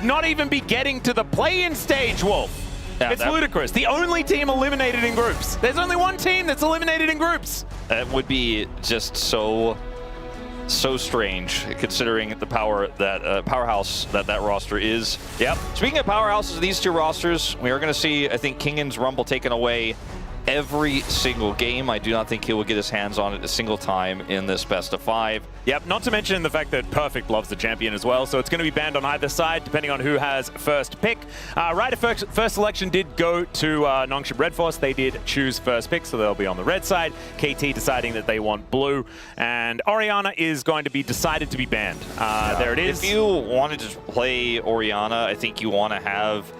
not even be getting to the play-in stage, Wolf. Yeah, it's ludicrous. The only team eliminated in groups. There's only one team that's eliminated in groups. That would be just so strange, considering the powerhouse that roster is. Yep. Speaking of powerhouses, these two rosters, we are going to see, I think, Kingan's Rumble taken away every single game. I do not think he will get his hands on it a single time in this best of 5. Yep, not to mention the fact that Perfect loves the champion as well, so it's going to be banned on either side, depending on who has first pick. Ryder first selection did go to Nongshim Red Force. They did choose first pick, so they'll be on the red side. KT deciding that they want blue, and Orianna is going to be decided to be banned. There it is. If you wanted to play Orianna, I think you want to have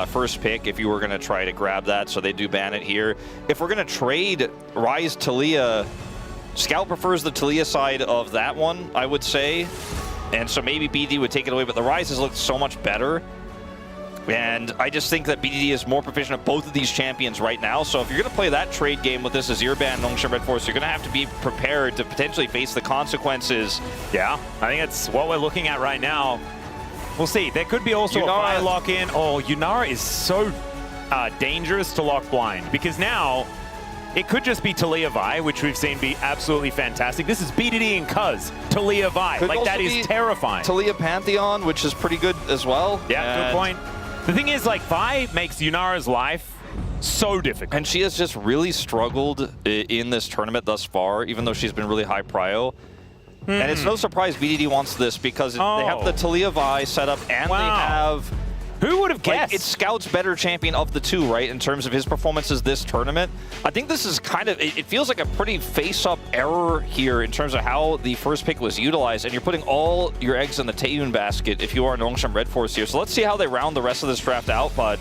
first pick if you were going to try to grab that, so they do ban it here. If we're going to trade Ryze Taliyah, Scout prefers the Taliyah side of that one, I would say, and so maybe BD would take it away, but the Ryze has looked so much better, and I just think that BDD is more proficient at both of these champions right now, so if you're going to play that trade game with this Azir ban Nongshim Red Force, you're going to have to be prepared to potentially face the consequences. Yeah, I think that's what we're looking at right now. We'll see. There could be also a fire lock in. Oh, Yunara is so dangerous to lock blind, because now it could just be Taliyah Vi, which we've seen be absolutely fantastic. This is BDD and Cuz, Taliyah Vi. Like, that is terrifying. Taliyah Pantheon, which is pretty good as well. Yeah, good point. The thing is, like, Vi makes Yunara's life so difficult. And she has just really struggled in this tournament thus far, even though she's been really high prio. And it's no surprise BDD wants this, because they have the Taliyah Vi set up, and they have... Who would have guessed? Like, it's Scout's better champion of the two, right, in terms of his performances this tournament. I think this is kind of... It feels like a pretty face-up error here in terms of how the first pick was utilized, and you're putting all your eggs in the Taeyun basket if you are Nongshim Red Force here. So let's see how they round the rest of this draft out, but...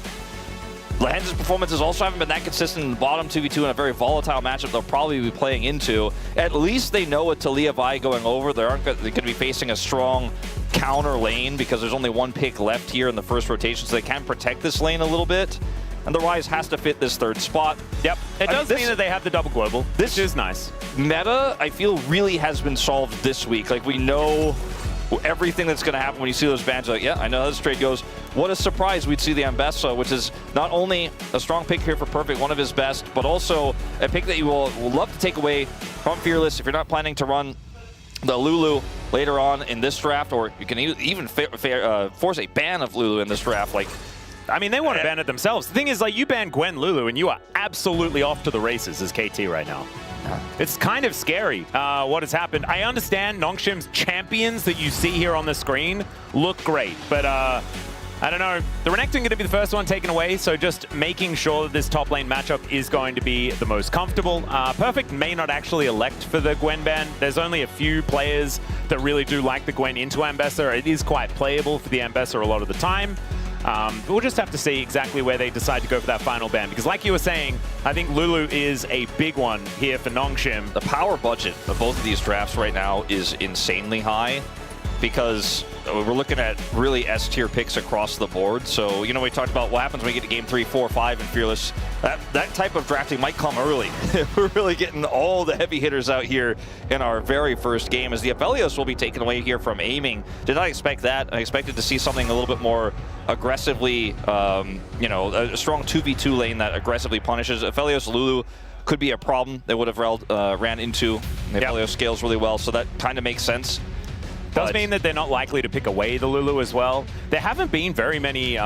Lehends' performances also haven't been that consistent in the bottom 2v2 in a very volatile matchup they'll probably be playing into. At least they know with Taliyah Vi going over, they're going to be facing a strong counter lane, because there's only one pick left here in the first rotation, so they can protect this lane a little bit. And the Ryze has to fit this third spot. Yep, it does mean that they have the double global. This is nice. Meta, I feel, really has been solved this week. Like, we know everything that's going to happen when you see those bans. Like, yeah, I know how this trade goes. What a surprise we'd see the Ambessa, which is not only a strong pick here for Perfect, one of his best, but also a pick that you will love to take away from Fearless if you're not planning to run the Lulu later on in this draft, or you can even force a ban of Lulu in this draft. Like, I mean, they want to ban it themselves. The thing is, like, you ban Gwen Lulu, and you are absolutely off to the races as KT right now. It's kind of scary what has happened. I understand Nongshim's champions that you see here on the screen look great, but I don't know. The Renekton going to be the first one taken away, so just making sure that this top lane matchup is going to be the most comfortable. Perfect may not actually elect for the Gwen ban. There's only a few players that really do like the Gwen into Ambessa. It is quite playable for the Ambessa a lot of the time. We'll just have to see exactly where they decide to go for that final ban, because like you were saying, I think Lulu is a big one here for Nongshim. The power budget of both of these drafts right now is insanely high, because we're looking at really S-tier picks across the board. So, you know, we talked about what happens when we get to game 3, 4, 5 in Fearless. That type of drafting might come early. We're really getting all the heavy hitters out here in our very first game, as the Aphelios will be taken away here from aiming. Did not expect that. I expected to see something a little bit more aggressively, you know, a strong 2v2 lane that aggressively punishes. Aphelios Lulu could be a problem they would have ran into. The Aphelios scales really well, so that kind of makes sense. Does mean that they're not likely to pick away the Lulu as well. There haven't been very many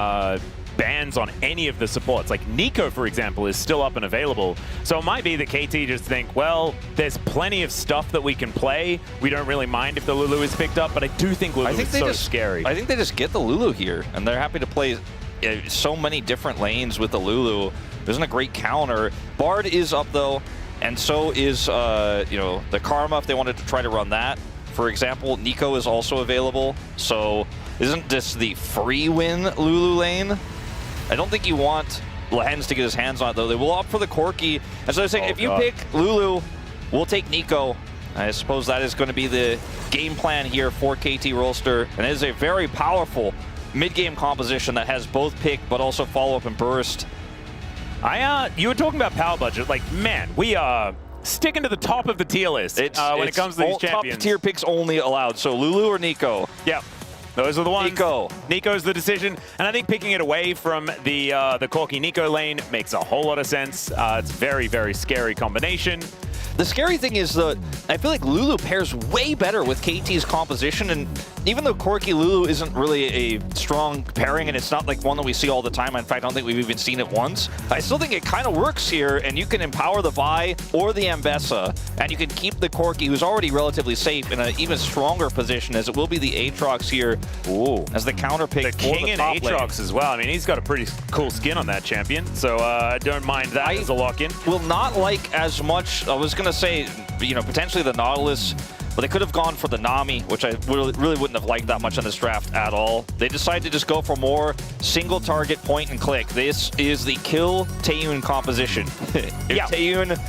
bans on any of the supports. Like Nico, for example, is still up and available. So it might be that KT just think, well, there's plenty of stuff that we can play. We don't really mind if the Lulu is picked up, but I do think Lulu is so scary. I think they just get the Lulu here, and they're happy to play so many different lanes with the Lulu. Isn't a great counter. Bard is up, though, and so is, you know, the Karma if they wanted to try to run that. For example, Nico is also available, so isn't this the free win Lulu lane? I don't think you want Lehends to get his hands on it, though. They will opt for the Corki. And so they're saying, if you pick Lulu, we'll take Nico. I suppose that is going to be the game plan here for KT Rolster. And it is a very powerful mid-game composition that has both pick, but also follow-up and burst. You were talking about power budget. Like, man, we are sticking to the top of the tier list when it comes to these champions. Top tier picks only allowed. So Lulu or Nico? Yeah. Those are the ones. Nico. Nico's the decision, and I think picking it away from the Corki Nico lane makes a whole lot of sense. It's a very, very scary combination. The scary thing is that I feel like Lulu pairs way better with KT's composition, and even though Corki Lulu isn't really a strong pairing, and it's not like one that we see all the time, in fact, I don't think we've even seen it once, I still think it kind of works here, and you can empower the Vi or the Ambessa, and you can keep the Corki, who's already relatively safe, in an even stronger position, as it will be the Aatrox here. Ooh. As the counter pick the for King the and top Aatrox lane. as well. I mean, he's got a pretty cool skin on that champion, so I don't mind that as a lock-in. Will not like as much, I was going to say, you know, potentially the Nautilus, but they could have gone for the Nami, which I really wouldn't have liked that much in this draft at all. They decided to just go for more single target point and click. This is the kill Taeyun composition. If Taeyun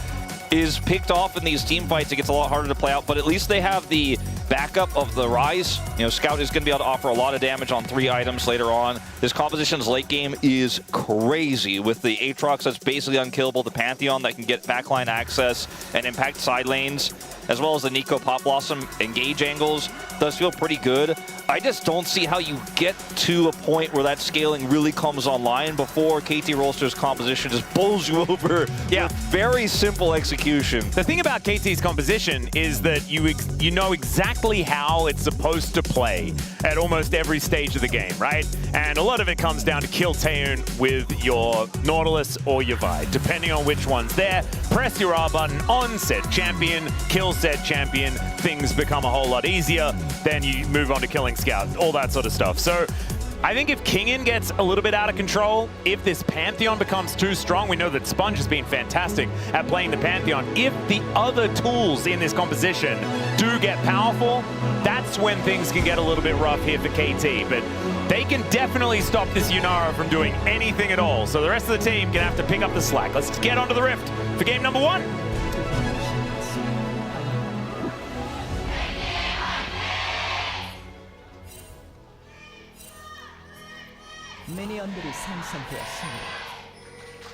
is picked off in these team fights, it gets a lot harder to play out, but at least they have the backup of the Rise. You know, Scout is going to be able to offer a lot of damage on 3 items later on. This composition's late game is crazy with the Aatrox that's basically unkillable, the Pantheon that can get backline access and impact side lanes, as well as the Nico Pop Blossom engage angles. Does feel pretty good. I just don't see how you get to a point where that scaling really comes online before KT Rolster's composition just bowls you over. Yeah. With very simple execution. The thing about KT's composition is that you know exactly how it's supposed to play at almost every stage of the game, right? And a lot of it comes down to kill Taeyun with your Nautilus or your Vi, depending on which one's there. Press your R button on said champion, kill said champion, things become a whole lot easier. Then you move on to killing Scout, all that sort of stuff. So I think if Kingin gets a little bit out of control, if this Pantheon becomes too strong, we know that Sponge has been fantastic at playing the Pantheon. If the other tools in this composition do get powerful, that's when things can get a little bit rough here for KT. But they can definitely stop this Yunara from doing anything at all. So the rest of the team can have to pick up the slack. Let's get onto the Rift for game number 1.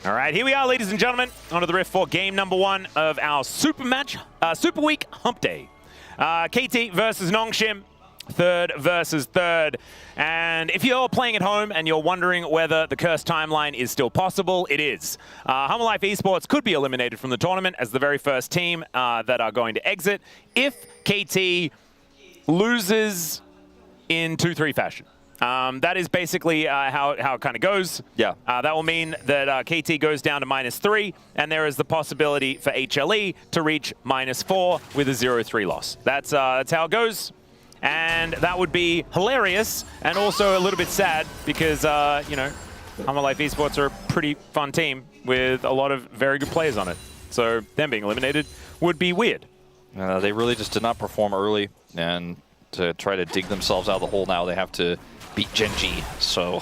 All right, here we are, ladies and gentlemen, onto the Rift for game number 1 of our Super Week Hump Day. KT versus Nongshim, 3rd versus 3rd. And if you're playing at home and you're wondering whether the cursed timeline is still possible, it is. Humble Life Esports could be eliminated from the tournament as the very first team that are going to exit if KT loses in 2-3 fashion. That is basically how it kind of goes. Yeah. That will mean that KT goes down to -3, and there is the possibility for HLE to reach -4 with a 0-3 loss. That's how it goes. And that would be hilarious and also a little bit sad because, you know, Humble Life Esports are a pretty fun team with a lot of very good players on it. So them being eliminated would be weird. They really just did not perform early, and to try to dig themselves out of the hole now, they have to beat Genji. So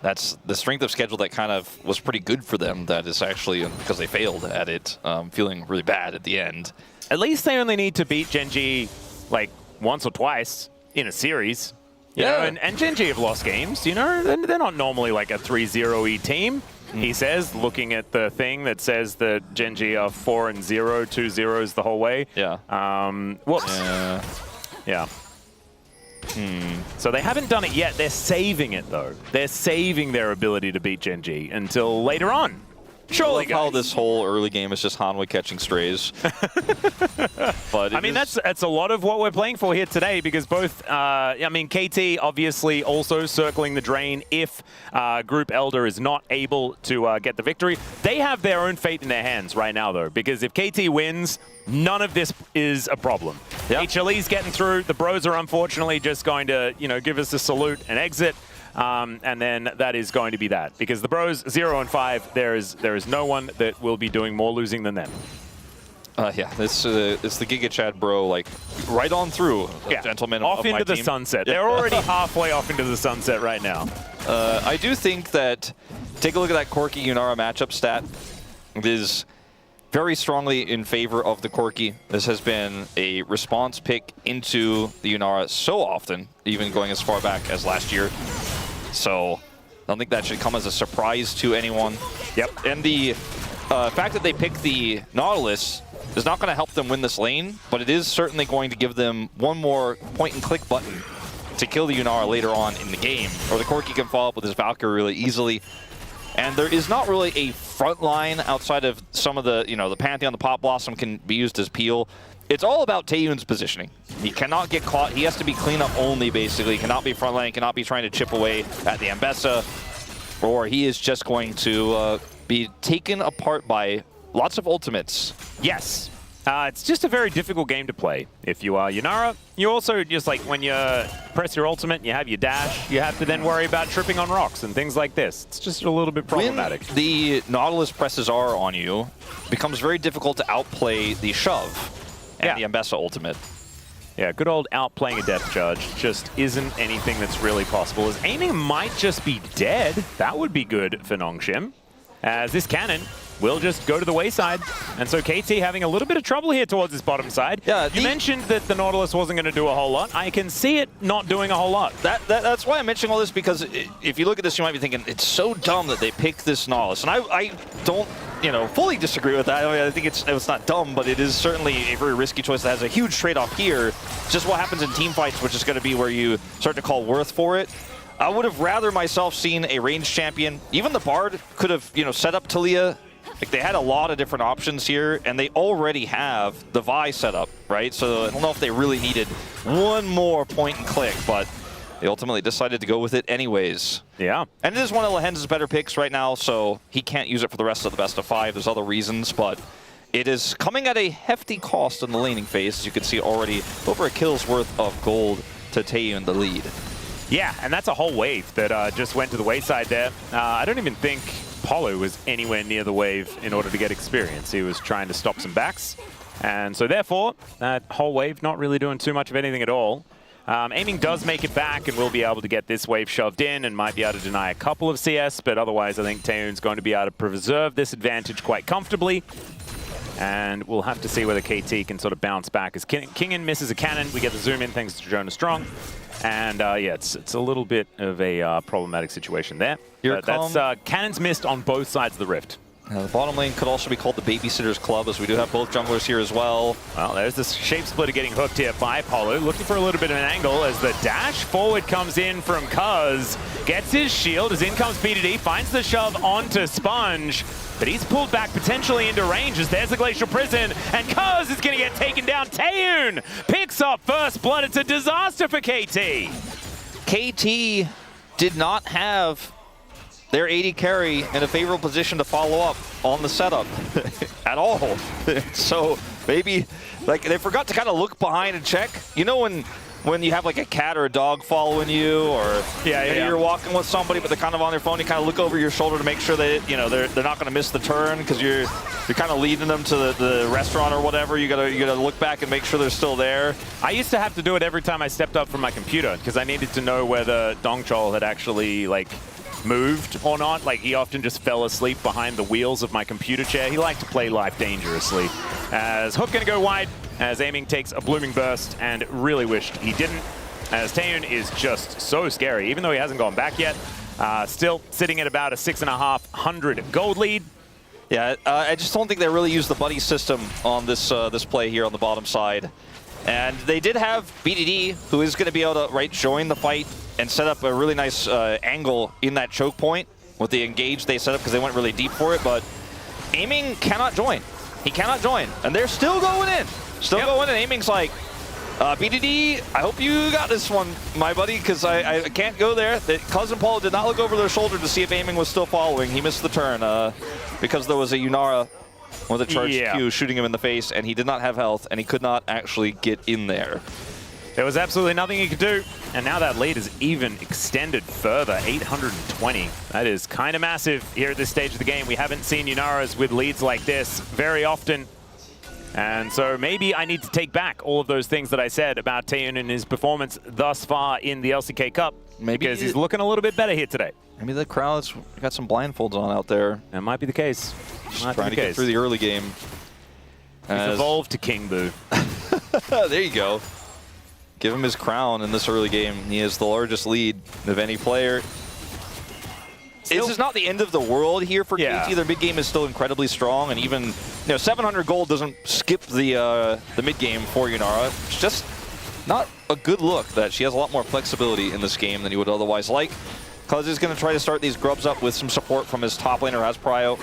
that's the strength of schedule that kind of was pretty good for them. That is actually because they failed at it, feeling really bad at the end. At least they only need to beat Genji like once or twice in a series. You know, and Genji have lost games, you know, they're not normally like a 3-0-y team. He says, looking at the thing that says that Genji are 4-0, 2 zeros the whole way. Yeah. Whoops. Yeah. So they haven't done it yet. They're saving it, though. They're saving their ability to beat Genji until later on. Surely, I love how this whole early game is just Hanwha catching strays. But I mean, that's a lot of what we're playing for here today, because both, I mean, KT obviously also circling the drain if Group Elder is not able to get the victory. They have their own fate in their hands right now, though, because if KT wins, none of this is a problem. Yep. HLE's getting through. The Bros are unfortunately just going to, you know, give us a salute and exit. And then that is going to be that, because the Bros 0 and 5, there is no one that will be doing more losing than them. Yeah, it's the Giga Chad bro, like right on through, gentlemen. Off into the sunset. They're already halfway off into the sunset right now. I do think that, take a look at that Corki Yunara matchup stat. It is very strongly in favor of the Corki. This has been a response pick into the Yunara so often, even going as far back as last year. So I don't think that should come as a surprise to anyone. Yep. And the fact that they picked the Nautilus is not going to help them win this lane, but it is certainly going to give them one more point-and-click button to kill the Yunara later on in the game. Or the Corki can follow up with his Valkyrie really easily. And there is not really a front line outside of some of the, the Pantheon, the Pop Blossom can be used as peel. It's all about Taeyun's positioning. He cannot get caught. He has to be cleanup only, basically. He cannot be front line, cannot be trying to chip away at the Ambessa, or he is just going to be taken apart by lots of ultimates. Yes. It's just a very difficult game to play. If you are Yunara, you also just like when you press your ultimate, you have your dash, you have to then worry about tripping on rocks and things like this. It's just a little bit problematic. When the Nautilus presses R on you, it becomes very difficult to outplay the shove and the Ambessa ultimate. Yeah, good old outplaying a death charge just isn't anything that's really possible. As aiming might just be dead, that would be good for Nongshim, as this cannon will just go to the wayside. And so KT having a little bit of trouble here towards his bottom side. Yeah, you mentioned that the Nautilus wasn't going to do a whole lot. I can see it not doing a whole lot. That's why I'm mentioning all this, because if you look at this, you might be thinking, it's so dumb that they picked this Nautilus. And I don't, fully disagree with that. I mean, I think it's not dumb, but it is certainly a very risky choice that has a huge trade-off here. It's just what happens in team fights, which is going to be where you start to call worth for it. I would have rather myself seen a ranged champion. Even the Bard could have, set up Talia. Like, they had a lot of different options here, and they already have the Vi set up, right? So I don't know if they really needed one more point and click, but they ultimately decided to go with it anyways. Yeah. And it is one of Lehend's better picks right now, so he can't use it for the rest of the best of 5. There's other reasons, but it is coming at a hefty cost in the laning phase. As you can see already, over a kill's worth of gold to Taeyun in the lead. Yeah, and that's a whole wave that just went to the wayside there. I don't even think Polo was anywhere near the wave in order to get experience. He was trying to stop some backs. And so therefore, that whole wave not really doing too much of anything at all. Aiming does make it back and will be able to get this wave shoved in and might be able to deny a couple of CS, but otherwise I think Taeyun's going to be able to preserve this advantage quite comfortably. And we'll have to see whether KT can sort of bounce back. As Kingen misses a cannon, we get the zoom in thanks to Jonah Strong. And yeah, it's a little bit of a problematic situation there. That's cannons missed on both sides of the rift. The bottom lane could also be called the Babysitter's Club, as we do have both junglers here as well. Well, there's this shape splitter getting hooked here by Polo, looking for a little bit of an angle as the dash forward comes in from Cuz, gets his shield as in comes PDD, finds the shove onto Sponge, but he's pulled back potentially into range as there's the Glacial Prison, and Cuz is going to get taken down. Taeyun picks up first blood. It's a disaster for KT. KT did not have their AD carry in a favorable position to follow up on the setup at all. So maybe like they forgot to kind of look behind and check. You know when you have like a cat or a dog following you, or you're walking with somebody but they're kind of on their phone, you kind of look over your shoulder to make sure that they're not going to miss the turn because you're kind of leading them to the restaurant or whatever. You gotta look back and make sure they're still there. I used to have to do it every time I stepped up from my computer because I needed to know whether Dongchol had actually like moved or not. Like, he often just fell asleep behind the wheels of my computer chair. He liked to play life dangerously. As Hook gonna go wide, as Aiming takes a blooming burst, and really wished he didn't, as Taeyun is just so scary, even though he hasn't gone back yet. Still sitting at about a 6,500 gold lead. Yeah, I just don't think they really used the buddy system on this this play here on the bottom side. And they did have BDD, who is going to be able to join the fight and set up a really nice angle in that choke point with the engage they set up because they went really deep for it. But Aiming cannot join. He cannot join. And they're still going in. Still going in. Aiming's like, BDD, I hope you got this one, my buddy, because I can't go there. Cousin Paul did not look over their shoulder to see if Aiming was still following. He missed the turn because there was a Yunara with a charged Q shooting him in the face, and he did not have health, and he could not actually get in there. There was absolutely nothing he could do, and now that lead is even extended further, 820. That is kind of massive here at this stage of the game. We haven't seen Yunaras with leads like this very often. And so maybe I need to take back all of those things that I said about Taeyun and his performance thus far in the LCK Cup. Maybe because he's looking a little bit better here today. Maybe the crowd's got some blindfolds on out there. That might be the case. Just trying to get through the early game. He's evolved to King Boo. There you go. Give him his crown in this early game. He has the largest lead of any player. This is not the end of the world here for KT. Their mid game is still incredibly strong, and even 700 gold doesn't skip the mid game for Yunara. It's just not a good look that she has a lot more flexibility in this game than you would otherwise like. Cuz is going to try to start these grubs up with some support from his top laner, as Prio.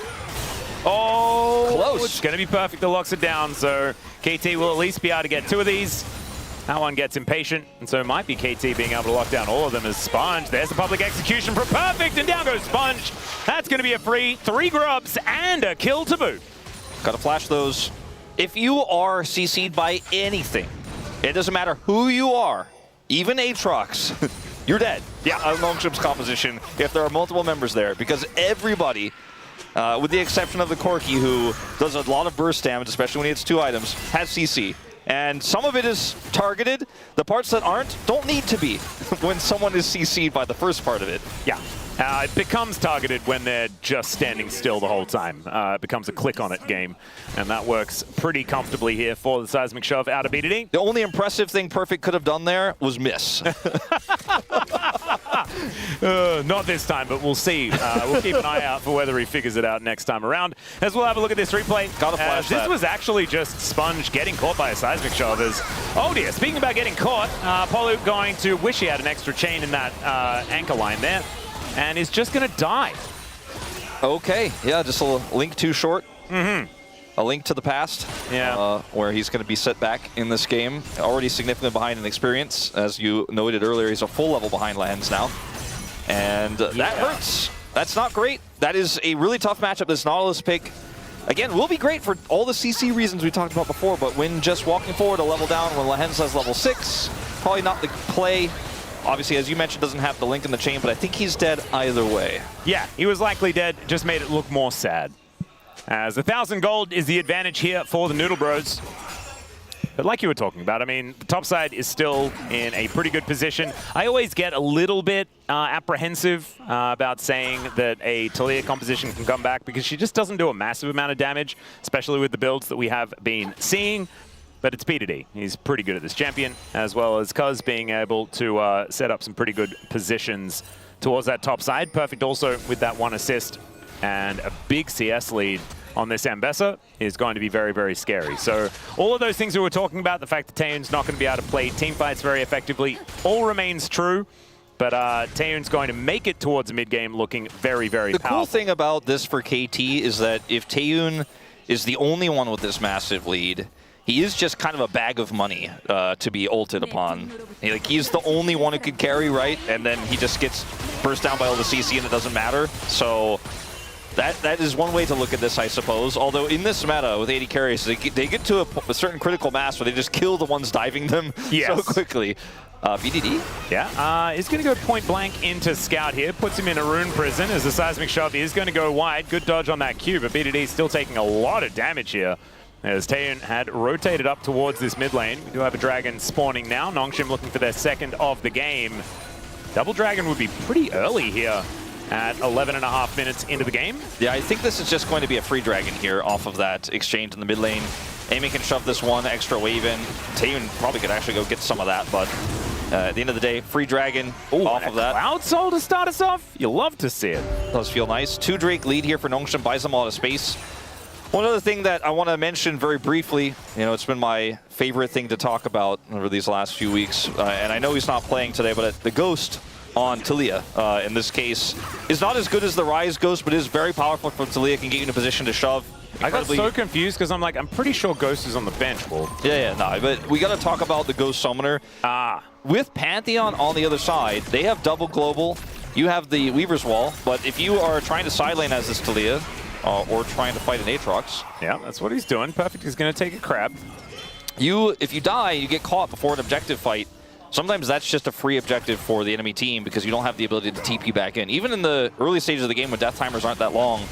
Oh, close. It's going to be perfect. The locks it down, so KT will at least be able to get 2 of these. That one gets impatient, and so it might be KT being able to lock down all of them as Sponge. There's the public execution for perfect, and down goes Sponge. That's going to be a free 3 grubs and a kill to boot. Got to flash those. If you are CC'd by anything, it doesn't matter who you are, even Aatrox, you're dead. Yeah, on Longship's composition, if there are multiple members there, because everybody, with the exception of the Corki, who does a lot of burst damage, especially when he hits 2 items, has CC. And some of it is targeted. The parts that aren't don't need to be when someone is CC'd by the first part of it. Yeah. It becomes targeted when they're just standing still the whole time. It becomes a click on it game. And that works pretty comfortably here for the Seismic Shove out of BDD. The only impressive thing Perfect could have done there was miss. Not this time, but we'll see. We'll keep an eye out for whether he figures it out next time around. As we'll have a look at this replay. Gotta flash this that. was actually just Sponge getting caught by a Seismic Shove. Oh dear, speaking about getting caught, Polu going to wish he had an extra chain in that anchor line there. And is just going to die. Okay, yeah, just a link too short. A link to the past. Yeah. Where he's going to be set back in this game. Already significantly behind in experience. As you noted earlier, he's a full level behind Lens now. And that hurts. That's not great. That is a really tough matchup. This Nautilus pick, again, will be great for all the CC reasons we talked about before, but when just walking forward a level down when Lens has level 6, probably not the play. Obviously, as you mentioned, doesn't have the link in the chain, but I think he's dead either way. Yeah, he was likely dead, just made it look more sad. As 1,000 gold is the advantage here for the Noodle Bros. But like you were talking about, I mean, the top side is still in a pretty good position. I always get a little bit apprehensive about saying that a Taliyah composition can come back because she just doesn't do a massive amount of damage, especially with the builds that we have been seeing. But it's BDD. He's pretty good at this champion, as well as Cuz being able to set up some pretty good positions towards that top side. Perfect also with that 1 assist. And a big CS lead on this Ambessa is going to be very, very scary. So all of those things we were talking about, the fact that Taeyun's not going to be able to play team fights very effectively, all remains true. But Taeyun's going to make it towards mid-game looking very, very powerful. The cool thing about this for KT is that if Taeyun is the only one with this massive lead, he is just kind of a bag of money to be ulted upon. He's the only one who could carry, right? And then he just gets burst down by all the CC and it doesn't matter. So that is one way to look at this, I suppose. Although in this meta with 80 carries, they get to a certain critical mass where they just kill the ones diving them so quickly. VDD? Yeah, is going to go point blank into Scout here. Puts him in a rune prison as the Seismic Shove is going to go wide. Good dodge on that Q, but BDD still taking a lot of damage here. As Taeyun had rotated up towards this mid lane. We do have a Dragon spawning now. Nongshim looking for their 2nd of the game. Double Dragon would be pretty early here at 11.5 minutes into the game. Yeah, I think this is just going to be a free Dragon here off of that exchange in the mid lane. Amy can shove this 1 extra wave in. Taeyun probably could actually go get some of that, but at the end of the day, free Dragon off of that. Cloud Soul to start us off. You love to see it. Does feel nice. 2 Drake lead here for Nongshim, buys them a lot of space. One other thing that I want to mention very briefly, it's been my favorite thing to talk about over these last few weeks, and I know he's not playing today, but the Ghost on Taliyah, in this case, is not as good as the Rise Ghost, but is very powerful from Taliyah, can get you in a position to shove. I got so confused because I'm like, I'm pretty sure Ghost is on the bench, Wolf. No, but we got to talk about the Ghost Summoner. With Pantheon on the other side, they have double global, you have the Weaver's Wall, but if you are trying to side lane as this Taliyah, or trying to fight an Aatrox. Yeah, that's what he's doing. Perfect is going to take a crab. If you die, you get caught before an objective fight. Sometimes that's just a free objective for the enemy team because you don't have the ability to TP back in. Even in the early stages of the game when death timers aren't that long,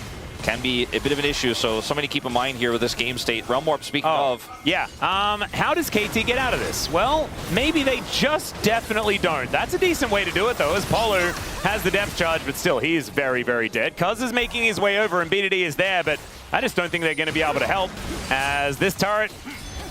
can be a bit of an issue. So something to keep in mind here with this game state. Realm Warp, speaking of. Yeah. How does KT get out of this? Well, maybe they just definitely don't. That's a decent way to do it, though, as Polu has the depth charge, but still, he is very, very dead. Cuz is making his way over, and BDD is there, but I just don't think they're going to be able to help, as this turret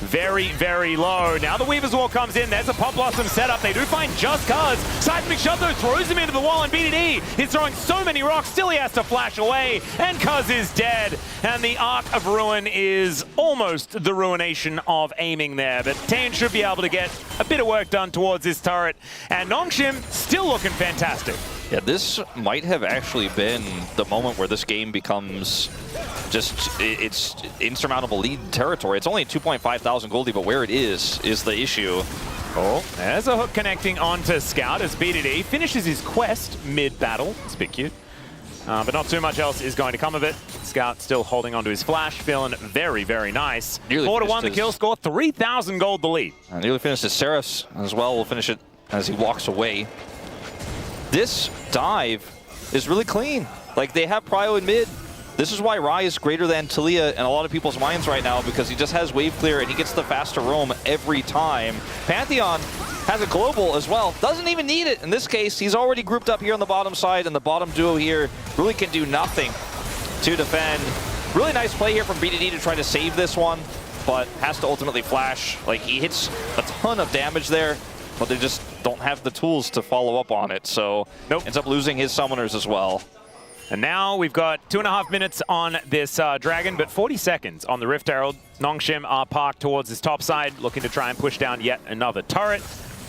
very, very low. Now the Weaver's Wall comes in. There's a Pop Blossom setup. They do find just Cuz. Seismic Shove, though, throws him into the wall, and BDD is throwing so many rocks. Still he has to flash away, and Cuz is dead. And the Arc of Ruin is almost the ruination of aiming there. But Taeyeon should be able to get a bit of work done towards this turret. And Nongshim still looking fantastic. Yeah, this might have actually been the moment where this game becomes just, it's insurmountable lead territory. It's only 2.5 thousand goldie, but where it is the issue. Oh, there's a hook connecting onto Scout as BDD finishes his quest mid-battle. It's a bit cute. But not too much else is going to come of it. Scout still holding onto his flash, feeling very, very nice. 4-1 the kill score, 3,000 gold the lead. Nearly finished his Seraphs as well. We'll finish it as he walks away. This dive is really clean. Like, they have prio in mid. This is why Rai is greater than Talia in a lot of people's minds right now, because he just has wave clear and he gets the faster roam every time. Pantheon has a global as well. Doesn't even need it. In this case, he's already grouped up here on the bottom side, and the bottom duo here really can do nothing to defend. Really nice play here from BDD to try to save this one, but has to ultimately flash. Like, he hits a ton of damage there, but they just don't have the tools to follow up on it. So ends up losing his summoners as well. And now we've got 2.5 minutes on this Dragon, but 40 seconds on the Rift Herald. Nongshim are parked towards his top side, looking to try and push down yet another turret.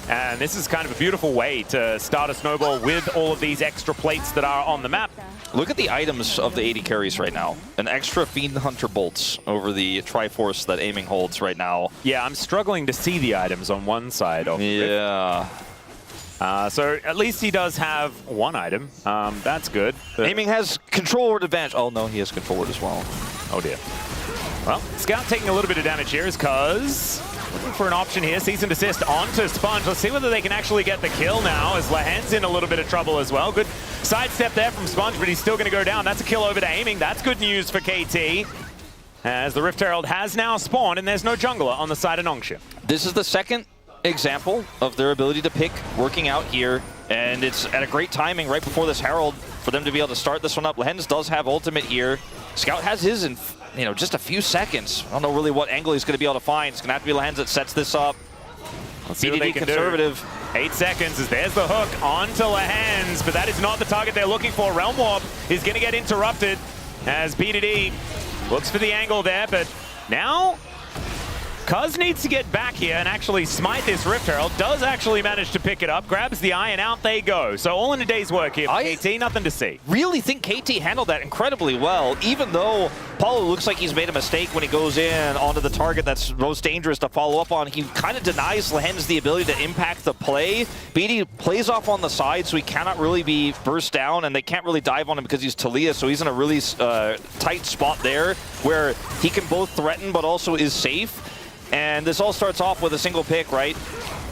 And this is kind of a beautiful way to start a snowball with all of these extra plates that are on the map. Look at the items of the AD carries right now. An extra Fiend Hunter bolts over the Triforce that aiming holds right now. Yeah, I'm struggling to see the items on one side of the Rift. So at least he does have one item. That's good. Aiming has control word advantage. Oh no, he has control word as well. Oh dear. Well, Scout taking a little bit of damage here is Cuz looking for an option here. Cease and desist onto Sponge. Let's see whether they can actually get the kill now, as Lahen's in a little bit of trouble as well. Good sidestep there from Sponge, but he's still going to go down. That's a kill over to aiming. That's good news for KT, as the Rift Herald has now spawned, and there's no jungler on the side of Nongshim. This is the second example of their ability to pick working out here, and it's at a great timing right before this Herald for them to be able to start this one up. Lahen's does have ultimate here. Scout has his in, just a few seconds. I don't know really what angle he's going to be able to find. It's going to have to be Lahen's that sets this up. Let's see what they can conservative. Do. 8 seconds as there's the hook onto Lahen's, but that is not the target they're looking for. Realm Warp is going to get interrupted as BDD looks for the angle there, but now Cuz needs to get back here and actually smite this Rift Herald. Does actually manage to pick it up, grabs the eye, and out they go. So all in a day's work here for KT, nothing to see. Really think KT handled that incredibly well, even though Paulo looks like he's made a mistake when he goes in onto the target that's most dangerous to follow up on. He kind of denies Lahen's the ability to impact the play. BD plays off on the side, so he cannot really be burst down, and they can't really dive on him because he's Talia, so he's in a really tight spot there where he can both threaten but also is safe. And this all starts off with a single pick, right?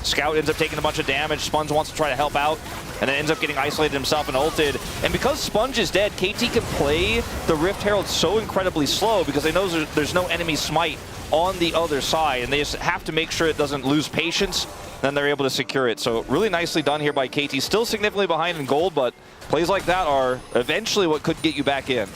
Scout ends up taking a bunch of damage. Sponge wants to try to help out, and then ends up getting isolated himself and ulted. And because Sponge is dead, KT can play the Rift Herald so incredibly slow because they know there's no enemy smite on the other side, and they just have to make sure it doesn't lose patience. Then they're able to secure it. So really nicely done here by KT. Still significantly behind in gold, but plays like that are eventually what could get you back in.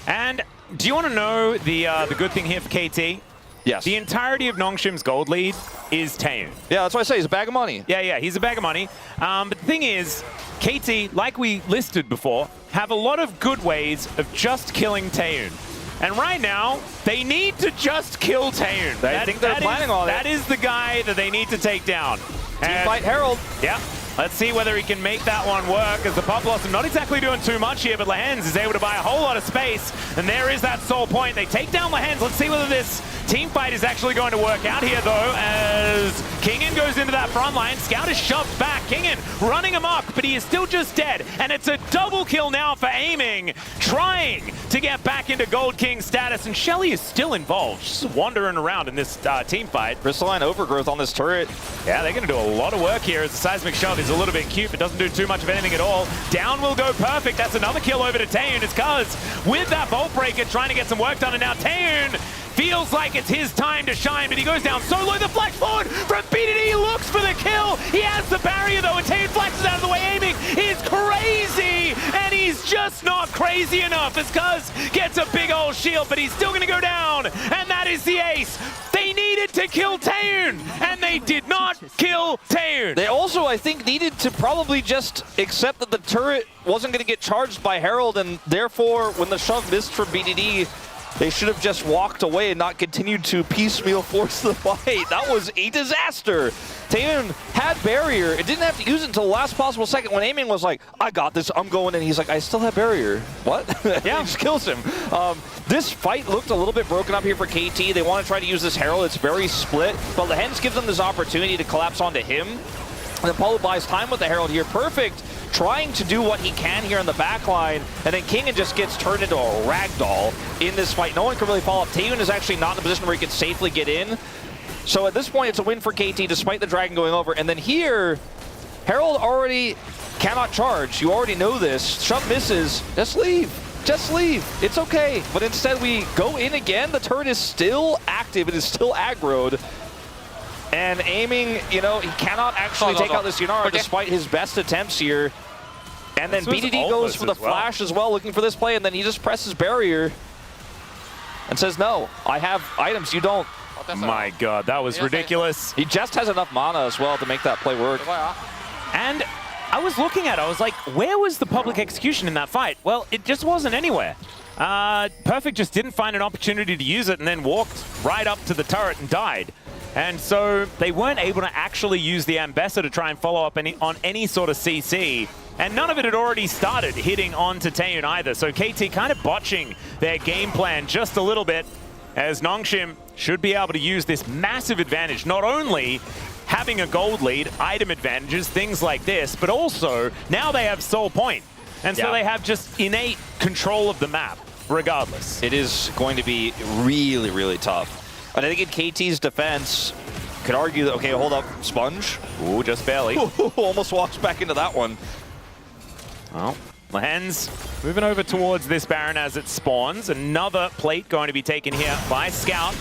And do you want to know the good thing here for KT? Yes. The entirety of Nongshim's gold lead is Taeyeon. Yeah, that's what I say. He's a bag of money. Yeah, he's a bag of money. But the thing is, KT, like we listed before, have a lot of good ways of just killing Taeyeon. And right now, they need to just kill Taeyeon. I think they're planning on it. That is the guy that they need to take down. Teamfight Herald. Yeah. Let's see whether he can make that one work, as the Pop Blossom not exactly doing too much here, but Lahen's is able to buy a whole lot of space, and there is that soul point. They take down Lahen's. Let's see whether this team fight is actually going to work out here, though, as Kingen goes into that front line. Scout is shoved back. Kingen running amok, but he is still just dead, and it's a double kill now for aiming, trying to get back into Gold King status, and Shelly is still involved, just wandering around in this team fight. Crystalline overgrowth on this turret. Yeah, they're going to do a lot of work here, as the Seismic Shove is a little bit cute, but doesn't do too much of anything at all. Down will go perfect. That's another kill over to Taeyeon. It's Cuz with that Bolt Breaker trying to get some work done, and now Taeyeon feels like it's his time to shine, but he goes down so low. The flash forward from BDD, looks for the kill. He has the barrier though, and Taeyeon flashes out of the way. Aiming is crazy, and he's just not crazy enough as Cuz gets a big old shield, but he's still going to go down, and that is the ace. They needed to kill Taeyoon, and they did not kill Taeyoon. They also, I think, needed to probably just accept that the turret wasn't going to get charged by Herald, and therefore, when the shove missed from BDD, they should have just walked away and not continued to piecemeal force the fight. That was a disaster. Taeyoon had barrier. It didn't have to use it until the last possible second when Aiming was like, I got this, I'm going, and he's like, I still have barrier. What? Yeah, he just kills him. This fight looked a little bit broken up here for KT. They want to try to use this Herald. It's very split, but the Hens gives them this opportunity to collapse onto him. And then Paulo buys time with the Herald here. Perfect. Trying to do what he can here in the back line, and then Kingen just gets turned into a ragdoll in this fight. No one can really follow up. Taeyoon is actually not in a position where he can safely get in. So at this point, it's a win for KT despite the Dragon going over. And then here, Herald already cannot charge. You already know this. Shove misses. Just leave. Just leave. It's okay. But instead, we go in again. The turret is still active. It is still aggroed. And Aiming, you know, he cannot actually take out this Yunara despite his best attempts here. And then BDD goes for the flash as well, looking for this play, and then he just presses barrier and says, no, I have items, you don't. My God, that was ridiculous. He just has enough mana as well to make that play work. And I was looking at it, I was like, where was the public execution in that fight? Well, it just wasn't anywhere. Perfect just didn't find an opportunity to use it and then walked right up to the turret and died. And so they weren't able to actually use the Ambassador to try and follow up on any sort of CC. And none of it had already started hitting onto Taeyoon either. So KT kind of botching their game plan just a little bit, as Nongshim should be able to use this massive advantage, not only having a gold lead, item advantages, things like this, but also now they have Soul Point. And so they have just innate control of the map, regardless. It is going to be really, really tough. But I think in KT's defense, could argue that, okay, hold up, Sponge. Ooh, just barely. Almost walks back into that one. Well, the Hens moving over towards this Baron as it spawns. Another plate going to be taken here by Scout,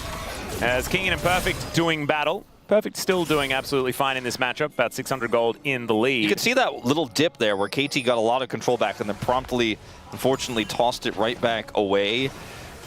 as Kingen and Perfect doing battle. Perfect still doing absolutely fine in this matchup, about 600 gold in the lead. You can see that little dip there where KT got a lot of control back and then promptly, unfortunately, tossed it right back away.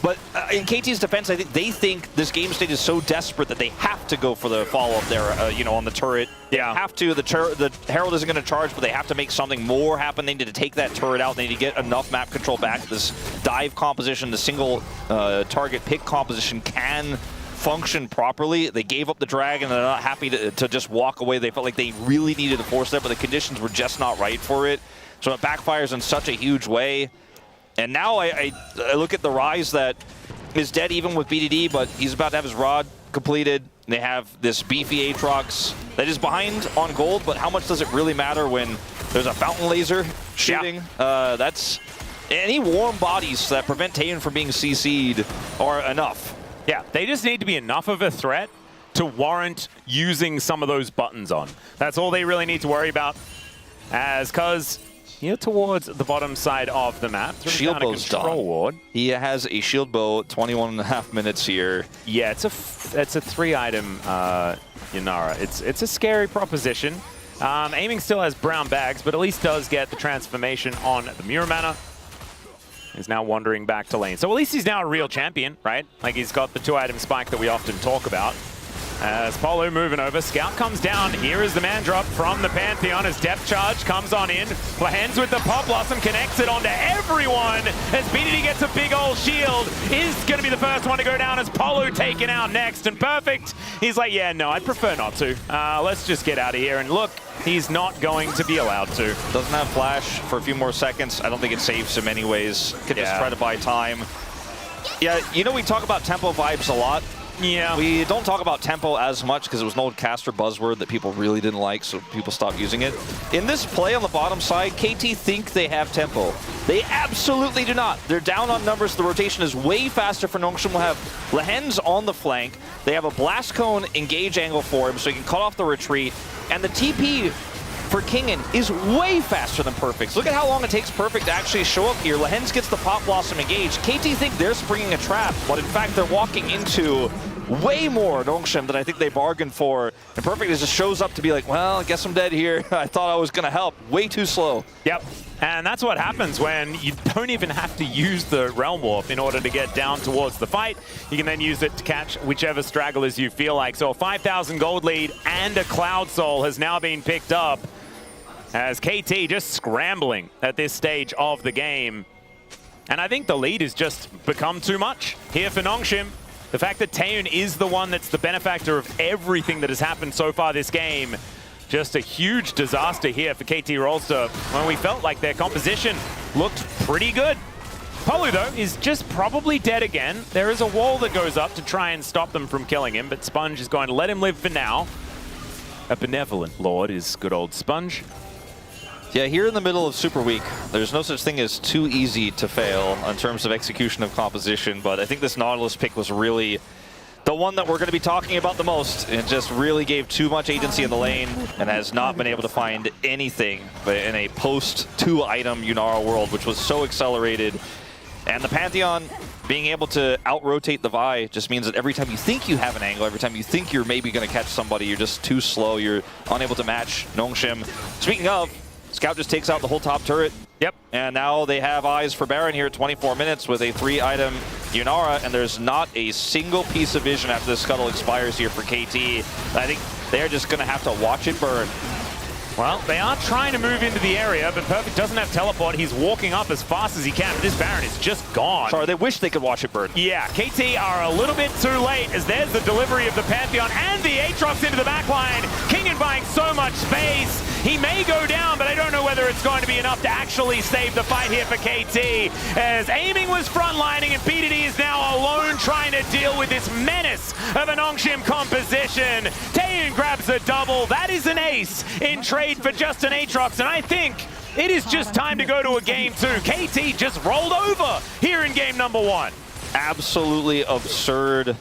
But in KT's defense, I think they think this game state is so desperate that they have to go for the follow-up there, you know, on the turret. They have to. The Herald isn't going to charge, but they have to make something more happen. They need to take that turret out. They need to get enough map control back. This dive composition, the single target pick composition can function properly. They gave up the dragon. They're not happy to just walk away. They felt like they really needed to force that, but the conditions were just not right for it. So it backfires in such a huge way. And now I look at the Rise that is dead even with BDD, but he's about to have his rod completed. They have this beefy Aatrox that is behind on gold, but how much does it really matter when there's a fountain laser shooting? That's any warm bodies that prevent Taeyoon from being CC'd are enough. Yeah, they just need to be enough of a threat to warrant using some of those buttons on. That's all they really need to worry about. As Cuz here towards the bottom side of the map. Shield bow's done. Ward. He has a shield bow, 21.5 minutes here. Yeah, it's a 3-item Yunara. It's a scary proposition. Aiming still has brown bags, but at least does get the transformation on the Muramana. He's now wandering back to lane. So at least he's now a real champion, right? Like he's got the 2-item spike that we often talk about. As Paulo moving over, Scout comes down. Here is the man drop from the Pantheon as depth charge comes on in. Lahens with the Pop Blossom connects it onto everyone as BDD gets a big old shield. Is going to be the first one to go down as Paulo taken out next. And Perfect, he's like, yeah, no, I'd prefer not to. Let's just get out of here. And look, he's not going to be allowed to. Doesn't have flash for a few more seconds. I don't think it saves him anyways. Could just try to buy time. Yeah, you know, we talk about tempo vibes a lot. Yeah. We don't talk about tempo as much because it was an old caster buzzword that people really didn't like, so people stopped using it. In this play on the bottom side, KT think they have tempo. They absolutely do not. They're down on numbers. The rotation is way faster for Nongshim. Will have Lahens on the flank. They have a Blast Cone engage angle for him, so he can cut off the retreat. And the TP for Kingen is way faster than Perfect. So look at how long it takes Perfect to actually show up here. Lahens gets the Pop Blossom engage. KT think they're springing a trap, but in fact they're walking into way more Nongshim than I think they bargained for. And Perfect just shows up to be like, well, I guess I'm dead here. I thought I was going to help. Way too slow. Yep. And that's what happens when you don't even have to use the Realm Warp in order to get down towards the fight. You can then use it to catch whichever stragglers you feel like. So a 5,000 gold lead and a Cloud Soul has now been picked up as KT just scrambling at this stage of the game. And I think the lead has just become too much here for Nongshim. The fact that Taeyoon is the one that's the benefactor of everything that has happened so far this game. Just a huge disaster here for KT Rolster when we felt like their composition looked pretty good. Polu, though, is just probably dead again. There is a wall that goes up to try and stop them from killing him, but Sponge is going to let him live for now. A benevolent lord is good old Sponge. Yeah, here in the middle of Super Week, there's no such thing as too easy to fail in terms of execution of composition, but I think this Nautilus pick was really the one that we're going to be talking about the most. It just really gave too much agency in the lane and has not been able to find anything in a post-2-item Yunara world, which was so accelerated. And the Pantheon being able to out-rotate the Vi just means that every time you think you have an angle, every time you think you're maybe going to catch somebody, you're just too slow. You're unable to match Nongshim. Speaking of, Scout just takes out the whole top turret. Yep. And now they have eyes for Baron here at 24 minutes with a 3-item Yunara, and there's not a single piece of vision after the scuttle expires here for KT. I think they're just going to have to watch it burn. Well, they are trying to move into the area, but Perfect doesn't have teleport. He's walking up as fast as he can, but this Baron is just gone. Sorry, they wish they could watch it burn. Yeah, KT are a little bit too late as there's the delivery of the Pantheon and the Aatrox into the backline. Kingen buying so much space. He may go down, but I don't know whether it's going to be enough to actually save the fight here for KT. As aiming was frontlining and BDD is now alone trying to deal with this menace of a Nongshim composition. Taeyoon grabs a double. That is an ace in trade for just an Aatrox, and I think it is just time to go to a game 2. KT just rolled over here in game number 1. Absolutely absurd.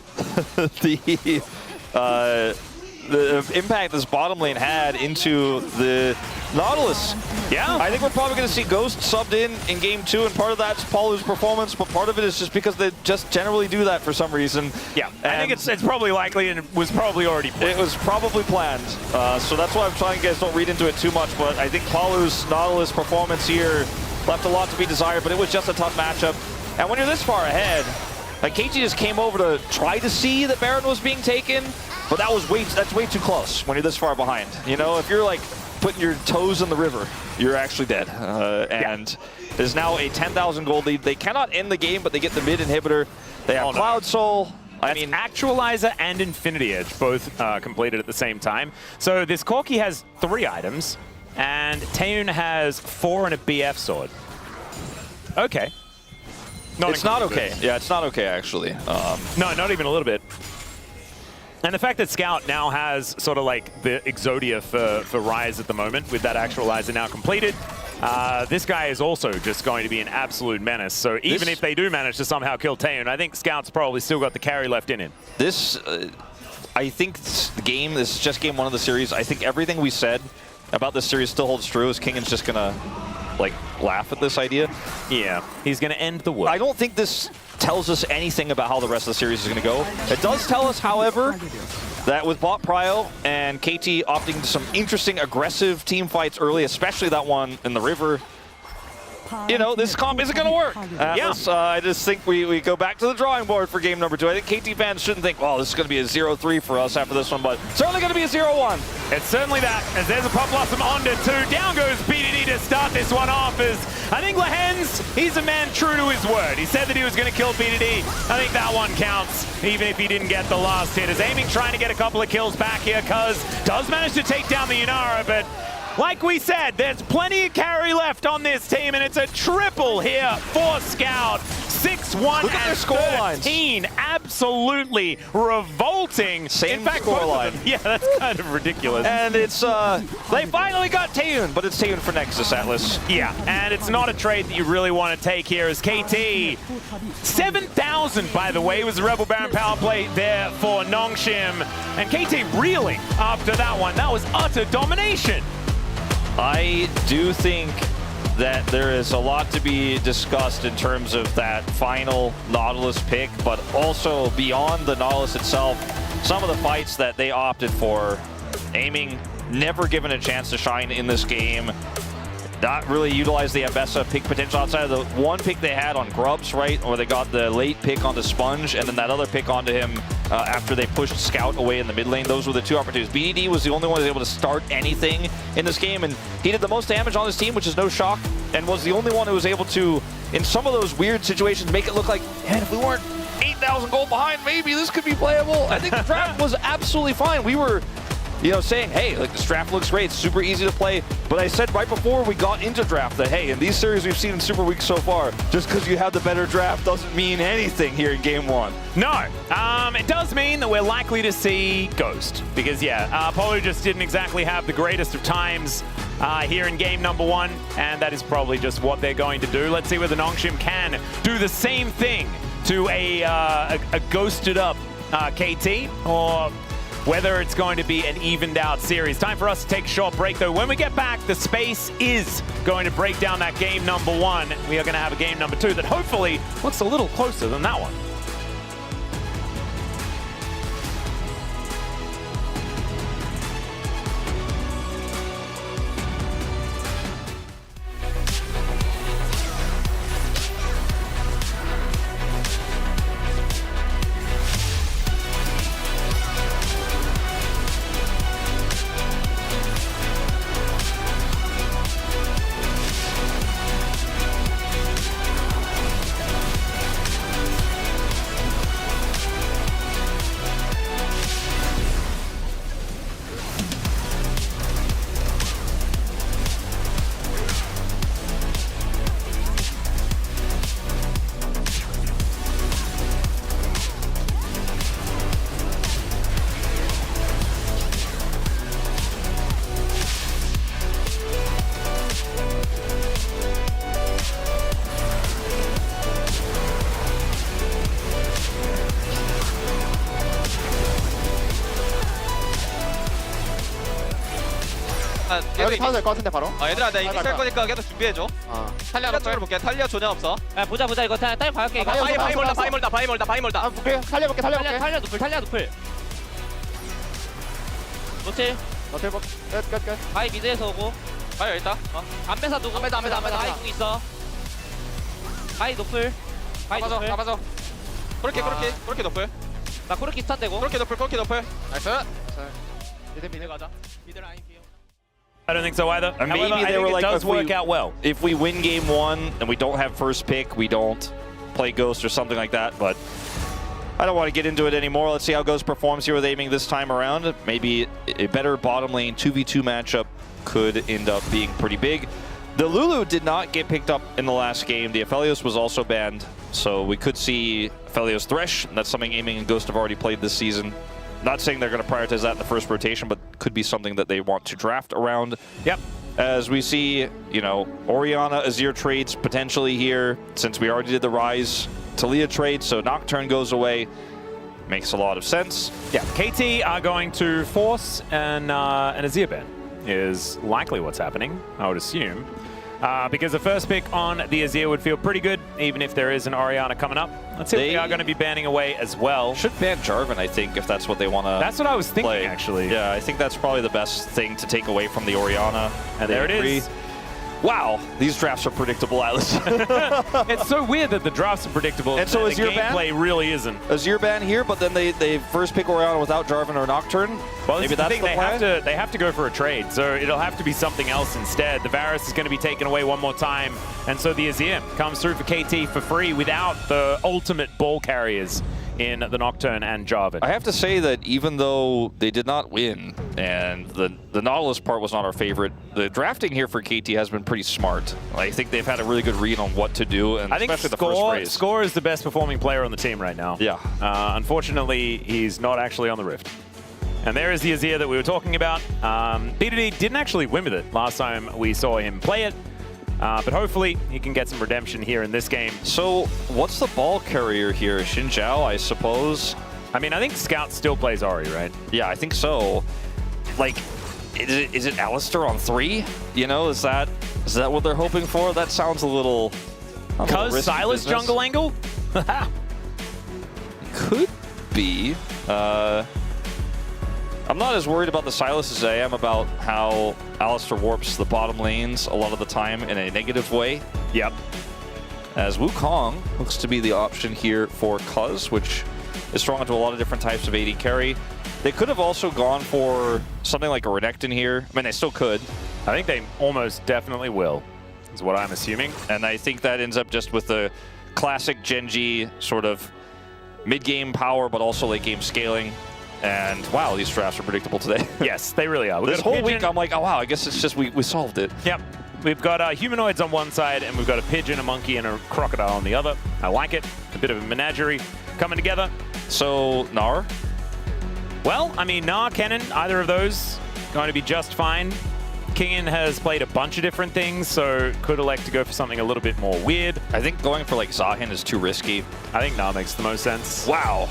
The impact this bottom lane had into the Nautilus. Yeah. I think we're probably going to see Ghost subbed in game 2, and part of that's Paulu's performance, but part of it is just because they just generally do that for some reason. Yeah, I think it's probably likely and it was probably already planned. It was probably planned. So that's why I'm trying you guys don't read into it too much, but I think Paulu's Nautilus performance here left a lot to be desired, but it was just a tough matchup. And when you're this far ahead, like KT just came over to try to see that Baron was being taken, but that's way too close when you're this far behind. You know, if you're like putting your toes in the river, you're actually dead. And there's now a 10,000 gold lead. They cannot end the game, but they get the mid inhibitor. They have Cloud Soul. I mean, Actualizer and Infinity Edge both completed at the same time. So this Corki has 3 items, and Taeyoon has 4 and a BF sword. Okay. It's not okay. Yeah, it's not okay, actually. No, not even a little bit. And the fact that Scout now has sort of like the Exodia for Rise at the moment, with that Actualizer now completed, this guy is also just going to be an absolute menace. So even if they do manage to somehow kill Taeyoon, I think Scout's probably still got the carry left in him. I think this is just game 1 of the series. I think everything we said about this series still holds true, as Kingen's just going to like laugh at this idea. Yeah, he's going to end the world. I don't think this tells us anything about how the rest of the series is going to go. It does tell us, however, that with bot Prio and KT opting into some interesting aggressive team fights early, especially that one in the river, you know, this comp isn't going to work. I just think we go back to the drawing board for game number 2. I think KT fans shouldn't think, well, this is going to be a 0-3 for us after this one, but certainly going to be a 0-1. It's certainly that, as there's a Pop Blossom onto 2. Down goes BDD to start this one off, as I think Lehens, he's a man true to his word. He said that he was going to kill BDD. I think that one counts, even if he didn't get the last hit. As aiming trying to get a couple of kills back here, Cuz does manage to take down the Yunara, but like we said, there's plenty of carry left on this team, and it's a triple here for Scout. 6-1 Look at their score 13. lines. Absolutely revolting. Same In fact, score line. Yeah, that's kind of ridiculous. And it's, they finally got Taeyoon, but it's Taeyoon for Nexus, Atlas. Yeah, and it's not a trade that you really want to take here as KT. 7,000, by the way, was the Rebel Baron power play there for Nongshim. And KT reeling after that one. That was utter domination. I do think that there is a lot to be discussed in terms of that final Nautilus pick, but also beyond the Nautilus itself, some of the fights that they opted for. Aiming, never given a chance to shine in this game. Not really utilized the Ambessa pick potential outside of the one pick they had on Grubs, right? Or they got the late pick onto Sponge, and then that other pick onto him after they pushed Scout away in the mid lane. Those were the two opportunities. BDD was the only one who was able to start anything in this game, and he did the most damage on his team, which is no shock, and was the only one who was able to, in some of those weird situations, make it look like, man, if we weren't 8,000 gold behind, maybe this could be playable. I think the draft was absolutely fine. We were, you know, saying, hey, like, this draft looks great, it's super easy to play. But I said right before we got into draft that, hey, in these series we've seen in Super Week so far, just because you have the better draft doesn't mean anything here in Game 1. No, it does mean that we're likely to see Ghost. Because, yeah, Polo just didn't exactly have the greatest of times here in game number 1, and that is probably just what they're going to do. Let's see whether Nongshim can do the same thing to a ghosted up KT, or whether it's going to be an evened out series. Time for us to take a short break, though. When we get back, the space is going to break down that game number 1. We are going to have a game number 2 that hopefully looks a little closer than that one. 여기 타도 될 것 같은데 바로. 얘들아 나 이거 쌀 거니까 계속 준비해줘. 탈리아 탈리아 쪽으로 볼게. 탈리아 존야 없어. 야 보자 이거 딸 봐올게 이거. 바이 몰다. 오케이 탈리아 볼게. 탈리아 노플. 노틸. 너텔 볼. 끝. 바이 미드에서 오고. 바이 여기 있다. 안배사 누구? 안배사. 바이 궁 있어. 바이 노플. 바이 노플. 가봐줘. 그렇게 높을. 나 코르키 스탄 되고. 그렇게 높을. 나이스. 미드 가자. 미드 라인 비어. I don't think so either. And maybe However, I they think were it like, does work out well. If we win Game 1 and we don't have first pick, we don't play Ghost or something like that, but I don't want to get into it anymore. Let's see how Ghost performs here with aiming this time around. Maybe a better bottom lane 2v2 matchup could end up being pretty big. The Lulu did not get picked up in the last game. The Aphelios was also banned, so we could see Aphelios Thresh. That's something Aiming and Ghost have already played this season. Not saying they're going to prioritize that in the first rotation, but could be something that they want to draft around. Yep. As we see, you know, Orianna, Azir trades potentially here, since we already did the Ryze Talia trade, so Nocturne goes away. Makes a lot of sense. Yeah, KT are going to force an Azir ban, is likely what's happening, I would assume. Because the first pick on the Azir would feel pretty good, even if there is an Orianna coming up. Let's see if they are going to be banning away as well. Should ban Jarvan, I think, if that's what they want to. That's what I was thinking, play. actually. Yeah, I think that's probably the best thing to take away from the Orianna. And there it is. Wow, these drafts are predictable, Atlas. It's so weird that the drafts are predictable and so the Azir ban? gameplay really isn't. Azir ban here, but then they first pick Orianna without Jarvan or Nocturne. Well, maybe that's the plan. They have to go for a trade, so it'll have to be something else instead. The Varus is going to be taken away one more time, and so the Azir comes through for KT for free without the ultimate ball carriers in the Nocturne and Jarvan. I have to say that even though they did not win, and the Nautilus part was not our favorite, the drafting here for KT has been pretty smart. I think they've had a really good read on what to do, and I think especially the first phase. Score is the best performing player on the team right now. Yeah. Unfortunately, he's not actually on the Rift. And there is the Azir that we were talking about. BDD didn't actually win with it last time we saw him play it. But hopefully he can get some redemption here in this game. So what's the ball carrier here? Xin Zhao, I suppose? I mean, I think Scout still plays Ahri, right? Yeah, I think so. Like, is it Alistar on 3? You know, is that Is that what they're hoping for? That sounds a little... Cuz Silas jungle angle? Could be. I'm not as worried about the Silas as I am about how Alistair warps the bottom lanes a lot of the time in a negative way. Yep. As Wukong looks to be the option here for Cuz, which is strong into a lot of different types of AD carry. They could have also gone for something like a Renekton here. I mean, they still could. I think they almost definitely will, is what I'm assuming. And I think that ends up just with the classic Genji sort of mid-game power, but also late-game scaling. And wow, these drafts are predictable today. Yes, they really are. This whole week, I'm like, oh wow, I guess it's just we solved it. Yep. We've got humanoids on one side, and we've got a pigeon, a monkey, and a crocodile on the other. I like it. A bit of a menagerie coming together. So, Gnar? Well, I mean, Gnar, Kennen, either of those going to be just fine. Kingen has played a bunch of different things, so could elect to go for something a little bit more weird. I think going for like Zahin is too risky. I think Gnar makes the most sense. Wow.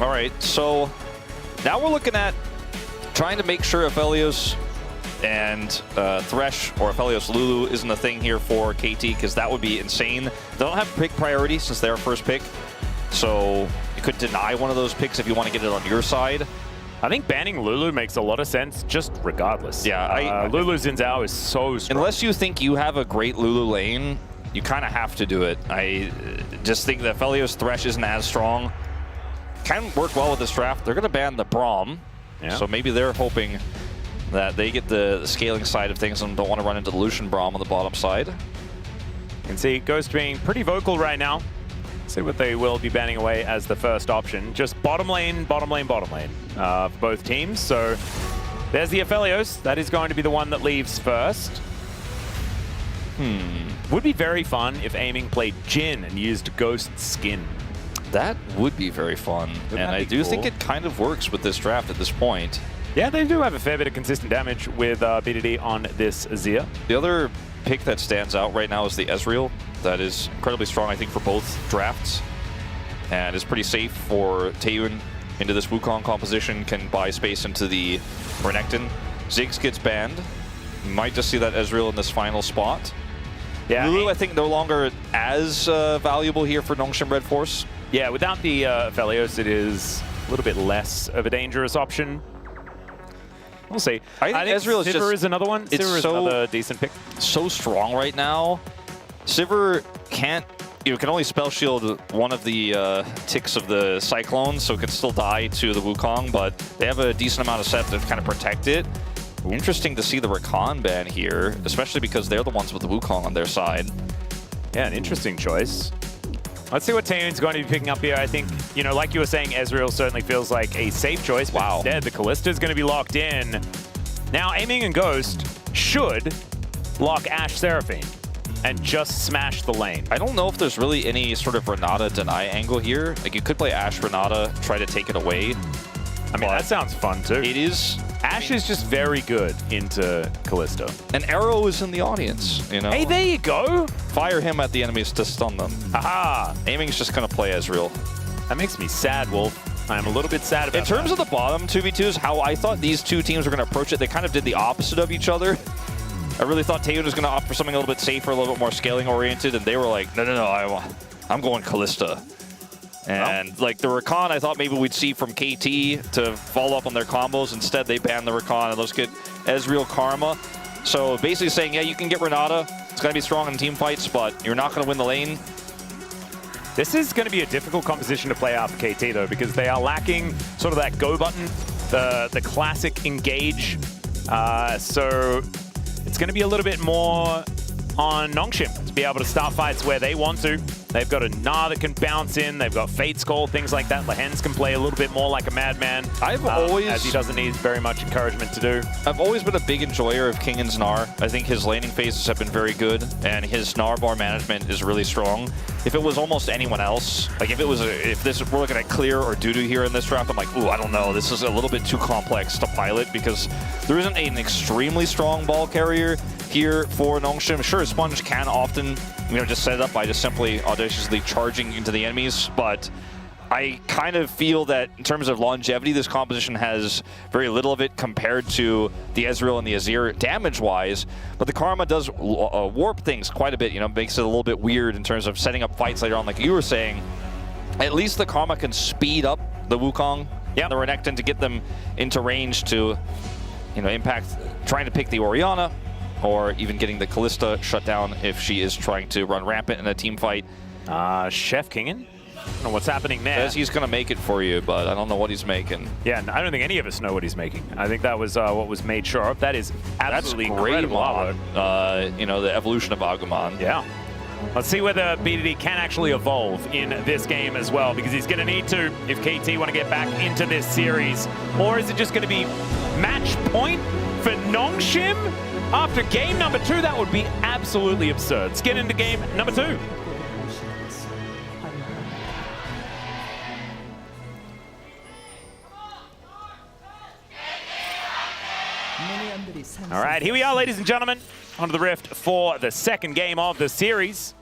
All right, so now we're looking at trying to make sure Aphelios and Thresh or Aphelios Lulu isn't a thing here for KT, because that would be insane. They don't have pick priority since they're first pick, so you could deny one of those picks if you want to get it on your side. I think banning Lulu makes a lot of sense, just regardless. Yeah, Lulu Xin Zhao is so strong. Unless you think you have a great Lulu lane, you kind of have to do it. I just think that Aphelios Thresh isn't as strong. Can work well with this draft. They're going to ban the Braum, so maybe they're hoping that they get the scaling side of things and don't want to run into the Lucian Braum on the bottom side. You can see Ghost being pretty vocal right now. See what they will be banning away as the first option. Just bottom lane, bottom lane, bottom lane for both teams. So there's the Aphelios. That is going to be the one that leaves first. Would be very fun if Aiming played Jhin and used Ghost's skin. That would be very fun. And I do think it kind of works with this draft at this point. Yeah, they do have a fair bit of consistent damage with BDD on this Azir. The other pick that stands out right now is the Ezreal. That is incredibly strong, I think, for both drafts. And is pretty safe for Taeyun into this Wukong composition, can buy space into the Renekton. Ziggs gets banned. You might just see that Ezreal in this final spot. Yeah, Lulu, I think, no longer as valuable here for Nongshim Red Force. Yeah, without the Aphelios, it is a little bit less of a dangerous option. We'll see. I think Ezreal is another one. Sivir is another decent pick. So strong right now. Sivir can't, can only spell shield one of the ticks of the Cyclone, so it can still die to the Wukong, but they have a decent amount of set to kind of protect it. Interesting to see the Rakan ban here, especially because they're the ones with the Wukong on their side. Yeah, an interesting choice. Let's see what Taeyun's going to be picking up here. I think, like you were saying, Ezreal certainly feels like a safe choice, but instead the Kallista's going to be locked in. Now, Aiming and Ghost should block Ashe Seraphine and just smash the lane. I don't know if there's really any sort of Renata deny angle here. Like, you could play Ashe Renata, try to take it away. I mean, that sounds fun too. It is. Ashe is just very good into Kallisto. And Arrow is in the audience, Hey, there you go. Fire him at the enemies to stun them. Aha. Aiming's just going to play Ezreal. That makes me sad, Wolf. I'm a little bit sad about that. In terms of the bottom 2v2s, how I thought these two teams were going to approach it, they kind of did the opposite of each other. I really thought Taeyun was going to opt for something a little bit safer, a little bit more scaling oriented, and they were like, no, I'm going Callista. And like the Rakan, I thought maybe we'd see from KT to follow up on their combos. Instead, they banned the Rakan, and let's get Ezreal Karma. So basically saying, yeah, you can get Renata. It's going to be strong in team fights, but you're not going to win the lane. This is going to be a difficult composition to play out for KT, though, because they are lacking sort of that go button, the classic engage. So it's going to be a little bit more on Nongshim to be able to start fights where they want to. They've got a Gnar that can bounce in. They've got Fate's Call, things like that. Lehens can play a little bit more like a madman. I've always, as he doesn't need very much encouragement to do. I've always been a big enjoyer of Kingen's Gnar. I think his laning phases have been very good, and his Gnar bar management is really strong. If it was almost anyone else, like if we're looking at Clear or Dudu here in this draft, I'm like, ooh, I don't know. This is a little bit too complex to pilot because there isn't an extremely strong ball carrier here for Nongshim. Sure, Sponge can often, just set it up by just simply audaciously charging into the enemies, but I kind of feel that in terms of longevity, this composition has very little of it compared to the Ezreal and the Azir damage-wise, but the Karma does warp things quite a bit, you know, makes it a little bit weird in terms of setting up fights later on, like you were saying. At least the Karma can speed up the Wukong and the Renekton to get them into range to, you know, impact, trying to pick the Orianna, or even getting the Kalista shut down if she is trying to run rampant in a team fight. Chef Kingen? I don't know what's happening there. Says he's going to make it for you, but I don't know what he's making. Yeah, I don't think any of us know what he's making. I think that was what was made sure of. That is absolutely great incredible artwork. You know, the evolution of Agumon. Yeah. Let's see whether BDD can actually evolve in this game as well, because he's going to need to if KT want to get back into this series. Or is it just going to be match point for Nongshim after game number 2? That would be absolutely absurd. Let's get into game number 2. All right, here we are, ladies and gentlemen, onto the Rift for the second game of the series.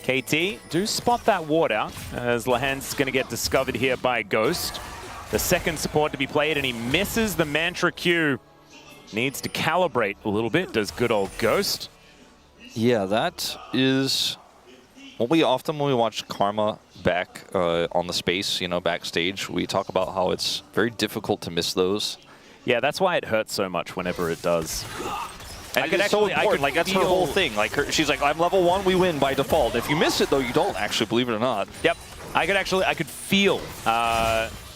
KT do spot that ward out as Lahen's going to get discovered here by Ghost. The second support to be played, and he misses the Mantra Q. Needs to calibrate a little bit, does good old Ghost. Yeah, that is what we often, when we watch Karma back on the space, you know, backstage, we talk about how it's very difficult to miss those. Yeah, that's why it hurts so much whenever it does. And it's so important. Like, that's her whole thing. Like, she's like, I'm level 1, we win by default. If you miss it, though, you don't actually, believe it or not. Yep. I could feel,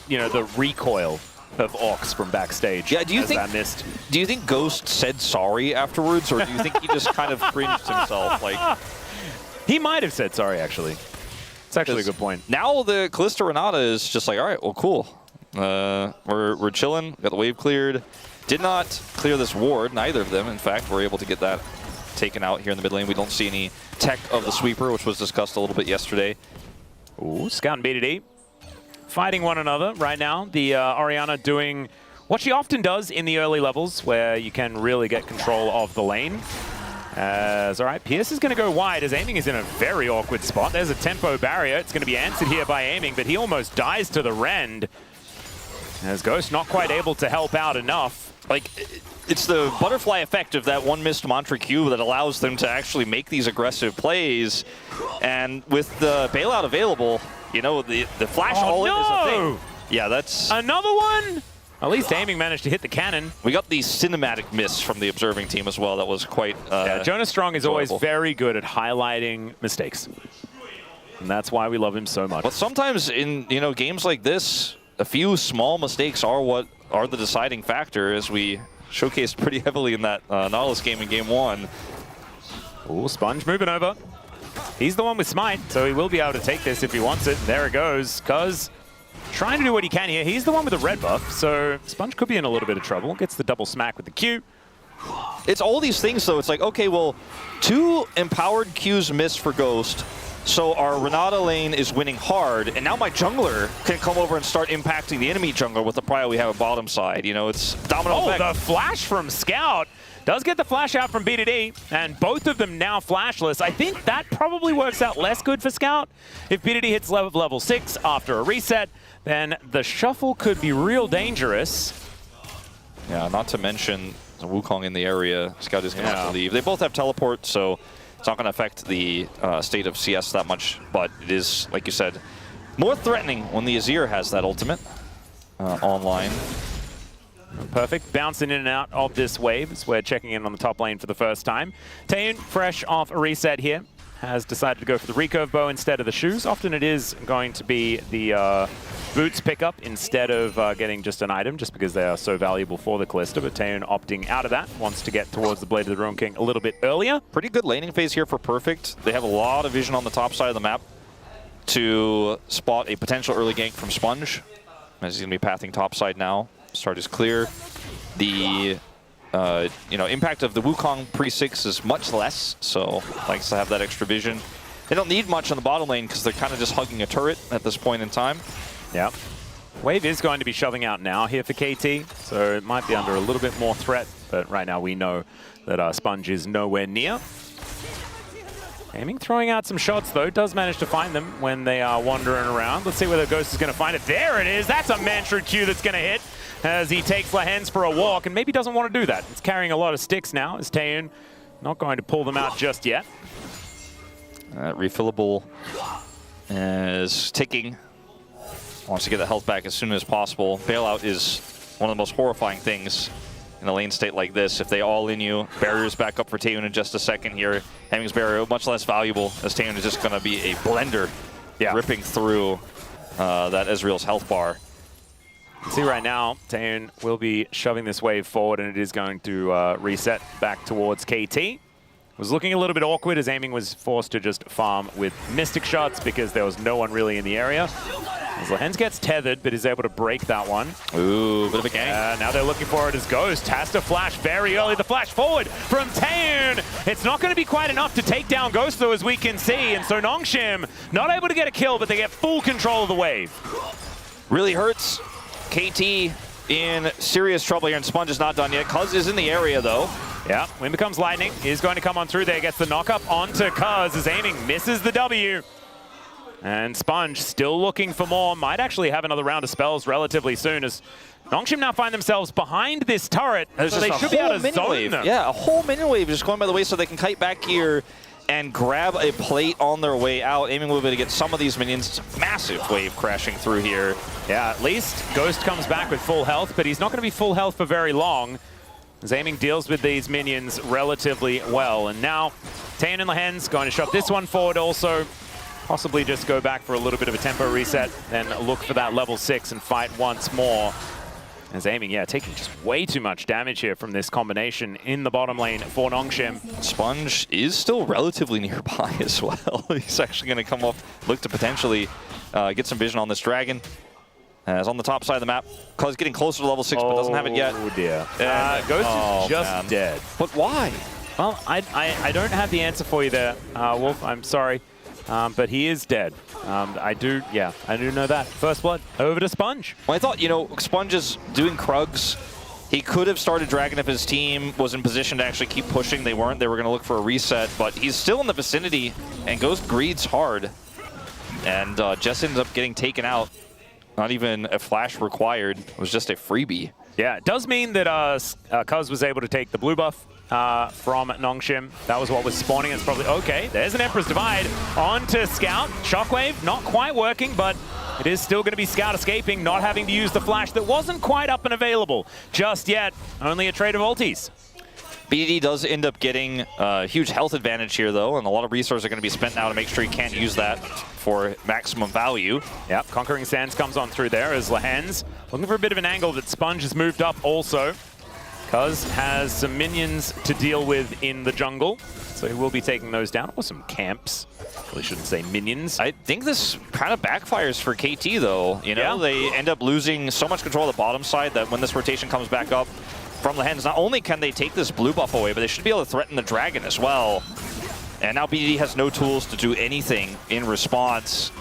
you know, the recoil of Ox from backstage. Yeah, do you think Ghost said sorry afterwards, or do you think he just kind of cringed himself? Like, he might have said sorry, actually. It's actually a good point. Now the Kalista Renata is just like, all right, well, cool. We're chilling. Got the wave cleared. Did not clear this ward, neither of them. In fact, we're able to get that taken out here in the mid lane. We don't see any tech of the sweeper, which was discussed a little bit yesterday. Ooh, Scout and BDD fighting one another right now. The Orianna doing what she often does in the early levels, where you can really get control of the lane. All right, Pierce is going to go wide as Aiming is in a very awkward spot. There's a tempo barrier. It's going to be answered here by Aiming, but he almost dies to the rend. As Ghost not quite able to help out enough. Like, it's the butterfly effect of that one missed Mantra Q that allows them to actually make these aggressive plays. And with the bailout available, you know, the flash all-in is a thing. Yeah, that's... Another one? At least Aiming managed to hit the cannon. We got the cinematic miss from the observing team as well. That was quite yeah, Jonas Strong is enjoyable. always very good at highlighting mistakes. And that's why we love him so much. But sometimes in, you know, games like this, a few small mistakes are what are the deciding factor, as we showcased pretty heavily in that Nautilus game in game 1. Ooh, Sponge moving over. He's the one with Smite, so he will be able to take this if he wants it. There it goes. Cuz trying to do what he can here. He's the one with the red buff, so Sponge could be in a little bit of trouble. Gets the double smack with the Q. It's all these things, though. It's like, okay, well, 2 empowered Qs missed for Ghost. So our Renata lane is winning hard, and now my jungler can come over and start impacting the enemy jungler with the prio we have at bottom side. You know, it's domino effect. Oh, the flash from Scout does get the flash out from BDD, and both of them now flashless. I think that probably works out less good for Scout. If BDD hits level 6 after a reset, then the shuffle could be real dangerous. Yeah, not to mention the Wukong in the area. Scout is going to have to leave. They both have teleport, so it's not going to affect the state of CS that much, but it is, like you said, more threatening when the Azir has that ultimate online. Perfect. Bouncing in and out of this wave as we're checking in on the top lane for the first time. Taeun, fresh off a reset here, has decided to go for the recurve bow instead of the shoes. Often it is going to be the boots pickup instead of getting just an item, just because they are so valuable for the Kalista. But Taeun opting out of that, wants to get towards the Blade of the Ruin King a little bit earlier. Pretty good laning phase here for Perfect. They have a lot of vision on the top side of the map to spot a potential early gank from Sponge, as he's going to be pathing top side now. Start is clear. The impact of the Wukong pre-6 is much less, so likes to have that extra vision. They don't need much on the bottom lane because they're kind of just hugging a turret at this point in time. Yeah. Wave is going to be shoving out now here for KT, so it might be under a little bit more threat, but right now we know that Sponge is nowhere near. Aiming throwing out some shots, though. Does manage to find them when they are wandering around. Let's see where the Ghost is going to find it. There it is. That's a Mantra Q that's going to hit as he takes Lahens for a walk and maybe doesn't want to do that. It's carrying a lot of sticks now as Taeyoon not going to pull them out just yet. Refillable is ticking. Wants to get the health back as soon as possible. Bailout is one of the most horrifying things in a lane state like this. If they all in you, barrier's back up for Taeyoon in just a second here. Hemming's barrier much less valuable as Taeyoon is just going to be a blender, ripping through that Ezreal's health bar. See right now, Taeyoon will be shoving this wave forward and it is going to reset back towards KT. It was looking a little bit awkward as Aiming was forced to just farm with Mystic shots because there was no one really in the area. As Lahens gets tethered, but is able to break that one. Ooh, bit of a gank. Now they're looking for it as Ghost has to flash very early. The flash forward from Taeyoon. It's not going to be quite enough to take down Ghost, though, as we can see. And so Nongshim not able to get a kill, but they get full control of the wave. Really hurts. KT in serious trouble here, and Sponge is not done yet. Cuz is in the area, though. Yeah, Wind Becomes Lightning is going to come on through there. Gets the knock up onto Cuz as Aiming misses the W. And Sponge still looking for more. Might actually have another round of spells relatively soon as Nongshim now find themselves behind this turret. There's so just they should be able to zone wave. them. Yeah, a whole minion wave just going by the way so they can kite back here and grab a plate on their way out. Aiming will be able to get some of these minions. Massive wave crashing through here. Yeah, at least Ghost comes back with full health, but he's not going to be full health for very long as Aiming deals with these minions relatively well. And now Taeyoon and Lahens going to shove this one forward also. Possibly just go back for a little bit of a tempo reset, then look for that level 6 and fight once more. As Aiming, taking just way too much damage here from this combination in the bottom lane for Nongshim. Sponge is still relatively nearby as well. He's actually going to come up, look to potentially get some vision on this dragon. As on the top side of the map, Cuz getting closer to level 6, but doesn't have it yet. Oh dear. Ghost is just dead. But why? Well, I don't have the answer for you there, Wolf. I'm sorry. But he is dead. I do know that. First blood, over to Sponge. Well, I thought, Sponge is doing Krugs. He could have started Dragon if his team was in position to actually keep pushing. They weren't. They were going to look for a reset, but he's still in the vicinity, and Ghost greeds hard. And just ends up getting taken out. Not even a flash required. It was just a freebie. Yeah, it does mean that Cuz was able to take the blue buff from Nongshim. That was what was spawning. It's probably okay. There's an Emperor's Divide onto Scout. Shockwave not quite working, but it is still going to be Scout escaping, not having to use the flash that wasn't quite up and available just yet. Only a trade of ultis. BDD does end up getting a huge health advantage here, though, and a lot of resources are going to be spent now to make sure he can't use that for maximum value. Yep, Conquering Sands comes on through there as Lahens looking for a bit of an angle that Sponge has moved up also. Cuz has some minions to deal with in the jungle, so he will be taking those down. Or some camps. Really shouldn't say minions. I think this kind of backfires for KT, though. They end up losing so much control of the bottom side that when this rotation comes back up from Lahens, not only can they take this blue buff away, but they should be able to threaten the dragon as well. And now BDD has no tools to do anything in response.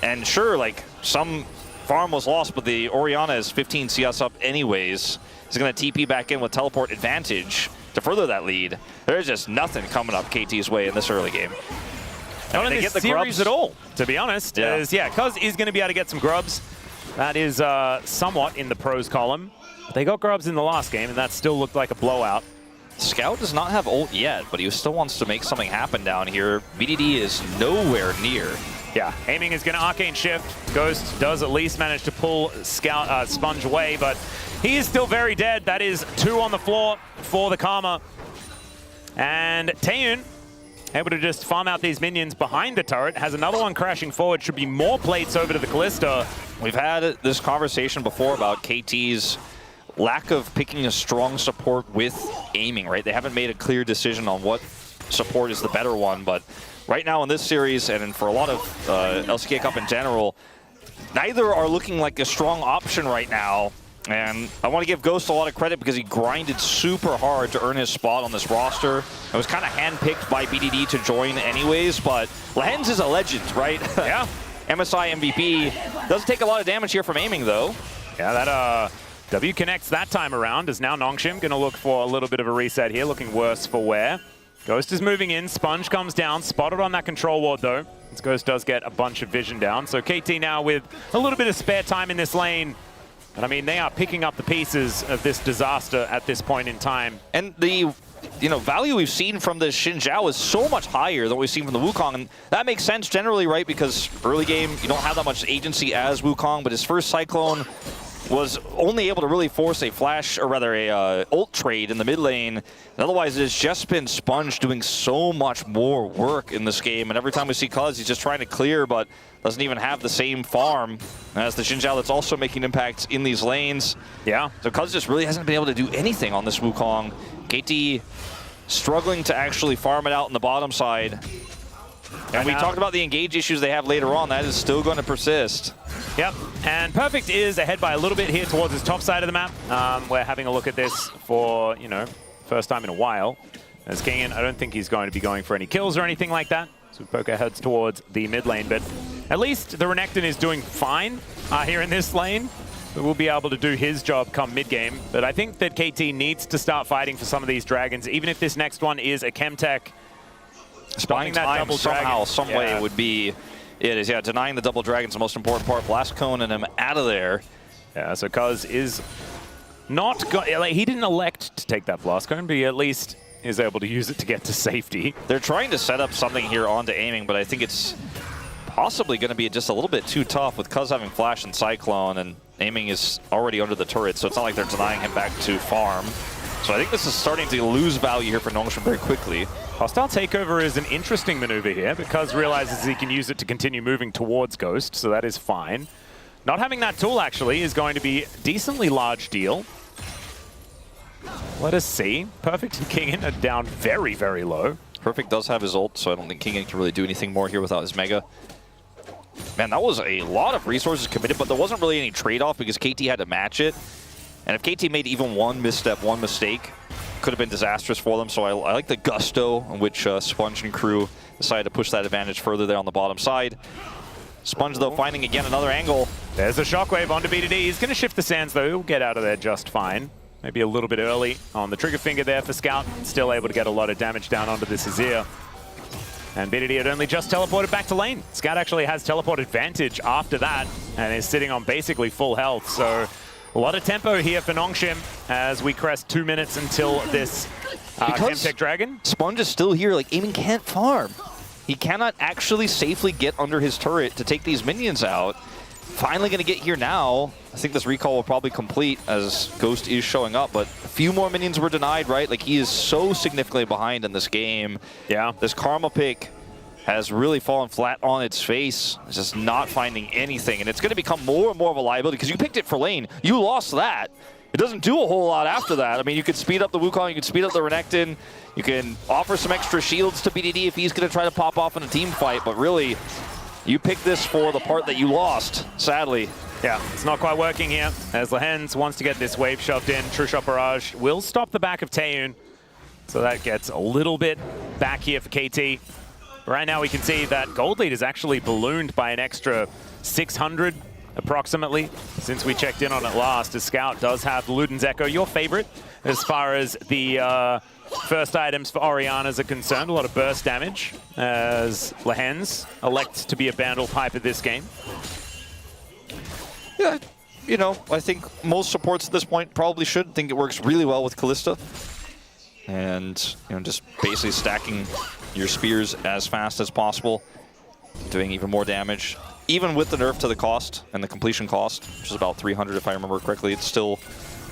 And sure, some farm was lost, but the Orianna is 15 CS up anyways. He's going to TP back in with teleport advantage to further that lead. There's just nothing coming up KT's way in this early game. Not in this series at all, to be honest. Cuz is going to be able to get some grubs. That is somewhat in the pros column. They got grubs in the last game, and that still looked like a blowout. Scout does not have ult yet, but he still wants to make something happen down here. BDD is nowhere near. Yeah, Aiming is going to Arcane Shift. Ghost does at least manage to pull Sponge away, but he is still very dead. That is 2 on the floor for the Karma. And Taeyoon, able to just farm out these minions behind the turret, has another one crashing forward. Should be more plates over to the Kalista. We've had this conversation before about KT's lack of picking a strong support with Aiming, right? They haven't made a clear decision on what support is the better one, but right now in this series, and for a lot of LCK Cup in general, neither are looking like a strong option right now. And I want to give Ghost a lot of credit because he grinded super hard to earn his spot on this roster. It was kind of handpicked by BDD to join anyways, but Lahens is a legend, right? Yeah. MSI MVP. Doesn't take a lot of damage here from Aiming, though. Yeah, that W connects that time around, as now Nongshim going to look for a little bit of a reset here, looking worse for wear. Ghost is moving in. Sponge comes down. Spotted on that control ward, though. This Ghost does get a bunch of vision down. So KT now with a little bit of spare time in this lane. And I mean, they are picking up the pieces of this disaster at this point in time. And the value we've seen from this Xin Zhao is so much higher than we've seen from the Wukong, and that makes sense generally, right? Because early game, you don't have that much agency as Wukong, but his first Cyclone was only able to really force a flash, or rather a ult trade in the mid lane. And otherwise, it's just been Sponge doing so much more work in this game. And every time we see Cuz, he's just trying to clear, but doesn't even have the same farm as the Xin Zhao that's also making impacts in these lanes. Yeah. So Cuz just really hasn't been able to do anything on this Wukong. KT struggling to actually farm it out in the bottom side. And we talked about the engage issues they have later on. That is still going to persist. Yep, and Perfect is ahead by a little bit here towards his top side of the map. We're having a look at this for, first time in a while. As Kingan, I don't think he's going to be going for any kills or anything like that. So Poker heads towards the mid lane, but at least the Renekton is doing fine here in this lane. But we'll be able to do his job come mid-game. But I think that KT needs to start fighting for some of these dragons, even if this next one is a Chemtech. Spying time somehow, some way would be it is. Yeah, denying the double dragon's the most important part. Blast Cone and him out of there. Yeah, so Cuz is not he didn't elect to take that Blast Cone, but he at least is able to use it to get to safety. They're trying to set up something here onto aiming, but I think it's possibly going to be just a little bit too tough with Cuz having Flash and Cyclone, and aiming is already under the turret, so it's not like they're denying him back to farm. So I think this is starting to lose value here for Nongshim very quickly. Hostile Takeover is an interesting maneuver here because realizes he can use it to continue moving towards Ghost, so that is fine. Not having that tool actually is going to be a decently large deal. Let us see. Perfect and Kingan are down very, very low. Perfect does have his ult, so I don't think Kingan can really do anything more here without his Mega. Man, that was a lot of resources committed, but there wasn't really any trade-off because KT had to match it. And if KT made even one misstep, one mistake, could have been disastrous for them. So I like the gusto in which Sponge and crew decided to push that advantage further there on the bottom side. Sponge, though, finding again another angle. There's a shockwave onto BDD. He's going to shift the sands, though. He'll get out of there just fine. Maybe a little bit early on the trigger finger there for Scout. Still able to get a lot of damage down onto this Azir. And BDD had only just teleported back to lane. Scout actually has teleport advantage after that and is sitting on basically full health. So a lot of tempo here for Nongshim as we crest 2 minutes until this Chemtech Dragon. Sponge is still here, like aiming can't farm. He cannot actually safely get under his turret to take these minions out. Finally going to get here now. I think this recall will probably complete as Ghost is showing up, but a few more minions were denied, right? Like he is so significantly behind in this game. Yeah. This Karma pick has really fallen flat on its face. It's just not finding anything, and it's going to become more and more of a liability because you picked it for lane. You lost that. It doesn't do a whole lot after that. I mean, you could speed up the Wukong, you could speed up the Renekton, you can offer some extra shields to BDD if he's going to try to pop off in a team fight, but really, you picked this for the part that you lost, sadly. Yeah, it's not quite working here as Lehens wants to get this wave shoved in. True Shot Barrage will stop the back of Taeyoon, so that gets a little bit back here for KT. Right now we can see that gold lead is actually ballooned by an extra 600 approximately since we checked in on it last, as Scout does have Luden's Echo, your favorite as far as the first items for Oriannas are concerned. A lot of burst damage as Lehens elects to be a Bandle Piper this game. Yeah, you know, I think most supports at this point probably should think it works really well with Kalista. And, you know, just basically stacking your spears as fast as possible, doing even more damage. Even with the nerf to the cost and the completion cost, which is about 300 if I remember correctly, it's still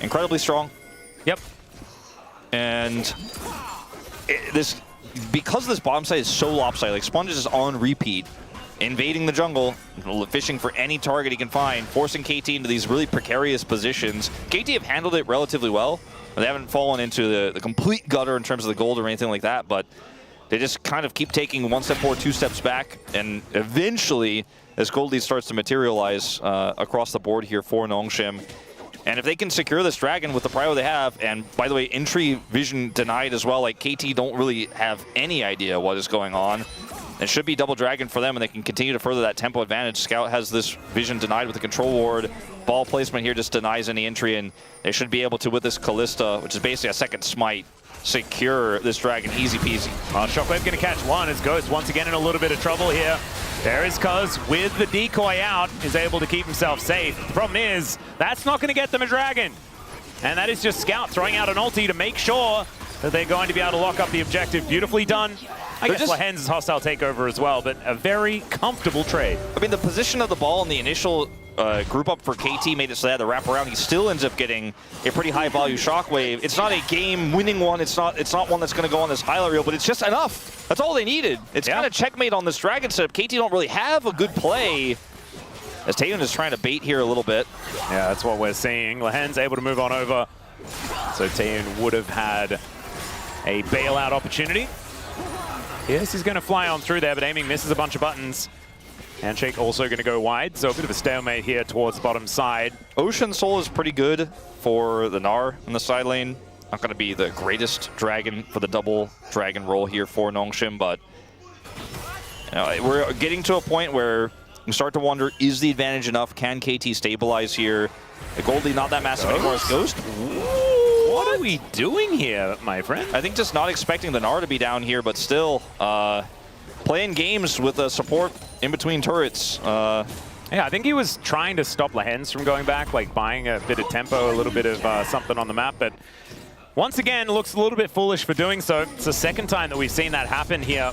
incredibly strong. Yep. And because this bottom side is so lopsided, like Sponge is on repeat, invading the jungle, fishing for any target he can find, forcing KT into these really precarious positions. KT have handled it relatively well. They haven't fallen into the complete gutter in terms of the gold or anything like that, but they just kind of keep taking 1 step forward, 2 steps back, and eventually, as gold lead starts to materialize across the board here for Nongshim, and if they can secure this dragon with the prio they have, and by the way, entry vision denied as well, like KT don't really have any idea what is going on. It should be double dragon for them, and they can continue to further that tempo advantage. Scout has this vision denied with the control ward. Ball placement here just denies any entry, and they should be able to, with this Kalista, which is basically a second smite, secure this dragon easy peasy. Shockwave going to catch one as Ghost once again in a little bit of trouble here. There is Cuz with the decoy out, is able to keep himself safe. The problem is, that's not going to get them a dragon. And that is just Scout throwing out an ulti to make sure that they're going to be able to lock up the objective. Beautifully done. I guess Lahen's hostile takeover as well, but a very comfortable trade. I mean, the position of the ball in the initial group up for KT made it so they had to wrap around. He still ends up getting a pretty high value shockwave. It's not a game-winning one. It's not one that's going to go on this highlight reel, but it's just enough. That's all they needed. It's kind of checkmate on this dragon setup. KT don't really have a good play, as Taeyun is trying to bait here a little bit. Yeah, that's what we're seeing. Lahen's able to move on over. So Taeyun would have had a bailout opportunity. Yes, he's going to fly on through there, but aiming misses a bunch of buttons. Handshake also going to go wide, so a bit of a stalemate here towards the bottom side. Ocean Soul is pretty good for the Gnar in the side lane. Not going to be the greatest dragon for the double dragon role here for Nongshim, but we're getting to a point where you start to wonder, is the advantage enough? Can KT stabilize here? The Goldie not that massive anymore as Ghost. What are we doing here, my friend? I think just not expecting the Gnar to be down here, but still playing games with a support in between turrets. Yeah, I think he was trying to stop Lahen's from going back, like buying a bit of tempo, a little bit of something on the map, but once again, looks a little bit foolish for doing so. It's the second time that we've seen that happen here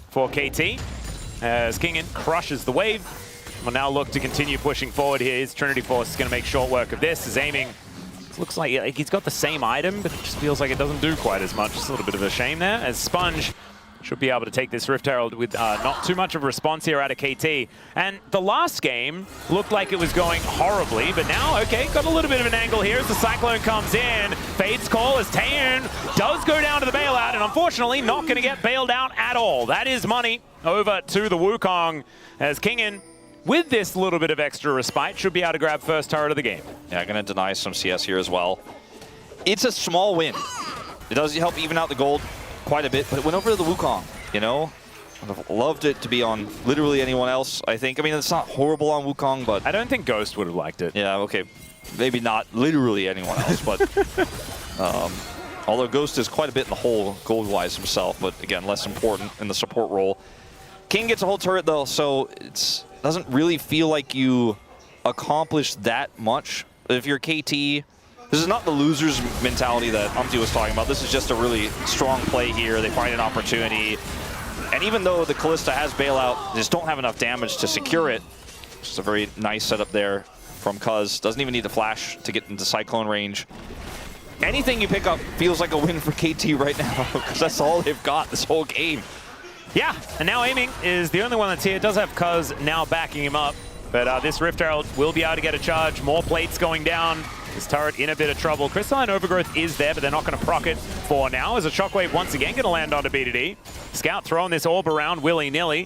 for KT, as Kingen crushes the wave. Will now look to continue pushing forward here. His Trinity Force is going to make short work of this, is aiming. Looks like he's got the same item, but it just feels like it doesn't do quite as much. It's a little bit of a shame there, as Sponge should be able to take this Rift Herald with not too much of a response here out of KT. And the last game looked like it was going horribly, but now, okay, got a little bit of an angle here as the Cyclone comes in. Fade's call as Taeyun does go down to the bailout, and unfortunately not going to get bailed out at all. That is money over to the Wukong, as Kingen, with this little bit of extra respite, should be able to grab first turret of the game. Yeah, going to deny some CS here as well. It's a small win. It does help even out the gold quite a bit, but it went over to the Wukong, you know? I'd have loved it to be on literally anyone else, I think. I mean, it's not horrible on Wukong, but... I don't think Ghost would have liked it. Yeah, okay. Maybe not literally anyone else, but... although Ghost is quite a bit in the hole gold-wise himself, but again, less important in the support role. King gets a whole turret, though, so it doesn't really feel like you accomplished that much. If you're KT... This is not the loser's mentality that Umti was talking about. This is just a really strong play here. They find an opportunity. And even though the Kalista has bailout, they just don't have enough damage to secure it. Just a very nice setup there from Cuz. Doesn't even need to flash to get into Cyclone range. Anything you pick up feels like a win for KT right now, because that's all they've got this whole game. Yeah, and now aiming is the only one that's here. It does have Cuz now backing him up. But this Rift Herald will be able to get a charge. More plates going down. This turret in a bit of trouble. Crystalline Overgrowth is there, but they're not going to proc it for now, as a Shockwave once again going to land onto BDD. Scout throwing this orb around willy-nilly.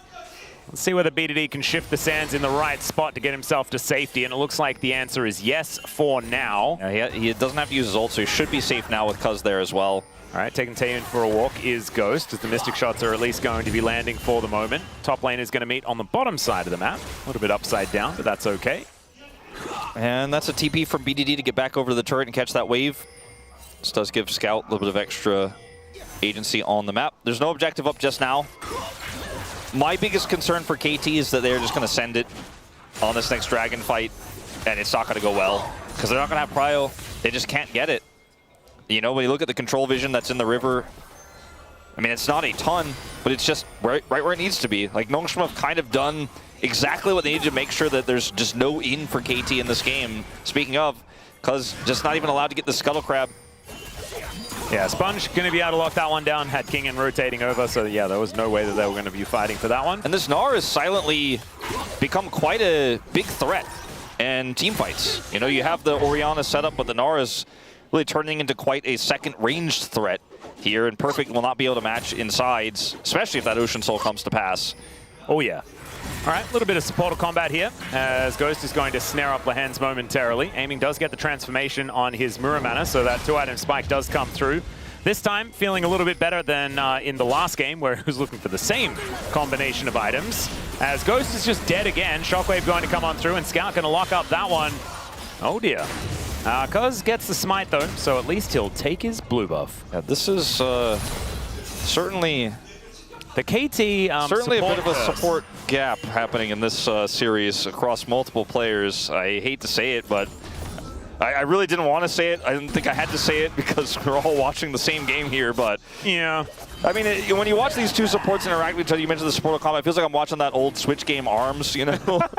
Let's see whether BDD can shift the sands in the right spot to get himself to safety, and it looks like the answer is yes for now. Yeah, he doesn't have to use his ult, so he should be safe now with Cuz there as well. All right, taking Taeyun for a walk is Ghost, as the Mystic shots are at least going to be landing for the moment. Top lane is going to meet on the bottom side of the map. A little bit upside down, but that's okay. And that's a TP from BDD to get back over to the turret and catch that wave. This does give Scout a little bit of extra agency on the map. There's no objective up just now. My biggest concern for KT is that they're just going to send it on this next dragon fight, and it's not going to go well, because they're not going to have prio. They just can't get it. You know, when you look at the control vision that's in the river, I mean, it's not a ton, but it's just right where it needs to be. Like, Nongshim have kind of done exactly what they needed to make sure that there's just no in for KT in this game. Speaking of, Cuz just not even allowed to get the Scuttle Crab. Yeah, Sponge going to be able to lock that one down, had Kingen rotating over, so yeah, there was no way that they were going to be fighting for that one. And this Gnar has silently become quite a big threat in team fights. You know, you have the Orianna setup, but the Gnar is really turning into quite a second ranged threat here, and Perfect will not be able to match in sides, especially if that Ocean Soul comes to pass. Oh yeah. All right, a little bit of supportive combat here, as Ghost is going to snare up Lahen's momentarily. Aiming does get the transformation on his Muramana, so that 2-item spike does come through. This time, feeling a little bit better than in the last game, where he was looking for the same combination of items. As Ghost is just dead again, Shockwave going to come on through, and Scout going to lock up that one. Oh dear. Cuz gets the smite though, so at least he'll take his blue buff. Yeah, this is certainly the KT certainly a bit of a curse. support gap happening in this series across multiple players. I hate to say it, but I really didn't want to say it. I didn't think I had to say it because we're all watching the same game here, but yeah. I mean, when you watch these two supports interact with each other, you mentioned the support combat, it feels like I'm watching that old Switch game ARMS, you know? the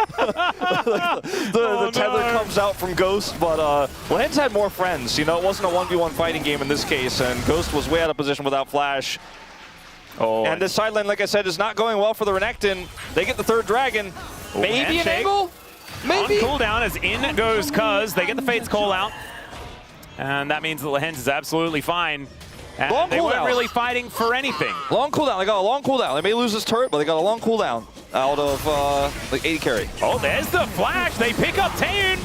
tether comes out from Ghost, but Lens had more friends, you know? It wasn't a 1v1 fighting game in this case, and Ghost was way out of position without Flash. Oh, and this side lane, like I said, is not going well for the Renekton. They get the third dragon. Maybe an angle? Maybe. On cooldown as in goes Cuz. They get the Fate's call out. And that means that Lehens is absolutely fine. And Long they weren't cooldown. really fighting for anything. Long cooldown. They got a long cooldown. They may lose this turret, but they got a long cooldown out of like 80 carry. Oh, there's the flash. They pick up Taeun.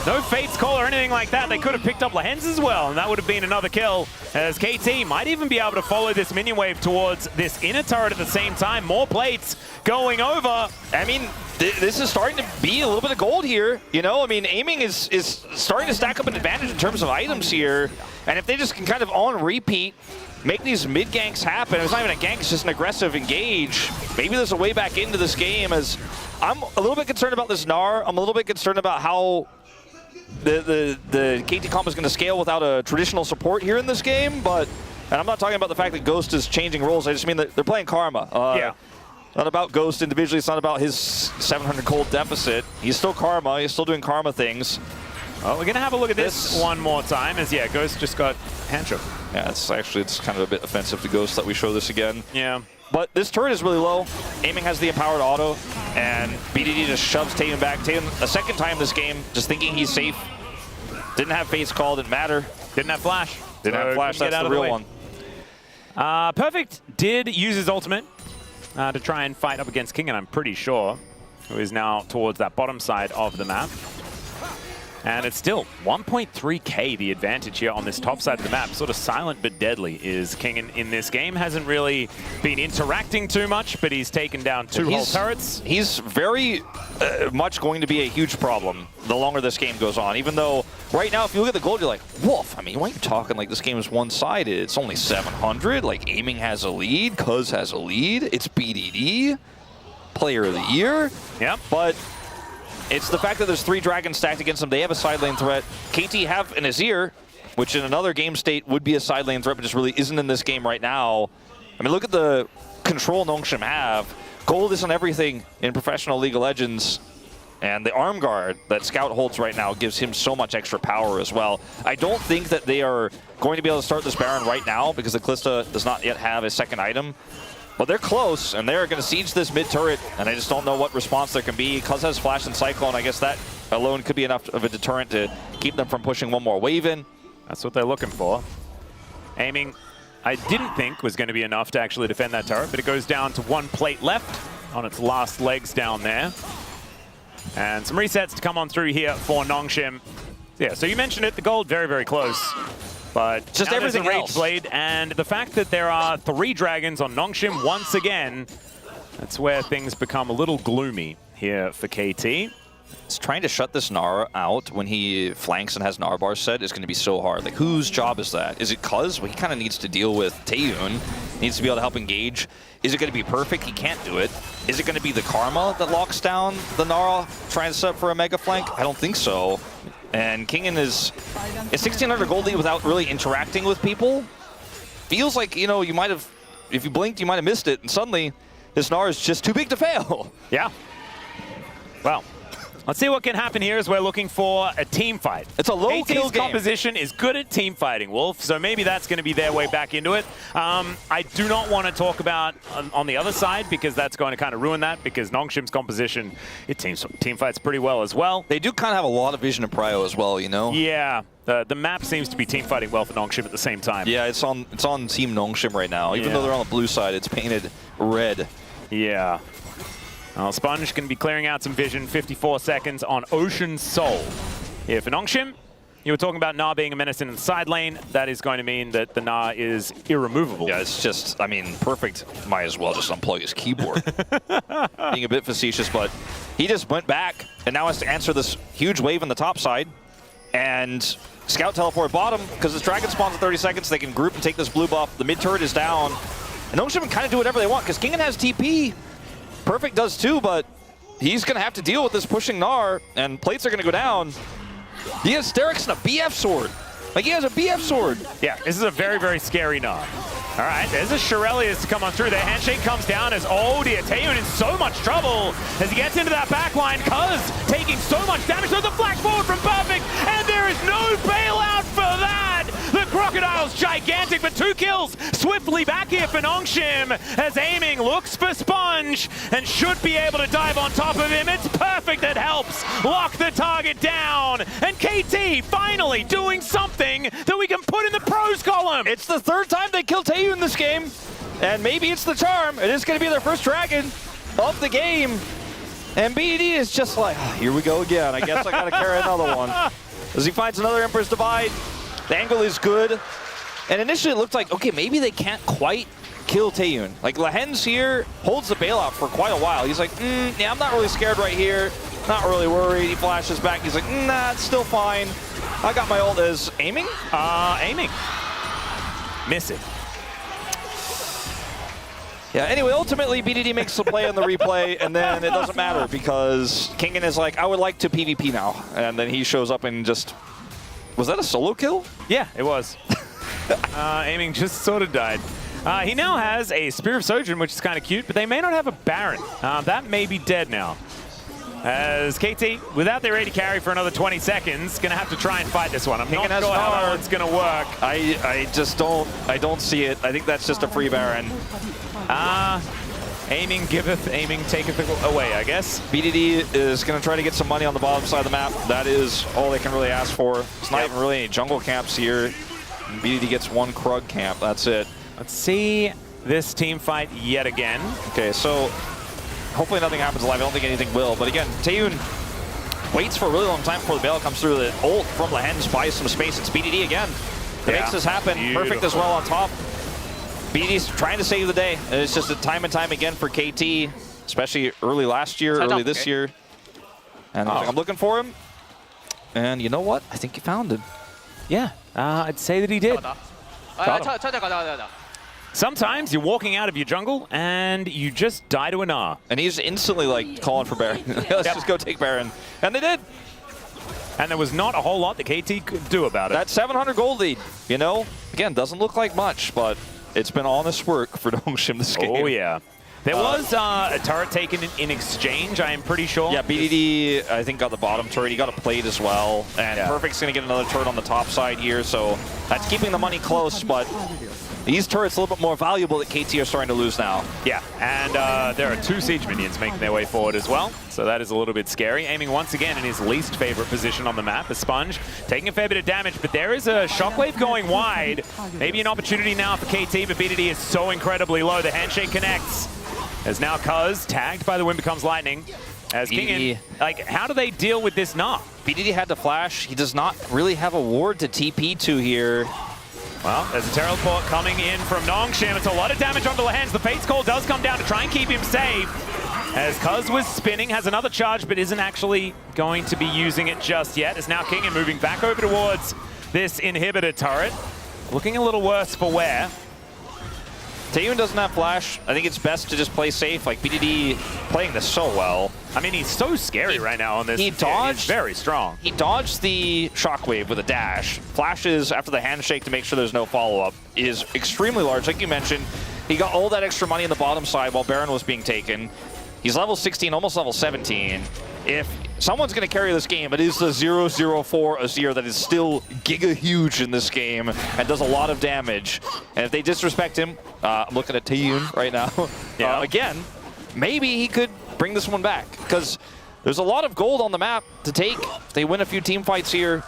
No Fate's call or anything like that. They could have picked up Lehens as well, and that would have been another kill. As KT might even be able to follow this minion wave towards this inner turret at the same time. More plates going over. I mean, this is starting to be a little bit of gold here. You know, I mean, aiming is starting to stack up an advantage in terms of items here. And if they just can kind of on repeat, make these mid ganks happen. It's not even a gank, it's just an aggressive engage. Maybe there's a way back into this game. As I'm a little bit concerned about this Gnar. I'm a little bit concerned about how the KT comp is going to scale without a traditional support here in this game. But, and I'm not talking about the fact that Ghost is changing roles. I just mean that they're playing Karma. Yeah. Not about Ghost individually. It's not about his 700 gold deficit. He's still Karma. He's still doing Karma things. Well, we're going to have a look at this one more time as, yeah, Ghost just got handshook. Yeah, it's kind of a bit offensive to Ghost that we show this again. Yeah. But this turret is really low. Aiming has the empowered auto, and BDD just shoves Taeun back. Taeun, a second time this game, just thinking he's safe. Didn't have Fate's call, didn't matter. Didn't have Flash. Didn't have Flash, that's the real one. Perfect did use his ultimate to try and fight up against King, and I'm pretty sure, who is now towards that bottom side of the map. And it's still 1.3k the advantage here on this top side of the map. Sort of silent but deadly is King in this game. Hasn't really been interacting too much, but he's taken down two whole turrets. He's very much going to be a huge problem the longer this game goes on. Even though right now, if you look at the gold, you're like, Wolf, I mean, why are you talking like this game is one-sided? It's only 700. Like, aiming has a lead. Cuz has a lead. It's BDD. Player of the year. Yep. But it's the fact that there's 3 dragons stacked against them. They have a side lane threat. KT have an Azir, which in another game state would be a side lane threat, but just really isn't in this game right now. I mean, look at the control Nongshim have. Gold is on everything in professional League of Legends. And the arm guard that Scout holds right now gives him so much extra power as well. I don't think that they are going to be able to start this Baron right now because the Kalista does not yet have a second item. But they're close, and they're going to siege this mid turret, and I just don't know what response there can be. Cuz has Flash and Cyclone. I guess that alone could be enough of a deterrent to keep them from pushing one more wave in. That's what they're looking for. Aiming, I didn't think was going to be enough to actually defend that turret, but it goes down to 1 plate left on its last legs down there. And some resets to come on through here for Nongshim. Yeah, so you mentioned it, the gold very, very close. But just now everything there's a else. Rage Blade, and the fact that there are 3 dragons on Nongshim once again, that's where things become a little gloomy here for KT. It's trying to shut this Gnar out when he flanks and has Gnar bar set is going to be so hard. Like, whose job is that? Is it Cuz? Well, he kind of needs to deal with Taeun. Needs to be able to help engage. Is it going to be perfect? He can't do it. Is it going to be the Karma that locks down the Gnar trying to set up for a mega flank? I don't think so. And Kingen is 1,600 gold lead without really interacting with people. Feels like, you know, you might have, if you blinked, you might have missed it. And suddenly, this Gnar is just too big to fail. Yeah. Well, let's see what can happen here as we're looking for a team fight. It's a low kill game. Composition is good at team fighting, Wolf, so maybe that's going to be their way back into it. I do not want to talk about on the other side because that's going to kind of ruin that because Nongshim's composition, it team fights pretty well as well. They do kind of have a lot of vision and prio as well, you know? Yeah. The map seems to be team fighting well for Nongshim at the same time. Yeah, it's on Team Nongshim right now. Even though they're on the blue side, it's painted red. Yeah. Well, Sponge can be clearing out some vision. 54 seconds on Ocean Soul. Here for Nongshim, you were talking about Gnar being a menace in the side lane. That is going to mean that the Gnar is irremovable. Yeah, it's just, I mean, perfect. Might as well just unplug his keyboard. Being a bit facetious, but he just went back and now has to answer this huge wave on the top side. And Scout teleport bottom, because this Dragon spawns in 30 seconds, they can group and take this blue buff. The mid turret is down. And Nongshem can kind of do whatever they want, because Kingen has TP. Perfect does too, but he's going to have to deal with this pushing Gnar, and plates are going to go down. He has Sterix and a BF sword. Like, he has a BF sword. Yeah, this is a very, very scary Gnar. All right, there's a Shirelius to come on through. The handshake comes down as, oh dear, Taeyun in so much trouble as he gets into that backline. Cuz taking so much damage. There's a flash forward from Perfect, and there is no bailout for that. The Crocodile's gigantic, but 2 kills swiftly back here for Nongshem as aiming looks for Sponge and should be able to dive on top of him. It's Perfect that helps lock the target down. And KT finally doing something that we can put in the pros column. It's the 3rd time they killed Taeyun in this game, and maybe it's the charm. It is going to be their first dragon of the game. And BDD is just like, oh, here we go again. I guess I got to carry another one. As he finds another Emperor's Divide, the angle is good. And initially it looked like, okay, maybe they can't quite kill Taeyun. Like, Lahen's here, holds the bailout for quite a while. He's like, yeah, I'm not really scared right here. Not really worried. He flashes back. He's like, nah, it's still fine. I got my ult as aiming? Aiming. Miss it. Yeah, anyway, ultimately, BDD makes the play on the replay, and then it doesn't matter because Kingen is like, I would like to PvP now. And then he shows up and just... Was that a solo kill? Yeah, it was. Aiming just sort of died. He now has a Spear of Sojourn, which is kind of cute, but they may not have a Baron. That may be dead now. As KT, without their AD carry for another 20 seconds, gonna have to try and fight this one. I'm not sure how that one's gonna work. I just don't see it. I think that's just a free Baron. Aiming giveth, aiming taketh away, I guess. BDD is gonna try to get some money on the bottom side of the map. That is all they can really ask for. It's not even really any jungle camps here. And BDD gets 1 Krug camp, that's it. Let's see this team fight yet again. Okay, so hopefully nothing happens live. I don't think anything will. But again, Taeyun waits for a really long time before the bail comes through. The ult from Lahen's buys some space. It's BDD again that makes this happen. Beautiful. Perfect as well on top. BDD's trying to save the day. And it's just a time and time again for KT, especially early last year, early this year. And I'm looking for him. And you know what? I think he found him. Yeah, I'd say that he did. 가자. Sometimes you're walking out of your jungle and you just die to a Gnar. And he's instantly like calling for Baron. Let's just go take Baron. And they did. And there was not a whole lot that KT could do about it. That 700 gold lead, you know, again, doesn't look like much, but it's been honest work for Nongshem this game. Oh, yeah. There was a turret taken in exchange, I am pretty sure. Yeah, BDD, I think, got the bottom turret. He got a plate as well. And Perfect's going to get another turret on the top side here, so that's keeping the money close, but these turrets a little bit more valuable that KT are starting to lose now. Yeah, and there are 2 siege minions making their way forward as well, so that is a little bit scary. Aiming once again in his least favorite position on the map, a Sponge, taking a fair bit of damage, but there is a shockwave going wide. Maybe an opportunity now for KT, but BDD is so incredibly low. The handshake connects. As now Cuz, tagged by the Wind Becomes Lightning. As Kingen, like, how do they deal with this Gnar? BDD had to flash. He does not really have a ward to TP to here. Well, there's a teleport coming in from Nongshem. It's a lot of damage onto Lahen's. The Fate's Call does come down to try and keep him safe. As Cuz was spinning, has another charge, but isn't actually going to be using it just yet. As now Kingen moving back over towards this inhibitor turret. Looking a little worse for wear. Taeyun doesn't have flash. I think it's best to just play safe. Like, BDD playing this so well. I mean, he's so scary right now on this. He dodged. He's very strong. He dodged the shockwave with a dash. Flashes after the handshake to make sure there's no follow-up is extremely large. Like you mentioned, he got all that extra money on the bottom side while Baron was being taken. He's level 16, almost level 17. If someone's going to carry this game, it is the 004 Azir that is still giga huge in this game and does a lot of damage. And if they disrespect him, I'm looking at Taeyun right now. Again, maybe he could bring this one back because there's a lot of gold on the map to take. They win a few team fights here.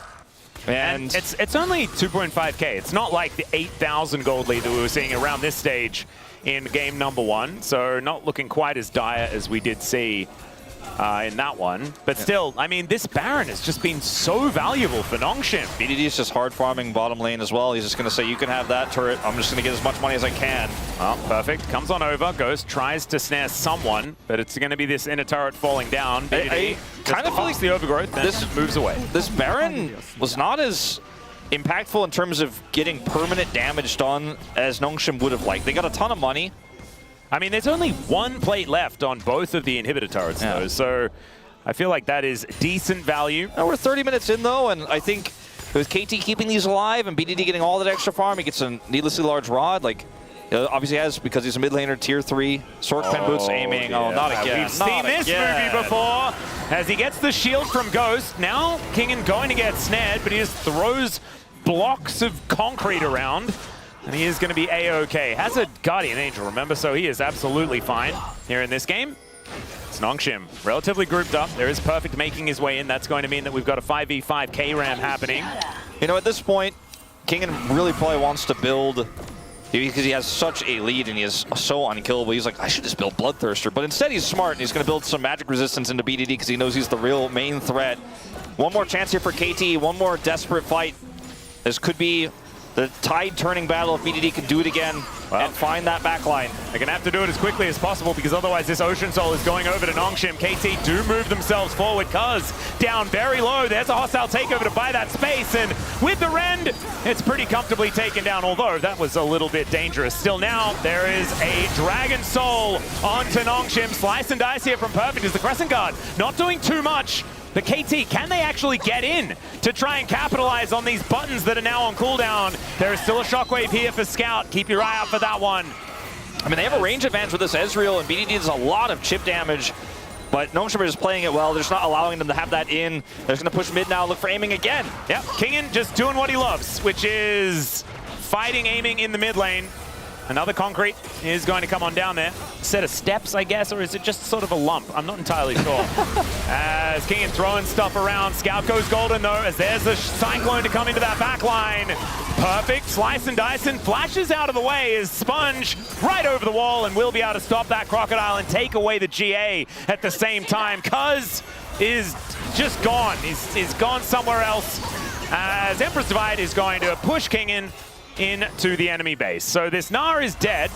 And it's only 2.5k. It's not like the 8,000 gold lead that we were seeing around this stage in game number 1. So not looking quite as dire as we did see in that one. But still, I mean, this Baron has just been so valuable for Nongshim. VDD is just hard farming bottom lane as well. He's just going to say, you can have that turret. I'm just going to get as much money as I can. Oh, perfect. Comes on over. Ghost tries to snare someone, but it's going to be this inner turret falling down. I kind of feel like the overgrowth, then this moves away. This Baron was not as impactful in terms of getting permanent damage done as Nongshim would have liked. They got a ton of money. I mean, there's only one plate left on both of the inhibitor turrets, though, so I feel like that is decent value. Now we're 30 minutes in, though, and I think with KT keeping these alive and BDD getting all that extra farm, he gets a needlessly large rod. Like, obviously has, because he's a mid laner, tier 3. Sork Pen Boots aiming. Yeah. Oh, not again. We've seen this movie before. As he gets the shield from Ghost, now Kingen going to get snared, but he just throws blocks of concrete around. And he is going to be A-OK. Has a Guardian Angel, remember, so he is absolutely fine here in this game. It's Nongshim, relatively grouped up. There is Perfect making his way in. That's going to mean that we've got a 5v5 K-Ram happening. You know, at this point, Kingen really probably wants to build, because he has such a lead and he is so unkillable. He's like, I should just build Bloodthirster. But instead he's smart and he's going to build some magic resistance into BDD because he knows he's the real main threat. One more chance here for KT, one more desperate fight. This could be the tide-turning battle if BDD can do it again and find that back line. They're going to have to do it as quickly as possible because otherwise this Ocean Soul is going over to Nongshim. KT do move themselves forward. Cuz down very low. There's a hostile takeover to buy that space. And with the Rend, it's pretty comfortably taken down, although that was a little bit dangerous. Still now, there is a Dragon Soul onto Nongshim. Slice and dice here from Perfect as the Crescent Guard. Not doing too much. But KT, can they actually get in to try and capitalize on these buttons that are now on cooldown? There is still a Shockwave here for Scout. Keep your eye out for that one. I mean, they have a range advantage with this Ezreal, and BDD does a lot of chip damage, but Nongshim is playing it well. They're just not allowing them to have that in. They're just going to push mid now, look for aiming again. Yep, Kingen just doing what he loves, which is fighting, aiming in the mid lane. Another concrete is going to come on down there. Set of steps, I guess, or is it just sort of a lump? I'm not entirely sure. As Kingen throwing stuff around. Scout goes golden, though, as there's a Cyclone to come into that back line. Perfect. Slice and Dyson flashes out of the way as Sponge right over the wall and will be able to stop that Crocodile and take away the GA at the same time. Cuz is just gone. He's gone somewhere else. As Empress Divide is going to push Kingen into the enemy base. So this Gnar is dead,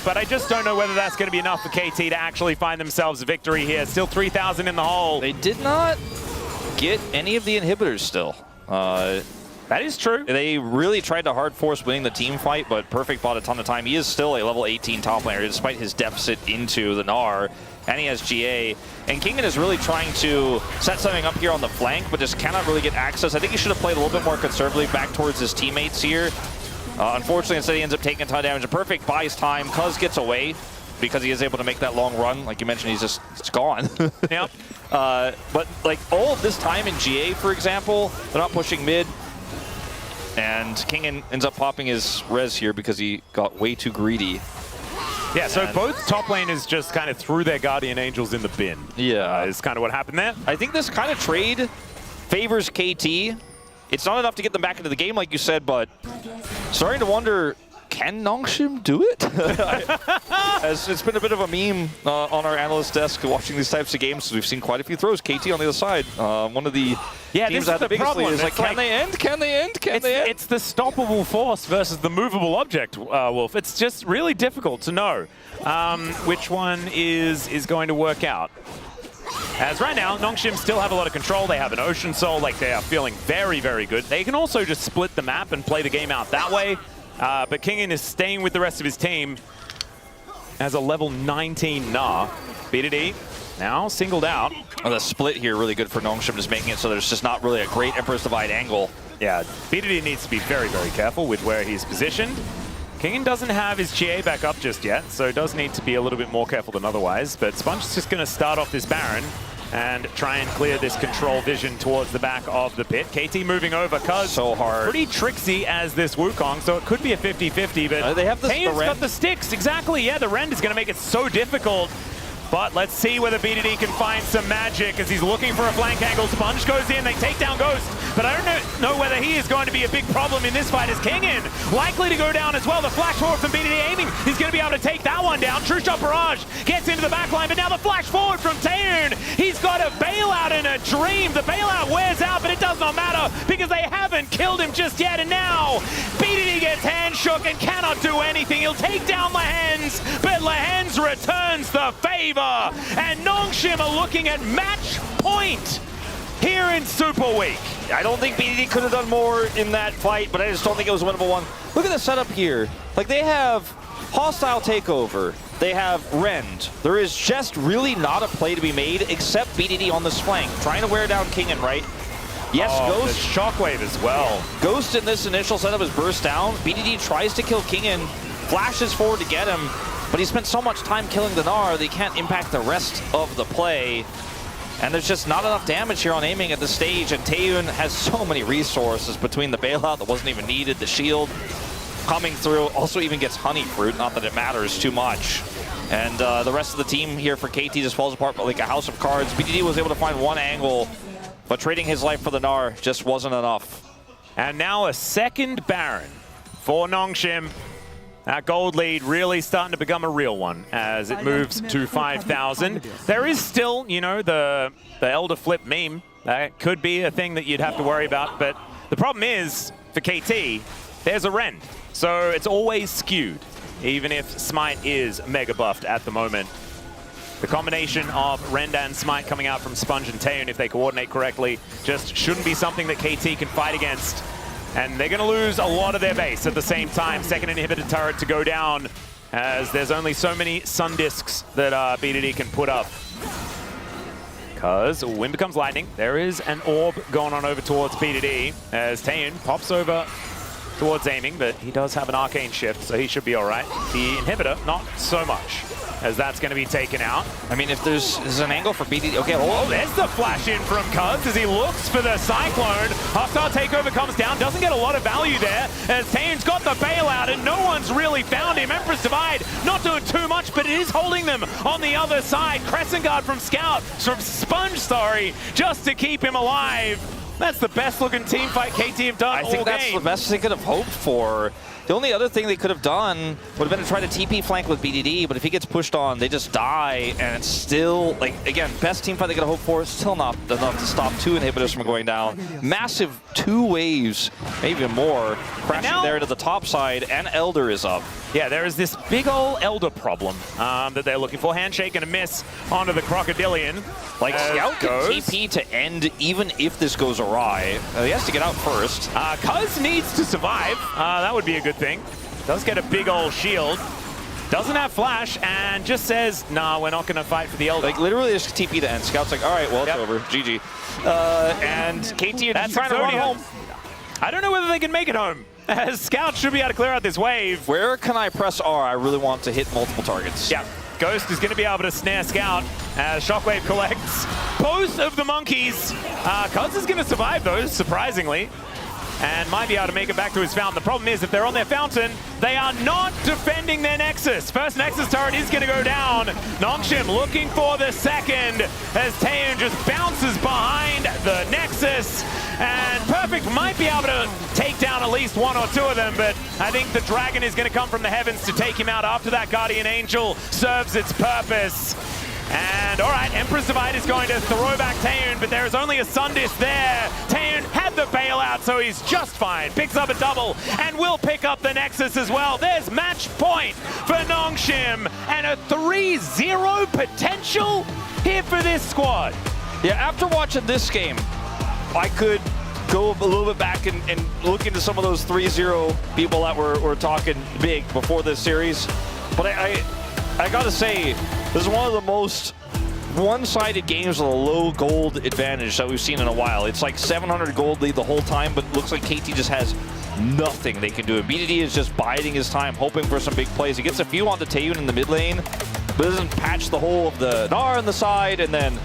but I just don't know whether that's going to be enough for KT to actually find themselves a victory here. Still 3,000 in the hole. They did not get any of the inhibitors still. That is true. They really tried to hard force winning the team fight, but Perfect bought a ton of time. He is still a level 18 top laner despite his deficit into the Gnar, and he has GA. And Kingen is really trying to set something up here on the flank, but just cannot really get access. I think he should have played a little bit more conservatively back towards his teammates here. Unfortunately, instead he ends up taking a ton of damage. And Perfect buys time. Cuz gets away because he is able to make that long run. Like you mentioned, it's gone. Yep. But like all of this time in GA, for example, they're not pushing mid. And Kingen ends up popping his res here because he got way too greedy. Yeah, so both top laners just kind of threw their Guardian Angels in the bin. Yeah. Is kind of what happened there. I think this kind of trade favors KT. It's not enough to get them back into the game, like you said, but starting to wonder, can Nongshim do it? As it's been a bit of a meme on our analyst desk watching these types of games. We've seen quite a few throws. KT on the other side. One of the teams that had the biggest lead is like, can they end? Can they end? Can they end? It's the stoppable force versus the movable object, Wolf. It's just really difficult to know which one is going to work out. As right now, Nongshim still have a lot of control. They have an Ocean Soul, like they are feeling very, very good. They can also just split the map and play the game out that way. But Kingen is staying with the rest of his team as a level 19 Gnar. BDD now singled out. Oh, the split here really good for Nongshim, just making it so there's just not really a great Emperor's Divide angle. Yeah, BDD needs to be very, very careful with where he's positioned. Kingen doesn't have his GA back up just yet, so does need to be a little bit more careful than otherwise. But Sponge is just going to start off this Baron and try and clear this control vision towards the back of the pit. KT moving over, Cuz so hard. Pretty tricksy as this Wukong, so it could be a 50-50, but they have this, Kane's got the sticks, exactly. Yeah, the Rend is going to make it so difficult But let's see whether BDD can find some magic as he's looking for a flank angle. Sponge goes in, they take down Ghost, but I don't know whether he is going to be a big problem in this fight as Kingin likely to go down as well. The flash forward from BDD aiming, he's going to be able to take that one down. True Shot Barrage gets into the back line, but now the flash forward from Taehoon. He's got a bailout in a dream. The bailout wears out, but it does not matter because they haven't killed him just yet, and now BDD gets hand shook and cannot do anything. He'll take down Lehens, but Lehens returns the favor. And Nongshim are looking at match point here in Super Week. I don't think BDD could have done more in that fight, but I just don't think it was a winnable one. Look at the setup here. Like, they have hostile takeover. They have Rend. There is just really not a play to be made except BDD on this flank, trying to wear down Kingin, right? Yes, Ghost. The shockwave as well. Ghost in this initial setup is burst down. BDD tries to kill Kingin, flashes forward to get him, but he spent so much time killing the Gnar that he can't impact the rest of the play. And there's just not enough damage here on aiming at this stage, and Taehoon has so many resources between the bailout that wasn't even needed, the shield coming through, also even gets honey fruit, not that it matters too much. And the rest of the team here for KT just falls apart like a house of cards. BDD was able to find one angle, but trading his life for the Gnar just wasn't enough. And now a second Baron for Nongshim. That gold lead really starting to become a real one as it moves to 5,000. There is still, you know, the Elder Flip meme. That could be a thing that you'd have to worry about. But the problem is, for KT, there's a Rend. So it's always skewed, even if Smite is mega buffed at the moment. The combination of Rend and Smite coming out from Sponge and Taehoon, if they coordinate correctly, just shouldn't be something that KT can fight against. And they're going to lose a lot of their base at the same time. Second inhibitor turret to go down, as there's only so many Sun Discs that BDD can put up. Because Wind becomes lightning. There is an orb going on over towards BDD, as Taehoon pops over towards aiming, but he does have an arcane shift, so he should be all right. The inhibitor, not so much, as that's going to be taken out. I mean, if there's an angle for BDD, okay, oh, there's the flash in from Cuz as he looks for the Cyclone. Hostile takeover comes down, doesn't get a lot of value there, as Taehoon's got the bailout and no one's really found him. Empress Divide not doing too much, but it is holding them on the other side. Crescent Guard from Scout, from Sponge, sorry, just to keep him alive. That's the best looking team fight KT have done all game. I think that's the best they could have hoped for. The only other thing they could have done would have been to try to TP flank with BDD, but if he gets pushed on, they just die, and it's still, like, again, best team fight they could have hoped for, still not enough to stop two inhibitors from going down. Massive 2 waves, maybe even more, crashing there to the top side, and Elder is up. Yeah, there is this big ol' Elder problem that they're looking for. Handshake and a miss onto the Crocodilian. Like, Scout can TP to end even if this goes awry. He has to get out first. Cuz needs to survive. That would be a good thing. Does get a big old shield. Doesn't have flash and just says, nah, we're not going to fight for the Elder. Like, literally just TP to end. Scout's like, all right, well, it's over. GG. And KT are trying to run home. I don't know whether they can make it home. As Scout should be able to clear out this wave. Where can I press R? I really want to hit multiple targets. Yeah. Ghost is going to be able to snare Scout as Shockwave collects both of the monkeys. Cuz is going to survive those, surprisingly, and might be able to make it back to his fountain. The problem is, if they're on their fountain, they are not defending their Nexus. First Nexus turret is going to go down. Nongshim looking for the second as Taehoon just bounces behind the Nexus. And Perfect might be able to take down at least 1 or 2 of them, but I think the Dragon is going to come from the heavens to take him out after that Guardian Angel serves its purpose. And all right, Empress Divide is going to throw back Taehoon, but there is only a Sun Disc there. Taehoon had the bailout, so he's just fine. Picks up a double and will pick up the Nexus as well. There's match point for Nongshim and a 3-0 potential here for this squad. Yeah, after watching this game, I could go a little bit back and look into some of those 3-0 people that were talking big before this series. But I gotta say, this is one of the most one-sided games with a low gold advantage that we've seen in a while. It's like 700 gold lead the whole time, but it looks like KT just has nothing they can do. BDD is just biding his time, hoping for some big plays. He gets a few onto Taehoon in the mid lane, but doesn't patch the hole of the Gnar on the side, and then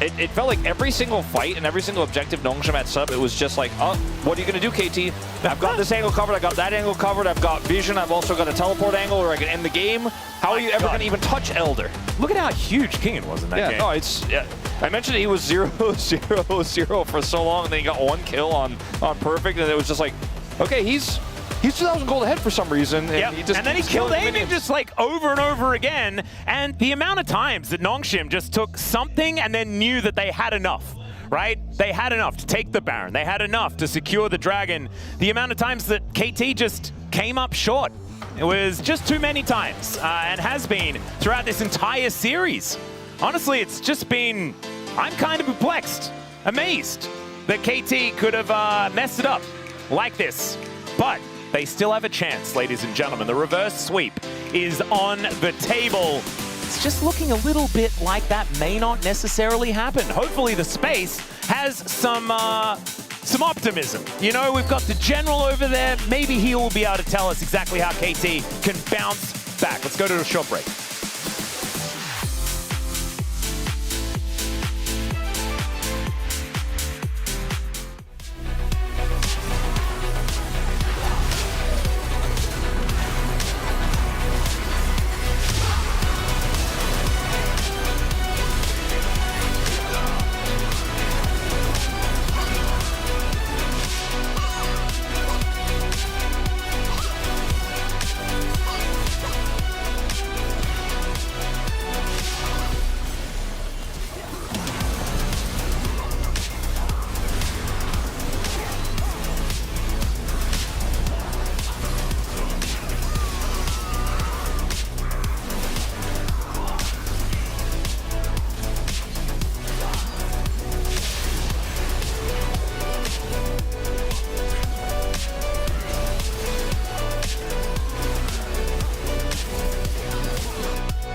it felt like every single fight and every single objective Nongshim had set up, it was just like, oh, what are you going to do, KT? I've got this angle covered, I've got that angle covered, I've got vision, I've also got a teleport angle where I can end the game. How are you ever going to even touch Elder? Look at how huge Kingen was in that game. No, it's. Yeah. I mentioned he was 0-0-0 for so long, and then he got 1 kill on Perfect, and it was just like, okay, he's 2,000 gold ahead for some reason, and then he killed Aiming just like over and over again. And the amount of times that Nongshim just took something and then knew that they had enough. Right? They had enough to take the Baron. They had enough to secure the Dragon. The amount of times that KT just came up short, it was just too many times, and has been throughout this entire series. Honestly, it's just been, I'm kind of perplexed, amazed that KT could have messed it up like this. But they still have a chance, ladies and gentlemen. The reverse sweep is on the table. It's just looking a little bit like that may not necessarily happen. Hopefully the space has some optimism. You know, we've got the general over there. Maybe he will be able to tell us exactly how KT can bounce back. Let's go to a short break.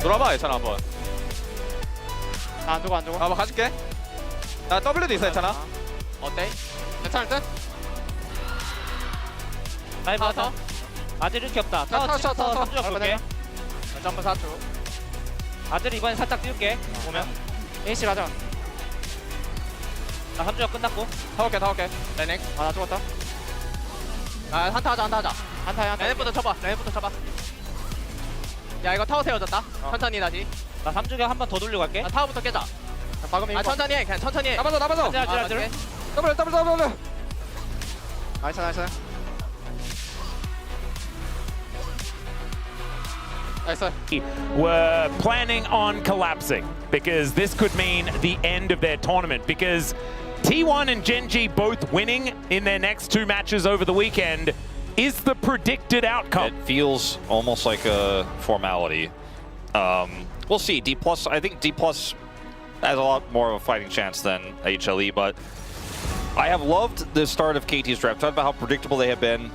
놀아봐 괜찮아 한번. 안 죽어 안 죽어. 한번 가줄게. 나 W도 있어 괜찮아. 어때? 괜찮을 듯? 나이 더. 맞아. 아들 이렇게 없다. 타, 타, 타, 타. 3주 볼게. 점프 4초. 아들 이번엔 살짝 띄울게. 보면. AC 가자. 나 3주가 끝났고. 타올게. 레넥. 아, 나 죽었다. 아, 한타 하자. 한타. 레넥부터 쳐봐. 야 이거 타워 세워졌다. 천천히 다시. 나 3주가 한 번 더 돌리고 갈게. 나 타워부터 깨자. 박으면 아 천천히 해. 그냥 천천히 해. 나봐줘. 아들. 더블. 나이스. 나이스. Were planning on collapsing because this could mean the end of their tournament, because T1 and Gen.G both winning in their next 2 matches over the weekend is the predicted outcome. It feels almost like a formality. We'll see. D+, I think D+ has a lot more of a fighting chance than HLE, but I have loved the start of KT's draft. Talked about how predictable they have been,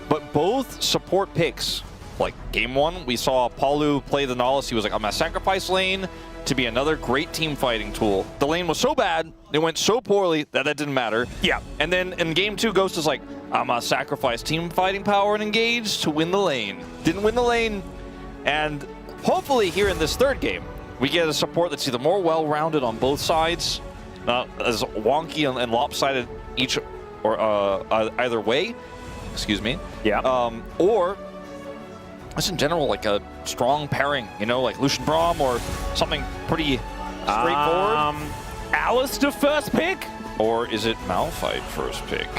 but both support picks, like game 1, we saw Palu play the Nautilus. He was like, I'm gonna sacrifice lane to be another great team fighting tool. The lane was so bad, it went so poorly that didn't matter. Yeah. And then in game 2, Ghost is like, I'm gonna sacrifice team fighting power and engage to win the lane. Didn't win the lane, and hopefully here in this 3rd game, we get a support that's either more well-rounded on both sides, not as wonky and lopsided each or either way. Excuse me. Yeah. Or just in general, like a strong pairing, you know, like Lucian Braum or something pretty straightforward. Alistair first pick? Or is it Malphite first pick?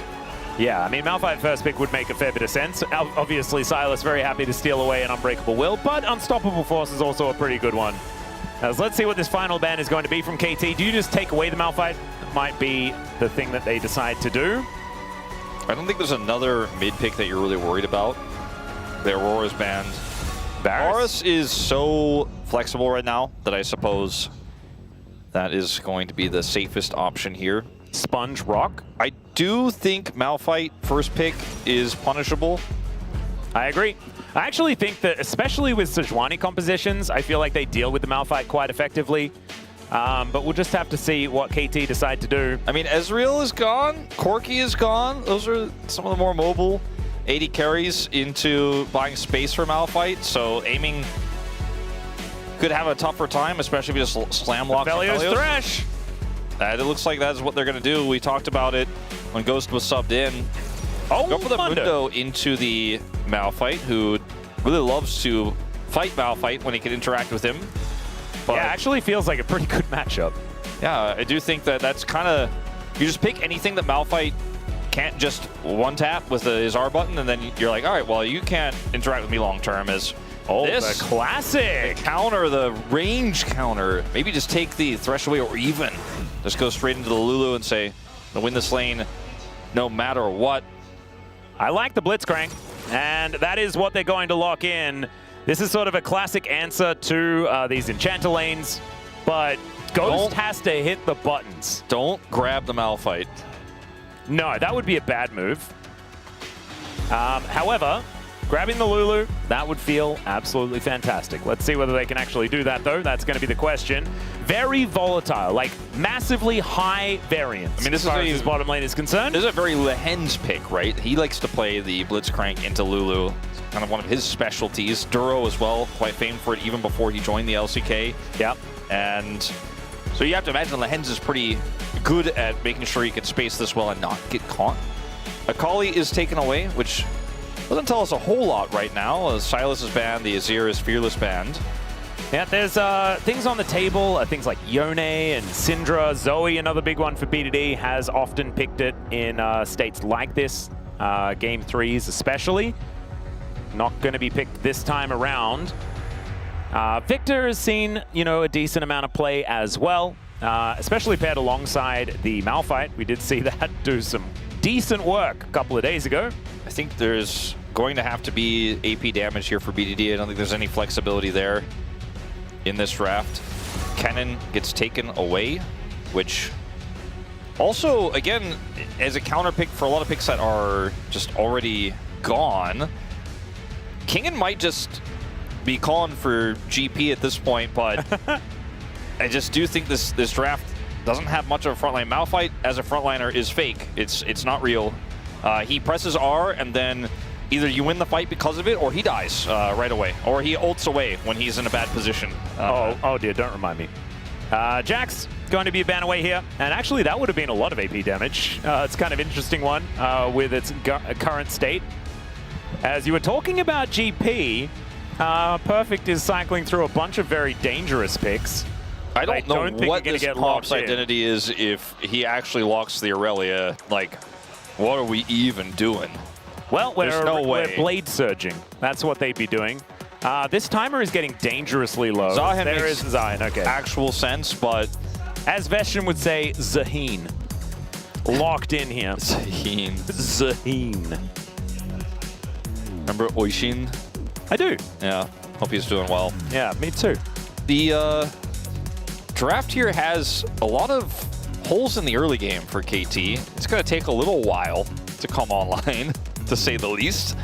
Yeah, I mean, Malphite first pick would make a fair bit of sense. Obviously, Silas very happy to steal away an Unbreakable Will, but Unstoppable Force is also a pretty good one. As let's see what this final ban is going to be from KT. Do you just take away the Malphite? That might be the thing that they decide to do. I don't think there's another mid pick that you're really worried about. The Aurora's banned. Varus is so flexible right now that I suppose that is going to be the safest option here. Sponge Rock. I do think Malphite first pick is punishable. I agree. I actually think that, especially with Sejuani compositions, I feel like they deal with the Malphite quite effectively. But we'll just have to see what KT decide to do. I mean, Ezreal is gone. Corki is gone. Those are some of the more mobile 80 carries into buying space for Malphite. So aiming could have a tougher time, especially if you just slam lock Felio's Thresh. It looks like that's what they're going to do. We talked about it when Ghost was subbed in. Oh, go for the Mundo into the Malphite, who really loves to fight Malphite when he can interact with him. But Yeah, actually feels like a pretty good matchup. yeah, I do think that that's kind of, you just pick anything that Malphite can't just one tap with his R button, and then you're like, all right, well, you can't interact with me long term as this the classic. counter, the range counter. Maybe just take the thresh away, or even just go straight into the Lulu and say, I'll win this lane no matter what. I like the Blitzcrank, and that is what they're going to lock in. This is sort of a classic answer to these Enchanter lanes, but Ghost has to hit the buttons. Don't grab the Malphite. No, that would be a bad move. However, grabbing the Lulu, that would feel absolutely fantastic. Let's see whether they can actually do that, though. That's going to be the question. Very volatile, like massively high variance. I mean, this as far is as his bottom lane is concerned. This is a very Lehen's pick, right? He likes to play the Blitzcrank into Lulu. It's kind of one of his specialties. Duro as well, quite famed for it even before he joined the LCK. Yep. And so you have to imagine Lehen's is pretty good at making sure you can space this well and not get caught. Akali is taken away, which doesn't tell us a whole lot right now. Silas is banned, the Azir is Fearless banned. Yeah, there's things on the table, things like Yone and Syndra. Zoe, another big one for BDD, has often picked it in states like this, Game 3s especially. Not going to be picked this time around. Victor has seen, you know, a decent amount of play as well, especially paired alongside the Malphite. We did see that do some decent work a couple of days ago. I think there's going to have to be AP damage here for BDD. I don't think there's any flexibility there in this draft. Cannon gets taken away, which also, again, as a counter pick for a lot of picks that are just already gone, Kingen might just be calling for GP at this point, but I just do think this draft doesn't have much of a frontline. Malphite as a frontliner is fake. It's not real. He presses R, and then either you win the fight because of it, or he dies right away, or he ults away when he's in a bad position. Oh dear, don't remind me. Jax going to be a ban away here, and actually that would have been a lot of AP damage. It's kind of interesting one with its current state. As you were talking about GP, Perfect is cycling through a bunch of very dangerous picks. I don't know what this Pop's in. identity is if he actually locks the Aurelia. Like, what are we even doing? Well, no way. We're blade surging. That's what they'd be doing. This timer is getting dangerously low. Zahin there makes is Zahin, okay. Actual sense, but as Vestian would say, Zaheen. Locked in here. Zaheen. Zaheen. Remember Oishin? I do. Yeah, hope he's doing well. Yeah, me too. The draft here has a lot of holes in the early game for KT. It's going to take a little while to come online, to say the least.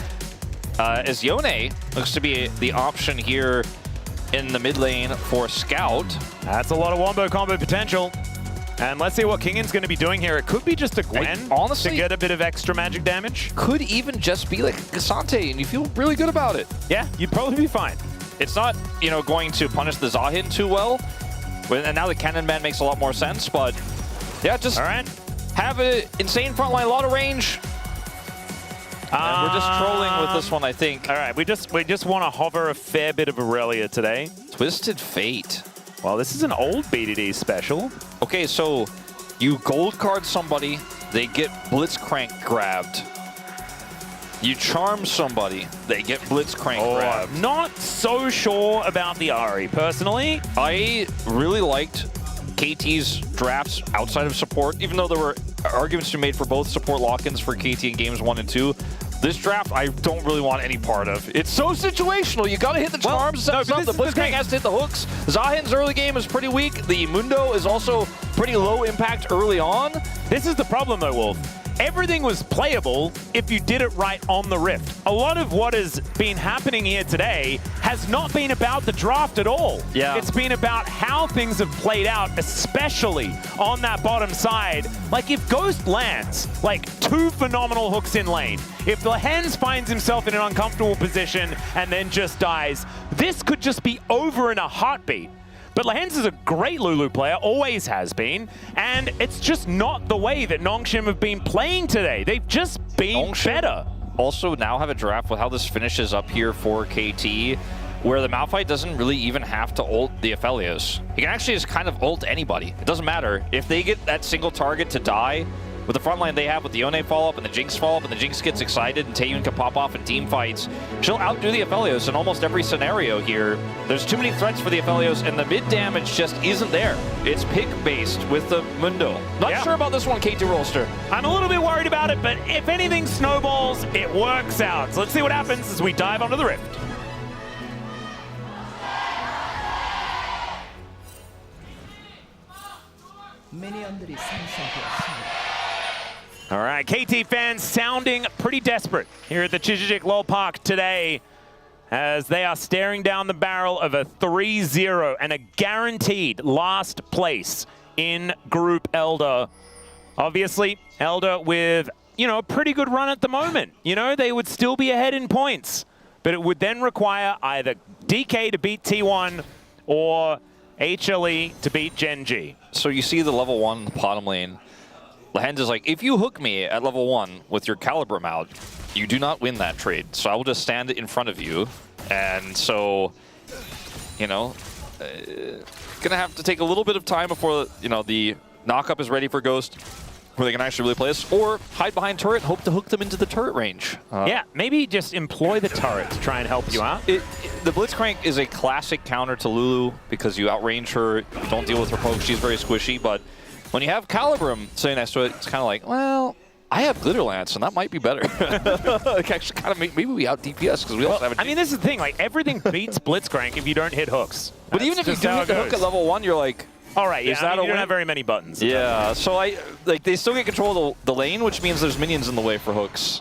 As Yone looks to be the option here in the mid lane for Scout. That's a lot of wombo combo potential. And let's see what Kingen's going to be doing here. It could be just a Gwen honestly, to get a bit of extra magic damage. Could even just be like Gasante, and you feel really good about it. Yeah, you'd probably be fine. It's not, you know, going to punish the Zahin too well. And now the Cannon Man makes a lot more sense, but yeah, just have an insane frontline, a lot of range. And we're just trolling with this one, I think. All right, we just want to hover a fair bit of Aurelia today. Twisted Fate. Well, this is an old BDD special. Okay, so you gold card somebody, they get Blitzcrank grabbed. You charm somebody, they get Blitzcrank grabbed. I'm not so sure about the Ahri, personally. I really liked KT's drafts outside of support, even though there were arguments to be made for both support lock-ins for KT in games 1 and 2. This draft, I don't really want any part of. It's so situational. You got to hit the charms. The Blitzcrank has to hit the hooks. Zahin's early game is pretty weak. The Mundo is also pretty low impact early on. This is the problem, though, Wolf. Everything was playable if you did it right on the Rift. A lot of what has been happening here today has not been about the draft at all. Yeah. It's been about how things have played out, especially on that bottom side. Like if Ghost lands like 2 phenomenal hooks in lane, if Lehen's finds himself in an uncomfortable position and then just dies, this could just be over in a heartbeat. But Lehen's is a great Lulu player, always has been, and it's just not the way that Nongshim have been playing today. They've just been better. Also now have a draft with how this finishes up here for KT. where the Malphite doesn't really even have to ult the Aphelios. He can actually just kind of ult anybody. It doesn't matter. If they get that single target to die, with the front line they have with the Yone follow-up and the Jinx follow-up, and the Jinx gets excited and Taeyun can pop off in team fights, she'll outdo the Aphelios in almost every scenario here. There's too many threats for the Aphelios, and the mid damage just isn't there. It's pick-based with the Mundo. Not sure about this one, KT Rolster. I'm a little bit worried about it, but if anything snowballs, it works out. So let's see what happens as we dive onto the Rift. All right, KT fans sounding pretty desperate here at the Chijijik Lol Park today as they are staring down the barrel of a 3-0 and a guaranteed last place in Group Elder. Obviously, Elder with, a pretty good run at the moment. They would still be ahead in points, but it would then require either DK to beat T1 or HLE to beat Gen G. So you see the level 1 bottom lane. Lehends is like, if you hook me at level 1 with your Calibrum out, you do not win that trade. So I will just stand in front of you. And so, gonna have to take a little bit of time before, the knockup is ready for Ghost, where they can actually really play this, or hide behind turret, hope to hook them into the turret range. Yeah, maybe just employ the turret to try and help you out. The Blitzcrank is a classic counter to Lulu because you outrange her, you don't deal with her poke, she's very squishy, but when you have Calibrum sitting next to it, it's kind of like, well, I have Glitter Lance, and that might be better. Like, actually, kind of maybe we out DPS because we also have a. I mean, this is the thing. Like, everything beats Blitzcrank if you don't hit hooks. But even if you do hit the hook at level 1, you're like, all right, is that you don't have very many buttons. Yeah, so they still get control of the lane, which means there's minions in the way for hooks.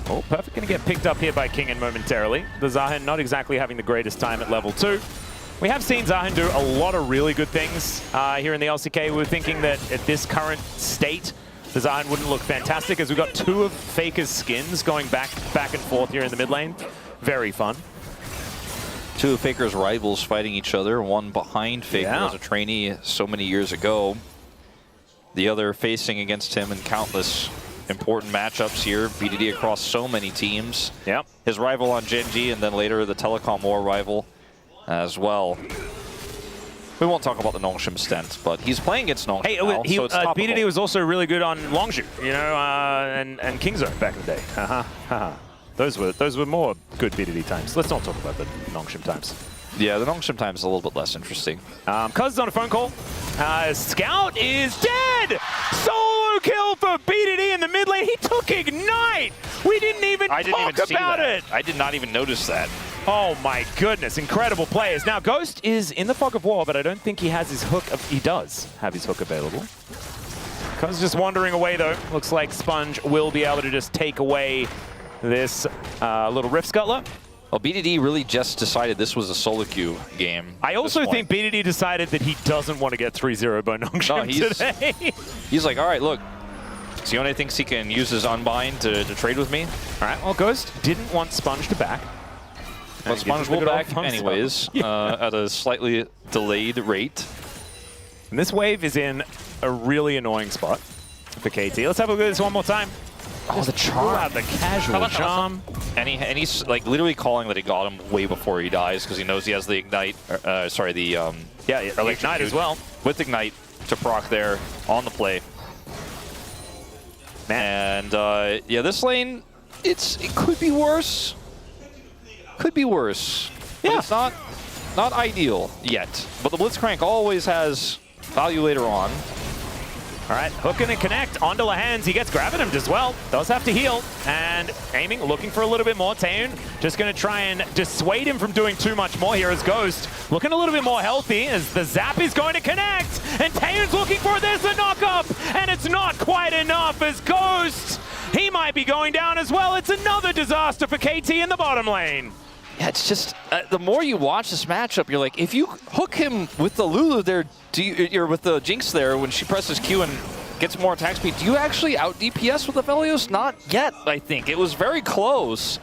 Oh, Perfect going to get picked up here by Kingen momentarily. The Zahen not exactly having the greatest time at level 2. We have seen Zahen do a lot of really good things here in the LCK. We were thinking that at this current state, the Zahen wouldn't look fantastic, as we've got 2 of Faker's skins going back and forth here in the mid lane. Very fun. 2 of Faker's rivals fighting each other, one behind Faker as a trainee so many years ago. The other facing against him in countless important matchups here. BDD across so many teams. Yep. His rival on Gen G, and then later the Telecom War rival as well. We won't talk about the Nongshim stint, but he's playing against Nongshim now, so it's topical. BDD was also really good on Longzhu, and Kingzone back in the day. Those were more good BDD times. Let's not talk about the Nongshim times. Yeah, the Nongshim times is a little bit less interesting. Cuz is on a phone call. Scout is dead! Solo kill for BDD in the mid lane. He took Ignite! We didn't even talk about it! I did not even notice that. Oh my goodness, incredible players. Now, Ghost is in the fog of war, but I don't think he has his hook. He does have his hook available. Cuz just wandering away, though. Looks like Sponge will be able to just take away this little Rift Scuttler. Well, BDD really just decided this was a solo queue game. I also think BDD decided that he doesn't want to get 3-0 by Nongshim today. He's like, all right, look, Sione thinks he can use his Unbind to trade with me. All right, well, Ghost didn't want Sponge to back. But Sponge will back anyways, at a slightly delayed rate. And this wave is in a really annoying spot for KT. Let's have a look at this one more time. Oh, the charm. Out the casual charm. And he's like literally calling that he got him way before he dies because he knows he has the Ignite, Ignite as well. With Ignite to proc there on the play. Man. And yeah, this lane, it could be worse. Could be worse. Yeah. But it's not ideal yet. But the Blitzcrank always has value later on. All right, hooking and connect onto Lehends. He gets Gravitum as well. Does have to heal. And aiming, looking for a little bit more. Taeyun just going to try and dissuade him from doing too much more here as Ghost. Looking a little bit more healthy as the zap is going to connect. And Taeyun's looking for it. There's the knock-up. And it's not quite enough as Ghost, he might be going down as well. It's another disaster for KT in the bottom lane. Yeah, it's just, the more you watch this matchup, you're like, if you hook him with the Lulu there, or with the Jinx there, when she presses Q and gets more attack speed, do you actually out DPS with the Aphelios? Not yet, I think. It was very close.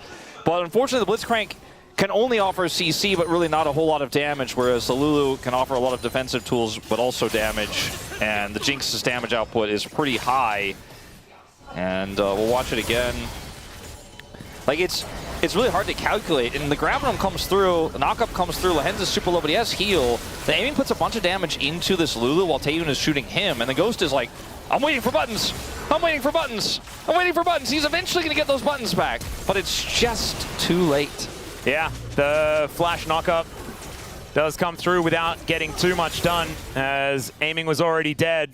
But unfortunately, the Blitzcrank can only offer CC, but really not a whole lot of damage, whereas the Lulu can offer a lot of defensive tools, but also damage. And the Jinx's damage output is pretty high. And we'll watch it again. Like, it's it's really hard to calculate. And the Gravitum comes through, the knockup comes through, Lahenz is super low, but he has heal. The aiming puts a bunch of damage into this Lulu while Taeyun is shooting him, and the Ghost is like, I'm waiting for buttons. I'm waiting for buttons. I'm waiting for buttons. He's eventually going to get those buttons back, but it's just too late. Yeah, the flash knockup does come through without getting too much done, as aiming was already dead.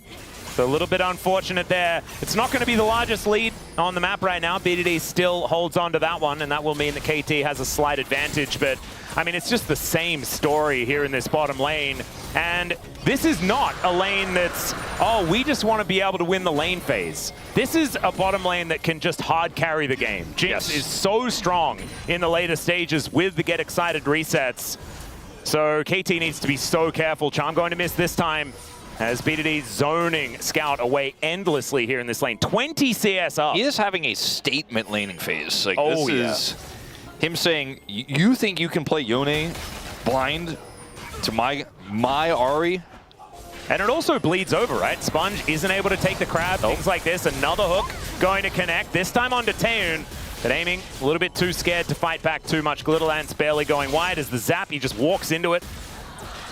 So a little bit unfortunate there. It's not going to be the largest lead on the map right now. BDD still holds on to that one, and that will mean that KT has a slight advantage. But, I mean, it's just the same story here in this bottom lane. And this is not a lane that's, oh, we just want to be able to win the lane phase. This is a bottom lane that can just hard carry the game. Jinx is so strong in the later stages with the get excited resets. So KT needs to be so careful. Charm going to miss this time, as BDD zoning Scout away endlessly here in this lane. 20 CS up. He is having a statement laning phase. Like, Oh, this is him saying, you think you can play Yone blind to my Ahri? And it also bleeds over, right? Sponge isn't able to take the crab, things like this. Another hook going to connect, this time onto Taeyun. But aiming a little bit too scared to fight back too much. Glittleland's barely going wide as the zap, he just walks into it.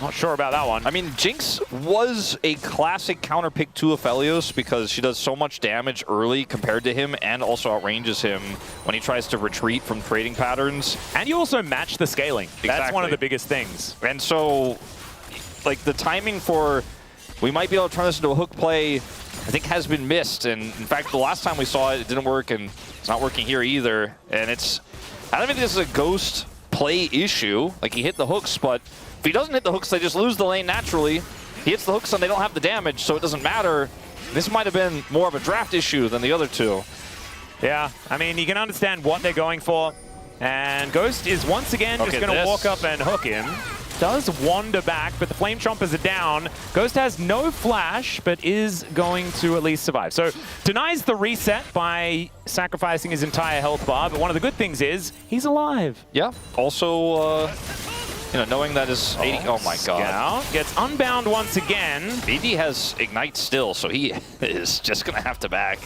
Not sure about that one. I mean, Jinx was a classic counter pick to Aphelios because she does so much damage early compared to him and also outranges him when he tries to retreat from trading patterns. And you also match the scaling. Exactly. That's one of the biggest things. And so, like, the timing for, we might be able to turn this into a hook play, I think has been missed. And in fact, the last time we saw it, it didn't work, and it's not working here either. And it's, I don't think this is a Ghost play issue. Like, he hit the hooks, but if he doesn't hit the hooks, they just lose the lane naturally. He hits the hooks and they don't have the damage, so it doesn't matter. This might have been more of a draft issue than the other two. Yeah, I mean, you can understand what they're going for. And Ghost is once again just going to walk up and hook him. Does wander back, but the Flame Chompers are down. Ghost has no flash, but is going to at least survive. So denies the reset by sacrificing his entire health bar, but one of the good things is he's alive. Yeah, also, you know, knowing that his 80, oh my god. Scout gets unbound once again. BD has Ignite still, so he is just going to have to back.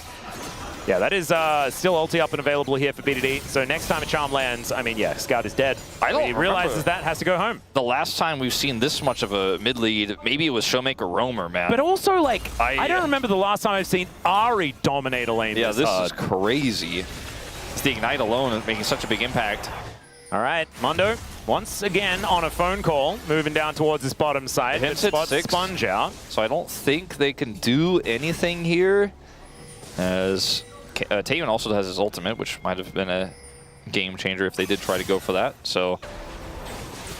Yeah, that is still ulti up and available here for BDD. So next time a Charm lands, I mean, yeah, Scout is dead. He realizes that, has to go home. The last time we've seen this much of a mid lead, maybe it was Showmaker Roamer, man. But also, like, I don't remember the last time I've seen Ahri dominate a lane. Yeah, this hard. is crazy. It's the Ignite alone is making such a big impact. All right, Mondo once again on a phone call, moving down towards this bottom side. Hits at 6. Sponge out. So I don't think they can do anything here, as Taeyun also has his ultimate, which might have been a game changer if they did try to go for that. So,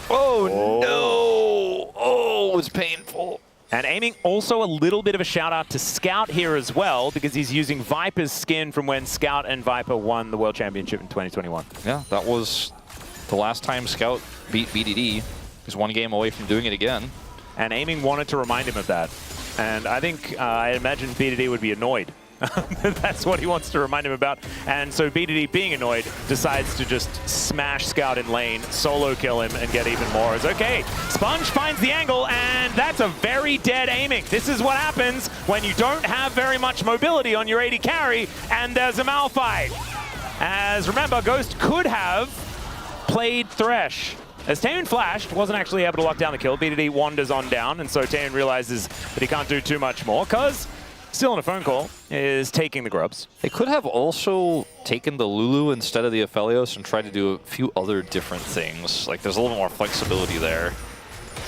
oh no! Oh, it's painful. And aiming also a little bit of a shout out to Scout here as well, because he's using Viper's skin from when Scout and Viper won the World Championship in 2021. Yeah, that was the last time Scout beat BDD. He's one game away from doing it again. And aiming wanted to remind him of that. And I think, I imagine BDD would be annoyed. That's what he wants to remind him about. And so BDD, being annoyed, decides to just smash Scout in lane, solo kill him, and get even more. It's okay. Sponge finds the angle, and that's a very dead aiming. This is what happens when you don't have very much mobility on your AD carry, and there's a malfight. As remember, Ghost could have played Thresh. As Taeyun flashed, wasn't actually able to lock down the kill. BDD wanders on down, and so Taeyun realizes that he can't do too much more, because still on a phone call, is taking the grubs. They could have also taken the Lulu instead of the Aphelios and tried to do a few other different things. Like, there's a little more flexibility there.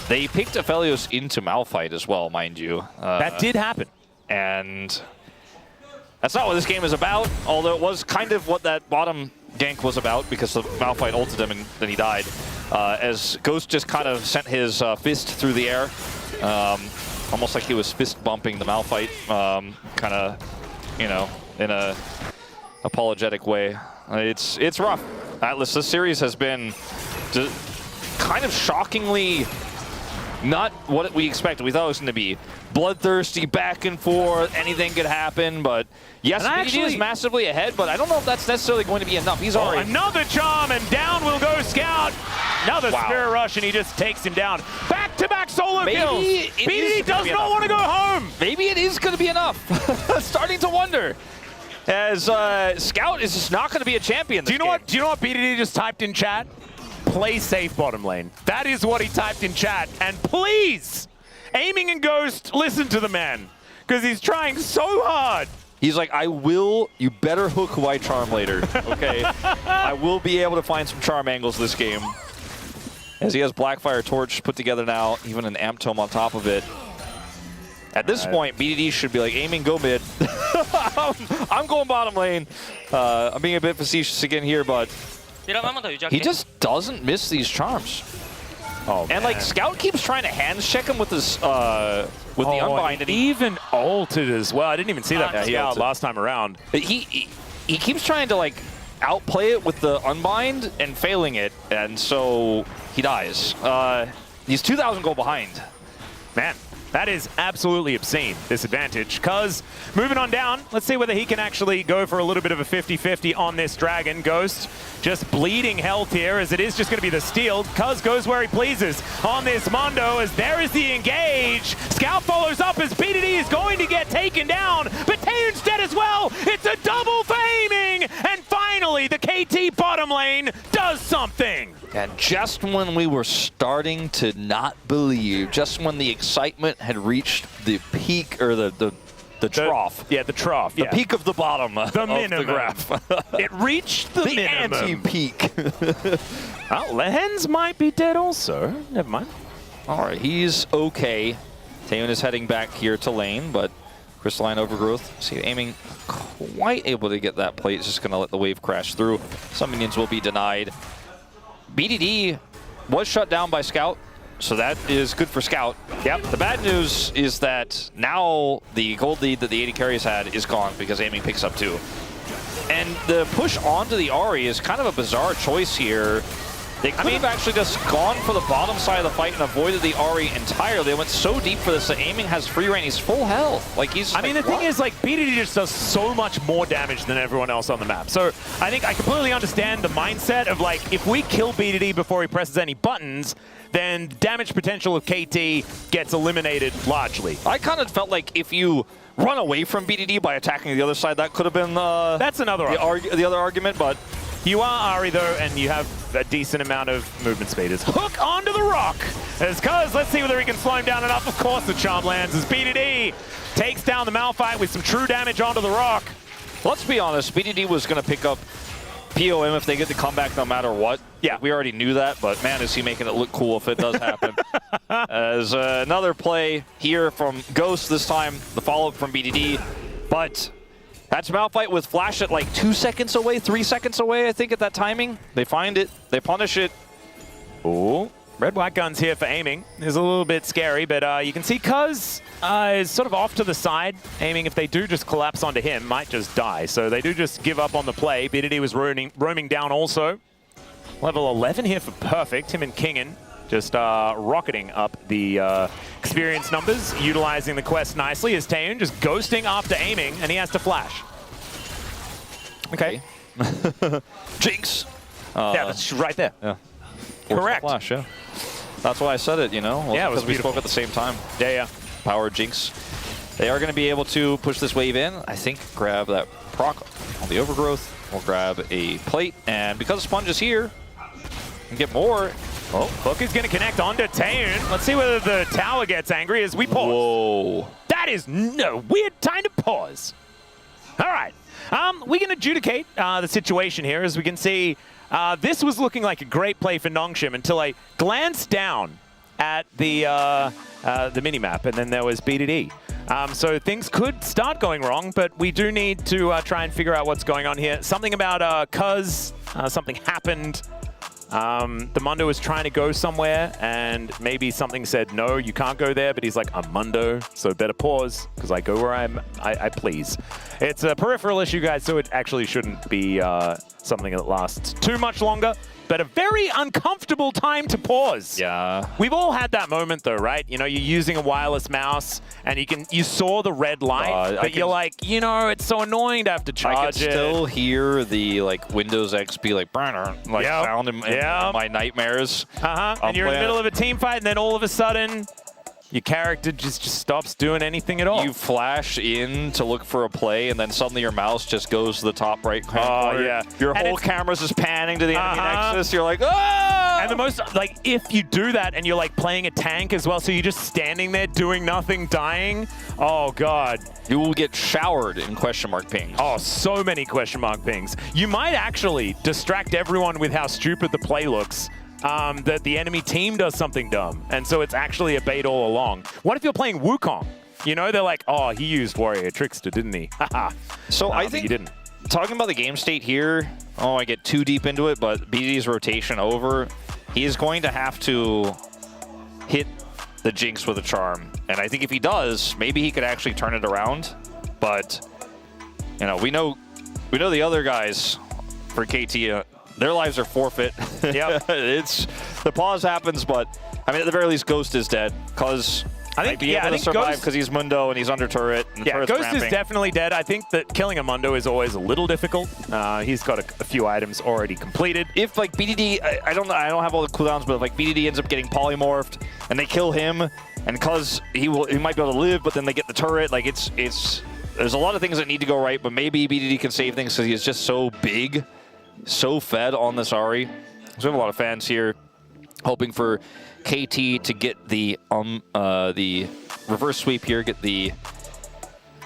They picked Aphelios into Malphite as well, mind you. That did happen. And that's not what this game is about, although it was kind of what that bottom gank was about, because the Malphite ulted him and then he died. As Ghost just kind of sent his fist through the air. Almost like he was fist bumping the Malphite, kind of, you know, in a apologetic way. It's rough. Atlas, this series has been kind of shockingly not what we expected. We thought it was going to be bloodthirsty, back and forth, anything could happen, but yes, BDD is massively ahead, but I don't know if that's necessarily going to be enough. He's already... Another charm, and down will go Scout. Another Spirit Rush, and he just takes him down. Back-to-back solo kills. BDD does not want to go home. Maybe it is going to be enough. Starting to wonder. as Scout is just not going to be a champion. Do you know what BDD just typed in chat? Play safe bottom lane. That is what he typed in chat. And please, Aiming and Ghost, listen to the man, because he's trying so hard. He's like, you better hook White Charm later, okay? I will be able to find some charm angles this game. As he has Blackfire Torch put together now, even an Amp Tome on top of it. At this point, BDD should be like, Aiming, go mid. I'm going bottom lane. I'm being a bit facetious again here, but he just doesn't miss these charms. Oh, and like Scout keeps trying to hands check him with his the unbind, and he even ulted as well. I didn't even see that from Scout last time around. He keeps trying to like outplay it with the unbind and failing it, and so he dies. He's 2,000 gold behind. Man, that is absolutely obscene, this advantage. Because moving on down, let's see whether he can actually go for a little bit of a 50-50 on this Dragon. Ghost just bleeding health here, as it is just going to be the steal. Cuz goes where he pleases on this Mondo, as there is the engage. Scout follows up as BDD is going to get taken down, but Taeun's dead as well. It's a double for Aiming, and finally the KT bottom lane does something. And just when we were starting to not believe, just when the excitement had reached the peak, or the trough. Yeah, the trough. The peak of the bottom of the graph. It reached the minimum. Anti-peak. Well, Lehens might be dead also. Never mind. All right, he's okay. Taeun is heading back here to lane, but Crystalline Overgrowth, see, Aiming quite able to get that plate. It's just going to let the wave crash through. Some minions will be denied. BDD was shut down by Scout, so that is good for Scout. Yep. The bad news is that now the gold lead that the AD carries had is gone because Aiming picks up 2. And the push onto the Ahri is kind of a bizarre choice here. They could have actually just gone for the bottom side of the fight and avoided the Ahri entirely. They went so deep for this that Aiming has free reign. He's full health. Like he's. I mean, the thing is, like, BDD just does so much more damage than everyone else on the map. So I think I completely understand the mindset of like, if we kill BDD before he presses any buttons, then damage potential of KT gets eliminated largely. I kind of felt like if you run away from BDD by attacking the other side, that could have been that's another the other argument, but. You are Ahri though, and you have a decent amount of movement speed. As hook onto the rock. As Cuz, let's see whether he can slow him down enough. Of course the charm lands as BDD takes down the Malphite with some true damage onto the rock. Let's be honest, BDD was going to pick up POM if they get the comeback no matter what. Yeah, we already knew that, but man, is he making it look cool if it does happen. As another play here from Ghost, this time the follow-up from BDD, but that's Malphite with flash at like 2 seconds away, 3 seconds away, I think, at that timing. They find it, they punish it. Ooh, red-white guns here for Aiming. Is a little bit scary, but you can see Cuz is sort of off to the side. Aiming, if they do just collapse onto him, might just die. So they do just give up on the play. BDD was roaming down also. Level 11 here for Perfect. Him and Kingen just rocketing up the experience numbers, utilizing the quest nicely as Taeun just ghosting after Aiming, and he has to flash. Okay. Jinx! Yeah, that's right there. Yeah. Correct. Flash, yeah. That's why I said it, you know? Yeah, it was because we spoke at the same time. Yeah, yeah. Power Jinx. They are going to be able to push this wave in. I think grab that proc on the Overgrowth. We'll grab a plate, and because Sponge is here, and get more. Oh, Hook is going to connect onto Taeun. Let's see whether the tower gets angry as we pause. Whoa. That is no weird time to pause. All right. We can adjudicate the situation here. As we can see, this was looking like a great play for Nongshim until I glanced down at the minimap, and then there was BDD. So things could start going wrong, but we do need to try and figure out what's going on here. Something about Cuz, something happened. The Mundo was trying to go somewhere, and maybe something said, no, you can't go there, but he's like, I'm Mundo, so better pause, because I go where I please. It's a peripheral issue, guys, so it actually shouldn't be something that lasts too much longer, but a very uncomfortable time to pause. Yeah. We've all had that moment, though, right? You know, you're using a wireless mouse, and you saw the red light, but you're like, you know, it's so annoying to have to charge it. I can still hear the like Windows XP like sound in my nightmares. And you're in the middle of a team fight, and then all of a sudden, your character just stops doing anything at all. You flash in to look for a play, and then suddenly your mouse just goes to the top right corner. Yeah. Your And whole camera's just panning to the enemy nexus. You're like, And the ah! most, like, if you do that and you're, like, playing a tank as well, so you're just standing there doing nothing, dying, oh, God. You will get showered in question mark pings. Oh, so many question mark pings. You might actually distract everyone with how stupid the play looks. That the enemy team does something dumb. And so it's actually a bait all along. What if you're playing Wukong? You know, they're like, oh, he used Warrior Trickster, didn't he? Haha. So I think, you didn't. talking about the game state here, I get too deep into it, but BDD's rotation over, he is going to have to hit the Jinx with a charm. And I think if he does, maybe he could actually turn it around. But, you know, we know the other guys for KT, their lives are forfeit. Yeah, It's the pause happens, but I mean, at the very least, Ghost is dead because I think be able to survive because he's Mundo and he's under turret. And the turret's Ghost ramping. is definitely dead. I think that killing a Mundo is always a little difficult. He's got a few items already completed. If like BDD, I don't have all the cooldowns, but if like BDD ends up getting polymorphed and they kill him, and because he might be able to live, but then they get the turret, like it's there's a lot of things that need to go right, but maybe BDD can save things because he is just so big. So fed on this Ahri. So we have a lot of fans here hoping for KT to get the reverse sweep here, get the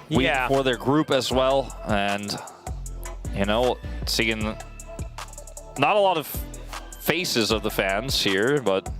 win for their group as well. And, you know, seeing not a lot of faces of the fans here, but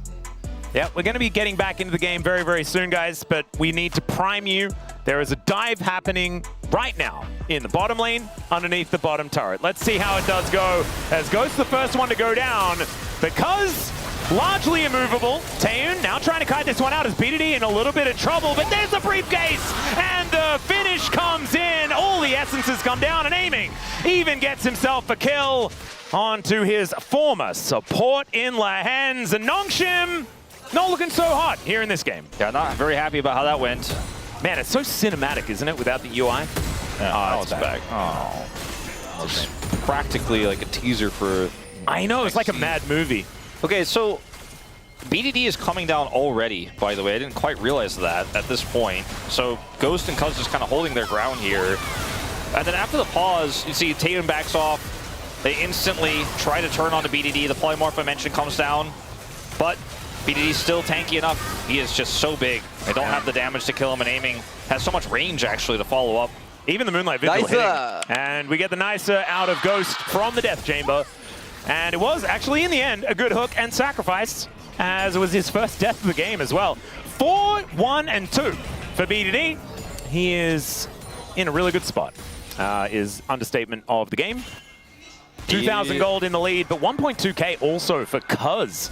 yeah, we're going to be getting back into the game very, very soon, guys, but we need to prime you. There is a dive happening right now in the bottom lane underneath the bottom turret. Let's see how it does go as Ghost the first one to go down because largely immovable. Taeun now trying to kite this one out as BDD in a little bit of trouble, but there's the briefcase and the finish comes in. All the essences come down and aiming even gets himself a kill onto his former support in Lahens, and Nongshim not looking so hot here in this game. yeah, not very happy about how that went. Man, it's so cinematic, isn't it, without the UI? Yeah, it's back. Oh, it's practically like a teaser for. I know, it's like a mad movie. Okay, so BDD is coming down already, by the way. I didn't quite realize that at this point. So Ghost and Cuz just kind of holding their ground here. And then after the pause, you see Taeun backs off. They instantly try to turn onto BDD. The polymorph I mentioned comes down, but BDD's still tanky enough. He is just so big. They don't have the damage to kill him, and aiming has so much range, actually, to follow up. Even the Moonlight Vigil hitting. And we get the nicer out of Ghost from the Death Chamber. And it was actually, in the end, a good hook and sacrifice, as it was his first death of the game as well. 4-1-2 for BDD. He is in a really good spot, is understatement of the game. 2,000 gold in the lead, but 1.2k also for Cuz,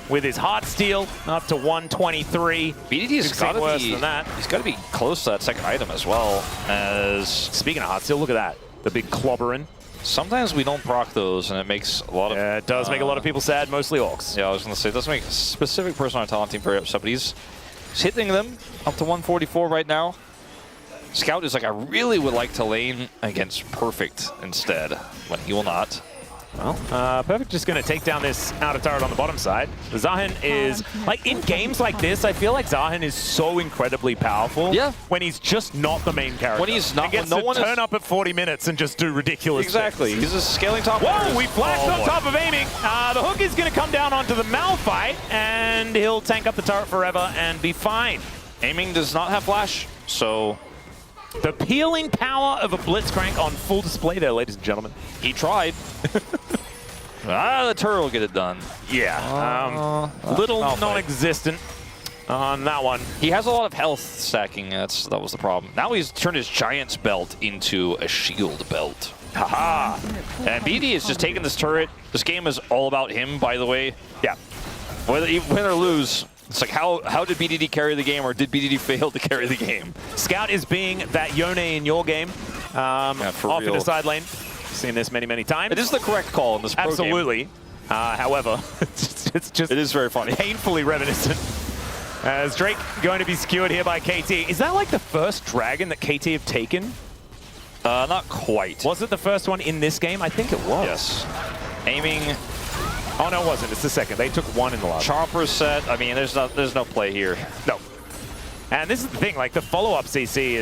with his Heartsteel up to 123. BDD's got to worse be than that. He's got to be close to that second item as well. As speaking of Heartsteel, look at that, the big clobberin. Sometimes we don't proc those, and it makes a lot of. It does make a lot of people sad, mostly orcs. Yeah, I was going to say it does make a specific person on our talent team very upset, but he's hitting them up to 144 right now. Scout is like, I really would like to lane against Perfect instead, but he will not. Well, Perfect just going to take down this outer turret on the bottom side. Zahin is, like, in games like this, I feel like Zahin is so incredibly powerful. Yeah. When he's just not the main character. When he's not, and gets when no to one turn up at 40 minutes and just do ridiculous Exactly. things. He's a scaling top. Whoa, we flashed on top of aiming. The hook is going to come down onto the Malphite, and he'll tank up the turret forever and be fine. Aiming does not have flash, so the peeling power of a Blitzcrank on full display there, ladies and gentlemen. he tried. The turret will get it done. Yeah, little non-existent on that one. He has a lot of health stacking. That was the problem. Now he's turned his Giant's belt into a shield belt. Haha! And BD is just taking this turret. This game is all about him, by the way. Yeah. Whether you win or lose, it's like how did BDD carry the game, or did BDD fail to carry the game? Scout is being that Yone in your game, off in the side lane. Seen this many, many times. It is the correct call in this pro Absolutely. game. However, it's just it is very funny. Painfully reminiscent. As Drake going to be skewered here by KT. Is that like the first dragon that KT have taken? Not quite. Was it the first one in this game? I think it was. Yes. Aiming. Oh no, it wasn't. It's the second. They took one in the last. Chomper set. I mean, there's no play here. No. And this is the thing, like the follow-up CC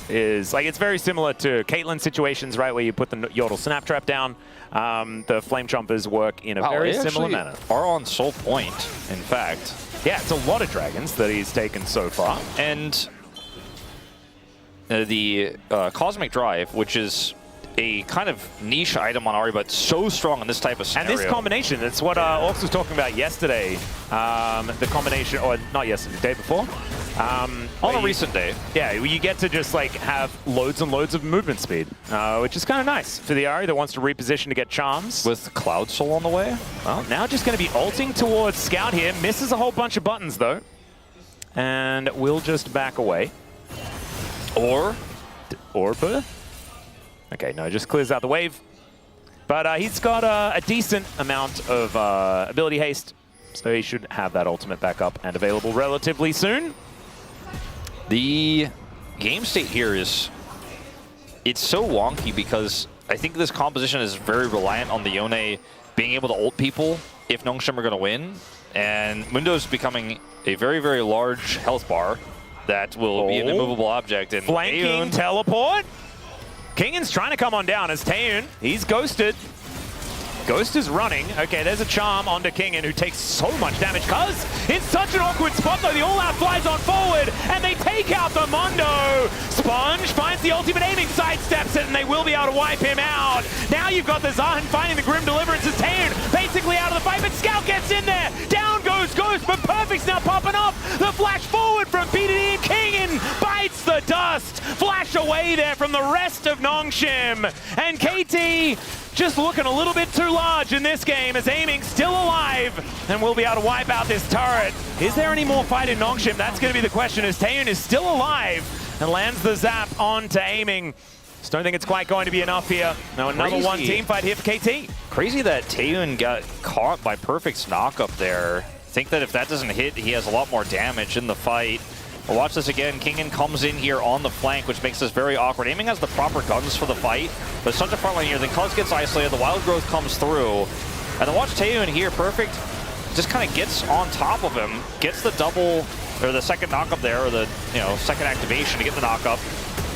is like, it's very similar to Caitlyn situations, right, where you put the Yordle Snap Trap down. The Flame Chompers work in a very similar manner. Are on Soul Point, in fact. Yeah, it's a lot of dragons that he's taken so far. And the Cosmic Drive, which is a kind of niche item on Ahri, but so strong in this type of scenario. And this combination, it's what Orcs was talking about yesterday. The combination, or not yesterday, the day before. On a recent day. Yeah, you get to just like have loads and loads of movement speed, which is kind of nice for the Ahri that wants to reposition to get charms. With Cloud Soul on the way. Well, now just going to be ulting towards Scout here. Misses a whole bunch of buttons though. And will just back away. Orb? Okay, no, just clears out the wave. But he's got a decent amount of ability haste, so he should have that ultimate back up and available relatively soon. The game state here is, it's so wonky because I think this composition is very reliant on the Yone being able to ult people if Nongshim are going to win. And Mundo's becoming a very, very large health bar that will be an immovable object. And flanking teleport. Kingen's trying to come on down as Taeun, he's ghosted. Ghost is running. Okay, there's a charm onto Kingen, who takes so much damage because it's such an awkward spot though. The all-out flies on forward and they take out the Mundo. Sponge finds the ultimate aiming, sidesteps it, and they will be able to wipe him out. Now you've got the Zahan finding the Grim Deliverance as Taeun basically out of the fight, but Scout gets in there. Down goes Ghost, but Perfect's now popping up. The flash forward from BDD and Kingen bites the dust. Flash away there from the rest of Nongshim. And KT just looking a little bit too large in this game as Aiming still alive and will be able to wipe out this turret. Is there any more fight in Nongshim? That's going to be the question as Taeun is still alive and lands the zap onto Aiming. Just don't think it's quite going to be enough here. Now another one team fight here for KT. Crazy that Taeun got caught by Perfect's knock up there. Think that if that doesn't hit, he has a lot more damage in the fight. We'll watch this again. Kingen comes in here on the flank, which makes this very awkward. Aiming has the proper guns for the fight, but such a front line here. Then Cuz gets isolated, the Wild Growth comes through. And then watch Taeun here, Perfect just kind of gets on top of him, gets the double, or the second knock up there, or the second activation to get the knock up.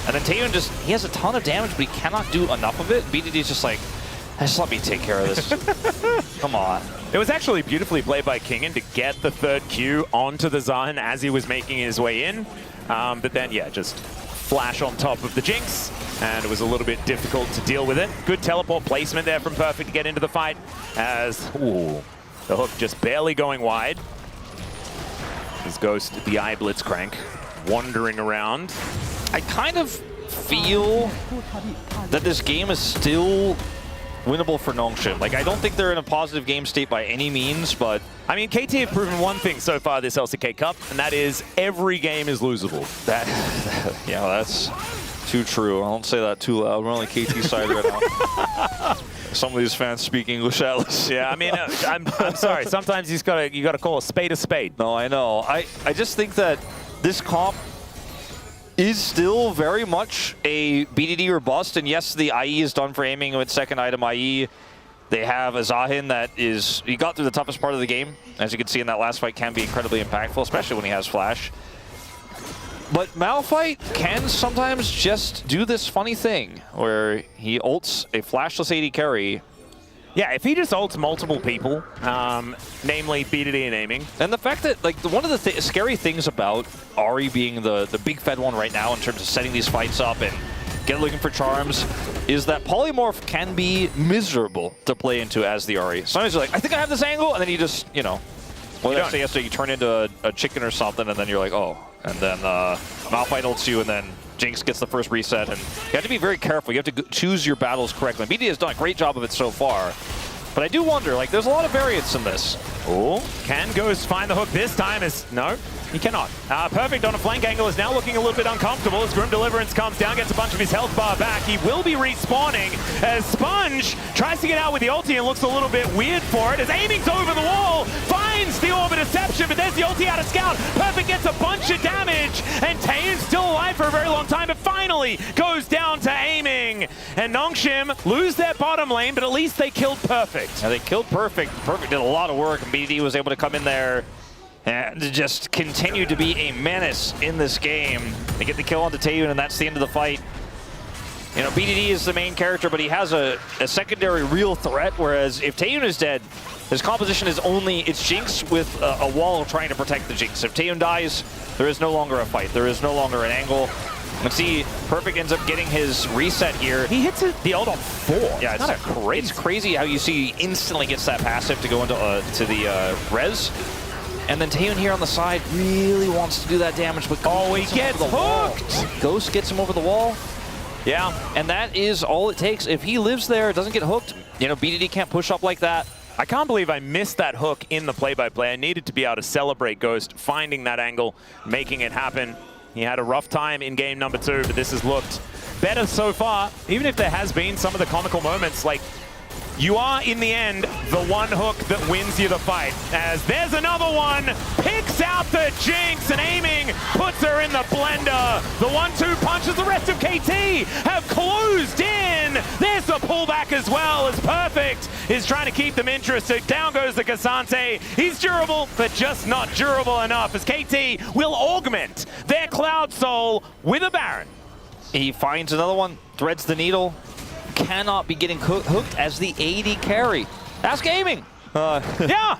And then Taeun he has a ton of damage, but he cannot do enough of it. BDD's just like, just let me take care of this. Come on. It was actually beautifully played by Kingen to get the third Q onto the Zahan as he was making his way in. But then, yeah, just flash on top of the Jinx, and it was a little bit difficult to deal with it. Good teleport placement there from Perfect to get into the fight as, the hook just barely going wide. As Ghost, the Eye Blitzcrank, wandering around. I kind of feel that this game is still winnable for Nongshim. Like, I don't think they're in a positive game state by any means, but I mean, KT have proven one thing so far this LCK Cup, and that is every game is losable. Yeah, that's too true. I don't say that too loud. We're on the KT side right now. Some of these fans speak English, Atlas. Yeah, I mean, I'm sorry. Sometimes you gotta call a spade a spade. No, I know. I just think that this comp is still very much a BDD or bust, and yes, the IE is done for Aiming with second item IE. They have a Zahin that he got through the toughest part of the game. As you can see in that last fight, can be incredibly impactful, especially when he has Flash. But Malphite can sometimes just do this funny thing where he ults a flashless AD carry. Yeah, if he just ults multiple people, namely BDD and Aiming. And the fact that, like, one of the scary things about Ahri being the big fed one right now in terms of setting these fights up and looking for charms is that Polymorph can be miserable to play into as the Ahri. Sometimes you're like, I think I have this angle, and then you just, well, yesterday you turn into a chicken or something, and then you're like, oh. And then Malphite ults you, and then Jinx gets the first reset, and you have to be very careful. You have to choose your battles correctly. BD has done a great job of it so far. But I do wonder, like, there's a lot of variance in this. Oh, can Ghost find the hook this time? No, he cannot. Perfect on a flank angle is now looking a little bit uncomfortable as Grim Deliverance comes down, gets a bunch of his health bar back. He will be respawning as Sponge tries to get out with the ulti and looks a little bit weird for it as Aiming's over the wall, finds the Orbit Deception, but there's the ulti out of Scout. Perfect gets a bunch of damage, and Taeun's still alive for a very long time, but finally goes down to Aiming. And Nongshim lose their bottom lane, but at least they killed Perfect. Yeah, they killed Perfect. Perfect did a lot of work, and BD was able to come in there And just continue to be a menace in this game. They get the kill onto Taeyun, and that's the end of the fight. You know, BDD is the main character, but he has a secondary real threat, whereas if Taeyun is dead, his composition is only, it's Jinx with a wall trying to protect the Jinx. If Taeyun dies, there is no longer a fight. There is no longer an angle. Let's see, Perfect ends up getting his reset here. He hits it, the ult on 4. Yeah, it's crazy how you see he instantly gets that passive to go into to the res. And then Taeyun here on the side really wants to do that damage, but he gets hooked! Ghost gets him over the wall. Yeah. And that is all it takes. If he lives there, doesn't get hooked, you know, BDD can't push up like that. I can't believe I missed that hook in the play-by-play. I needed to be able to celebrate Ghost, finding that angle, making it happen. He had a rough time in game number 2, but this has looked better so far. Even if there has been some of the comical moments, like, you are, in the end, the one hook that wins you the fight. As there's another one, picks out the Jinx, and aiming puts her in the blender. The 1-2 punches, the rest of KT have closed in. There's the pullback as well, as Perfect is trying to keep them interested. Down goes the Cassante. He's durable, but just not durable enough, as KT will augment their Cloud Soul with a Baron. He finds another one, threads the needle. Cannot be getting hooked as the AD carry. Ask Aiming. Yeah.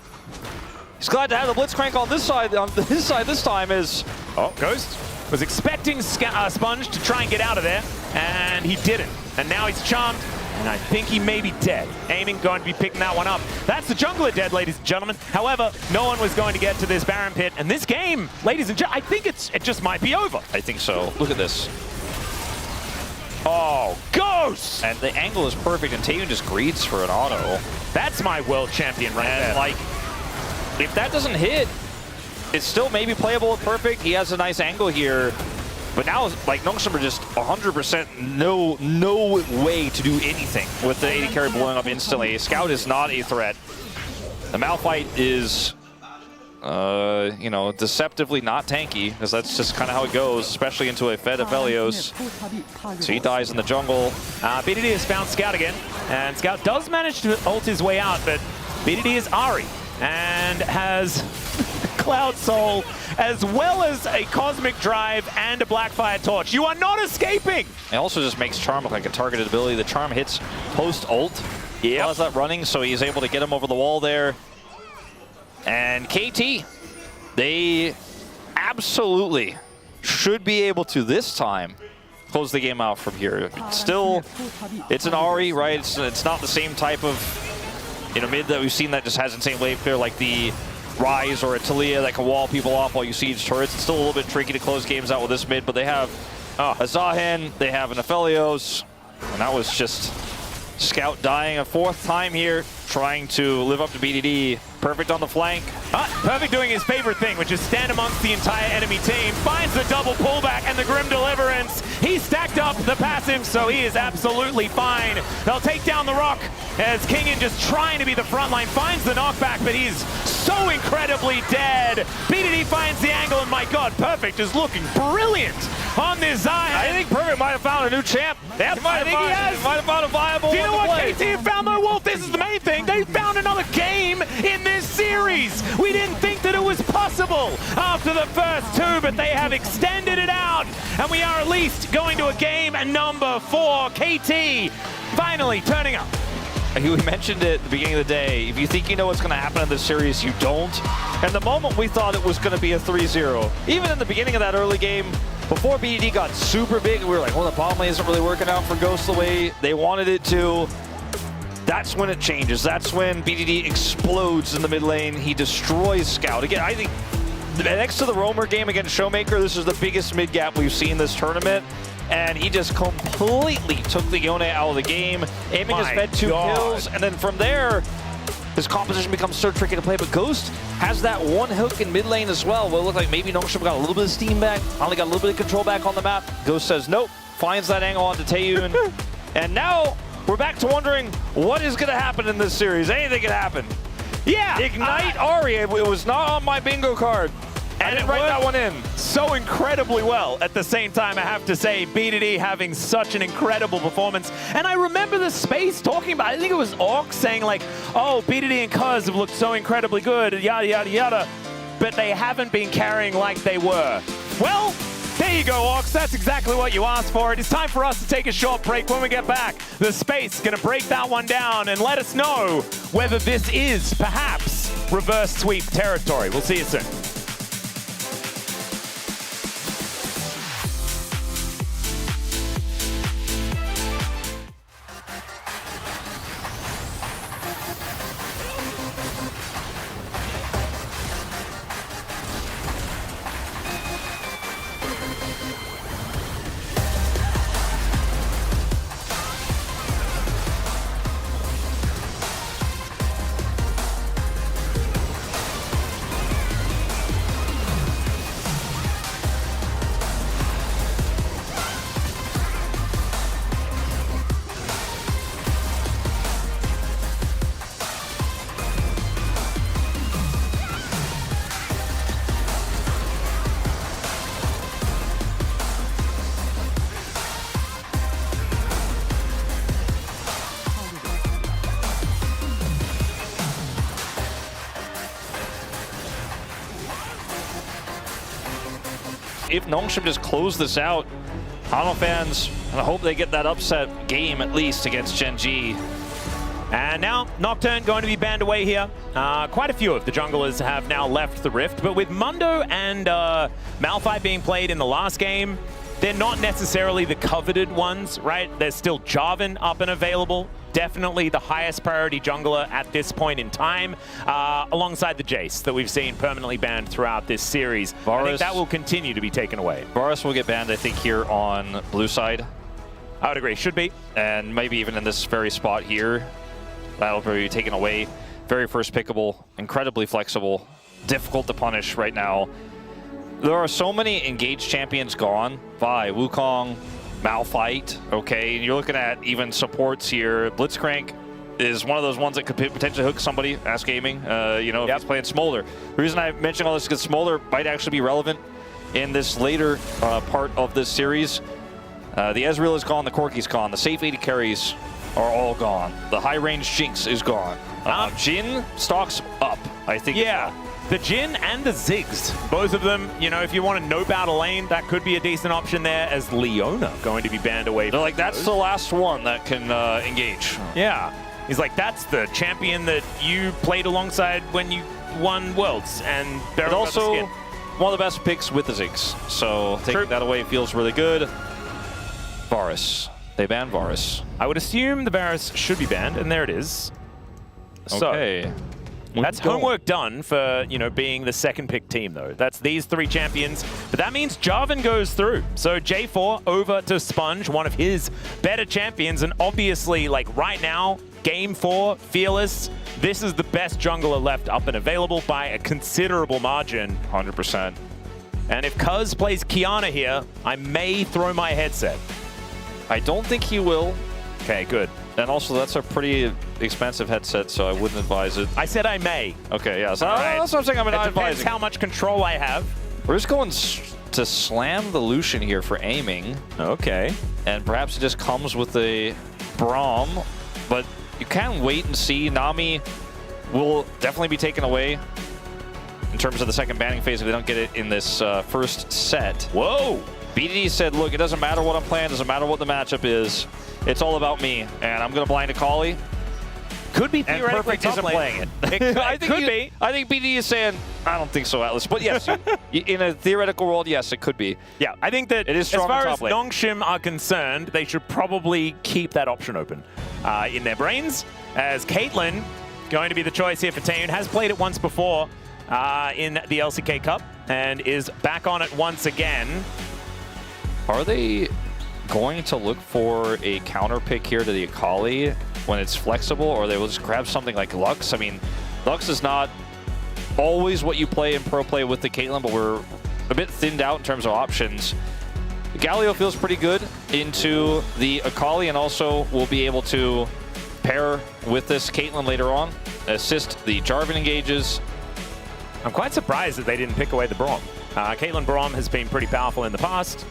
He's glad to have the Blitzcrank on this side. On his side this time is... Oh, Ghost was expecting Sponge to try and get out of there, and he didn't. And now he's charmed, and I think he may be dead. Aiming going to be picking that one up. That's the jungler dead, ladies and gentlemen. However, no one was going to get to this Baron pit, and this game, ladies and gentlemen, I think it just might be over. I think so. Look at this. Oh, Ghost! And the angle is perfect, and Taeyun just greeds for an auto. That's my world champion right there. Like, if that doesn't hit, it's still maybe playable with Perfect. He has a nice angle here. But now, like, Nongshim are just 100% no way to do anything with the AD carry blowing up instantly. Scout is not a threat. The Malphite is... you know, deceptively not tanky, because that's just kind of how it goes, especially into a Fed Aphelios. So he dies in the jungle. BDD has found Scout again, and Scout does manage to ult his way out, but BDD is Ari, and has Cloud Soul, as well as a Cosmic Drive and a Blackfire Torch. You are not escaping! It also just makes Charm look like a targeted ability. The Charm hits post-ult. He has that running, so he's able to get him over the wall there. And KT, they absolutely should be able to, this time, close the game out from here. Still, it's an Ahri, right? It's not the same type of, you know, mid that we've seen that just has insane wave clear, like the Ryze or a Taliyah that can wall people off while you siege turrets. It's still a little bit tricky to close games out with this mid, but they have a Zahen, they have an Aphelios, and that was just Scout dying a 4th time here, trying to live up to BDD. Perfect on the flank. Perfect doing his favorite thing, which is stand amongst the entire enemy team, finds the double pullback and the Grim Deliverance. He stacked up the passive, so he is absolutely fine. They'll take down the Rock as Kingen just trying to be the front line, finds the knockback, but he's so incredibly dead. BDD finds the angle, and my God, Perfect is looking brilliant on this Zion. I think Perfect might have found a new champ. Yep, I think he has. Might have found a viable Do you know what play. KT have found though, Wolf? This is the main thing. They found another game in this series. We didn't think that it was possible after the first 2, but they have extended it out, and we are at least going to a game number 4. KT finally turning up. We mentioned it at the beginning of the day. If you think you know what's going to happen in this series, you don't. And the moment we thought it was going to be a 3-0, even in the beginning of that early game, before BDD got super big, we were like, well, the bottom lane isn't really working out for Ghost the way they wanted it to. That's when it changes. That's when BDD explodes in the mid lane. He destroys Scout. Again, I think next to the Roamer game against Showmaker, this is the biggest mid gap we've seen this tournament. And he just completely took the Yone out of the game. Aiming has fed 2 kills, and then from there, his composition becomes so tricky to play. But Ghost has that one hook in mid lane as well. Well, it looked like maybe Nongshim got a little bit of steam back, finally got a little bit of control back on the map. Ghost says nope, finds that angle onto Taeyun. And now we're back to wondering what is going to happen in this series. Anything can happen. Yeah, Ignite Ahri, it was not on my bingo card. I didn't write that one in. So incredibly well. At the same time, I have to say, BDD having such an incredible performance. And I remember the space talking about, I think it was Orc saying like, oh, BDD and Cuz have looked so incredibly good, yada, yada, yada. but they haven't been carrying like they were. Well, there you go, Ox. That's exactly what you asked for. It is time for us to take a short break. When we get back, the Space going to break that one down and let us know whether this is perhaps reverse sweep territory. We'll see you soon. If Nongshim just close this out, Hano fans, and I hope they get that upset game at least against Gen G. And now, Nocturne going to be banned away here. Quite a few of the junglers have now left the Rift, but with Mundo and Malphite being played in the last game, they're not necessarily the coveted ones, right? There's still Jarvan up and available. Definitely the highest priority jungler at this point in time, alongside the Jace that we've seen permanently banned throughout this series. Varus, I think that will continue to be taken away. Varus will get banned, I think, here on blue side. I would agree, should be. And maybe even in this very spot here, that'll probably be taken away. Very first pickable, incredibly flexible, difficult to punish right now. There are so many engaged champions gone. Vi, Wukong, Malphite, okay? And you're looking at even supports here. Blitzcrank is one of those ones that could potentially hook somebody, Ask Gaming, you know, if he's playing Smolder. The reason I mention all this is because Smolder might actually be relevant in this later part of this series. The Ezreal is gone, the Corki's gone, the safe 80 carries are all gone. The high-range Jinx is gone. Jhin stocks up, I think. Yeah, the Jhin and the Ziggs, both of them, you know, if you want to nope out a lane, that could be a decent option there, as Leona going to be banned away. They're like, that's the last one that can engage. Yeah, he's like, that's the champion that you played alongside when you won Worlds, and but also one of the best picks with the Ziggs. So taking that away feels really good. Varus. They banned Varus. I would assume the Varus should be banned, and there it is. Okay. So, that's homework done for, you know, being the second pick team, though. That's these three champions. But that means Jarvan goes through. So J4 over to Sponge, one of his better champions. And obviously, like right now, Game 4, Fearless, this is the best jungler left up and available by a considerable margin. 100%. And if Cuz plays Kiana here, I may throw my headset. I don't think he will. Okay, good. And also, that's a pretty expensive headset, so I wouldn't advise it. I said I may. Okay, yeah. So right. that's what I'm saying. I'm not It depends advising. how much control I have. We're just going to slam the Lucian here for aiming. Okay. And perhaps it just comes with a Braum. But you can wait and see. Nami will definitely be taken away in terms of the second banning phase if they don't get it in this first set. Whoa. BDD said, look, it doesn't matter what I'm playing, doesn't matter what the matchup is. It's all about me, and I'm going to blind Akali. Could be And theoretically Perfect isn't playing it. It could be. I think BDD is saying, I don't think so, Atlas. But yes, in a theoretical world, yes, it could be. Yeah, I think that it is strong as far on as top lane. Nongshim are concerned, they should probably keep that option open in their brains, as Caitlyn, going to be the choice here for Taeyoon, has played it once before in the LCK Cup, and is back on it once again. Are they going to look for a counter pick here to the Akali when it's flexible, or they will just grab something like Lux? I mean, Lux is not always what you play in pro play with the Caitlyn, but we're a bit thinned out in terms of options. Galio feels pretty good into the Akali, and also will be able to pair with this Caitlyn later on, assist the Jarvan engages. I'm quite surprised that they didn't pick away the Braum. Caitlyn Braum has been pretty powerful in the past,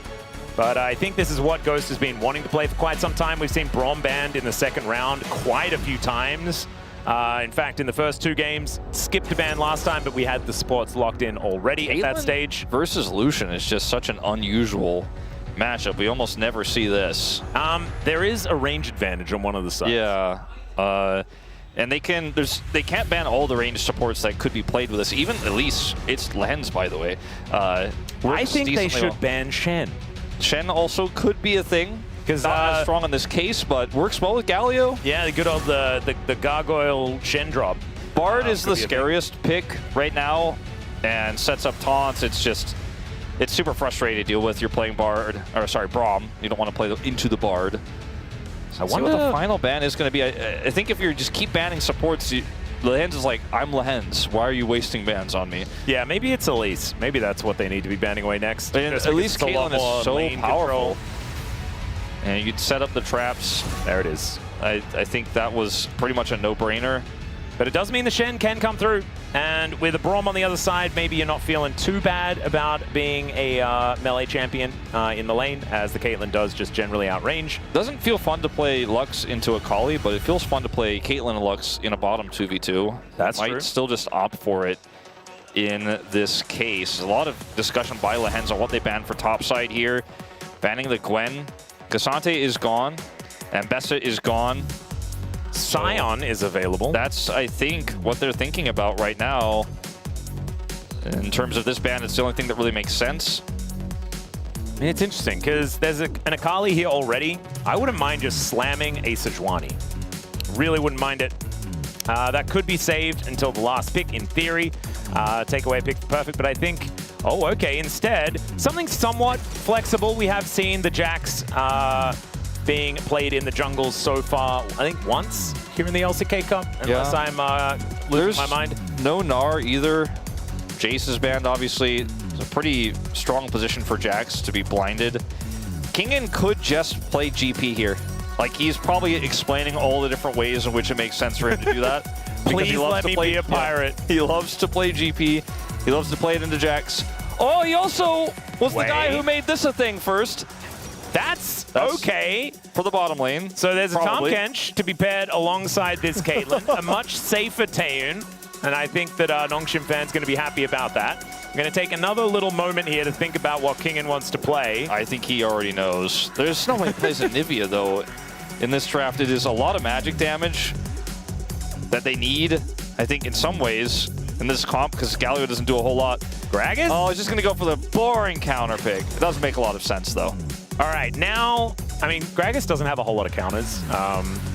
but I think this is what Ghost has been wanting to play for quite some time. We've seen Braum banned in the second round quite a few times. In fact, in the first 2 games, skipped a ban last time, but we had the supports locked in already at that stage. Versus Lucian is just such an unusual matchup. We almost never see this. There is a range advantage on one of the sides. Yeah. And they can't ban all the ranged supports that could be played with this. Even at least it's Lens, by the way. I think they should ban Shen. Shen also could be a thing. Because not as strong in this case, but works well with Galio. Yeah, the good old the gargoyle Shen drop. Bard is the scariest pick right now, and sets up taunts. It's super frustrating to deal with. You're playing Bard, or sorry, Braum. You don't want to play into the Bard. I wonder what the final ban is going to be. I think if you just keep banning supports, Lehens is like, I'm Lehens. Why are you wasting bans on me? Yeah, maybe it's Elise. Maybe that's what they need to be banning away next. And Elise Caitlyn is so powerful. And you'd set up the traps. There it is. I think that was pretty much a no-brainer. But it does mean the Shen can come through. And with a Braum on the other side, maybe you're not feeling too bad about being a melee champion in the lane, as the Caitlyn does just generally outrange. Doesn't feel fun to play Lux into a Kali, but it feels fun to play Caitlyn and Lux in a bottom 2v2. That's true. Might still just opt for it in this case. A lot of discussion by Lehens on what they banned for topside here. Banning the Gwen. Cassante is gone. And Bessa is gone. Scion is available. That's, I think, what they're thinking about right now. In terms of this ban, it's the only thing that really makes sense. It's interesting, because there's an Akali here already. I wouldn't mind just slamming a Sejuani. Really wouldn't mind it. That could be saved until the last pick, in theory. Take away a pick for perfect, but I think... Oh, okay, instead, something somewhat flexible. We have seen the Jax being played in the jungles so far, I think once here in the LCK Cup, unless I'm losing my mind. No Gnar either. Jace is banned, obviously. It's a pretty strong position for Jax to be blinded. Kingen could just play GP here. Like, he's probably explaining all the different ways in which it makes sense for him to do that. Please let me be a pirate. Yeah, he loves to play GP. He loves to play it into Jax. Oh, he also was the guy who made this a thing first. That's okay. For the bottom lane. So there's a Tahm Kench to be paired alongside this Caitlyn, a much safer Taeun, and I think that Nongshim fans going to be happy about that. I'm going to take another little moment here to think about what Kingen wants to play. I think he already knows. There's no way he plays Anivia, though. In this draft, it is a lot of magic damage that they need, I think, in some ways, in this comp, because Galio doesn't do a whole lot. Gragas? Oh, he's just going to go for the boring counter pick. It doesn't make a lot of sense, though. All right, now, I mean, Gragas doesn't have a whole lot of counters,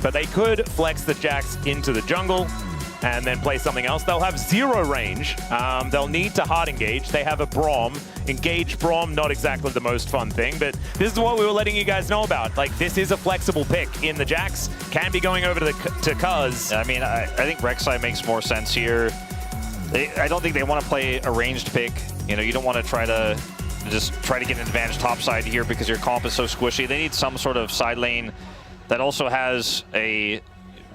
but they could flex the Jax into the jungle and then play something else. They'll have 0 range. They'll need to hard engage. They have a Braum. Engage Braum, not exactly the most fun thing, but this is what we were letting you guys know about. Like, this is a flexible pick in the Jax. Can be going over to Cuz. I mean, I think Rek'Sai makes more sense here. I don't think they want to play a ranged pick. You know, you don't want to try to get an advantage topside here because your comp is so squishy. They need some sort of side lane that also has a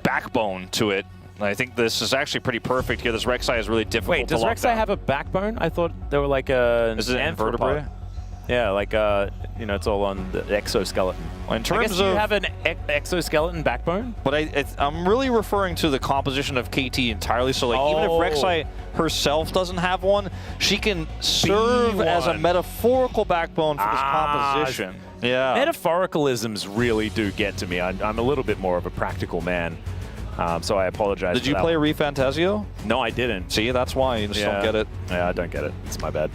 backbone to it. And I think this is actually pretty perfect here. This Rek'Sai is really difficult to lock down. Wait, does Rek'Sai have a backbone? I thought they were like a... Is it an invertebrate? Yeah, like, you know, it's all on the exoskeleton. Well, in terms of... you have an exoskeleton backbone? But I'm really referring to the composition of KT entirely. So, like, even if Rek'Sai herself doesn't have one, she can serve as a metaphorical backbone for this composition. Yeah. Metaphoricalisms really do get to me. I'm a little bit more of a practical man. So I apologize. Did you play Refantasio? No, I didn't. See, that's why you just don't get it. Yeah, I don't get it. It's my bad.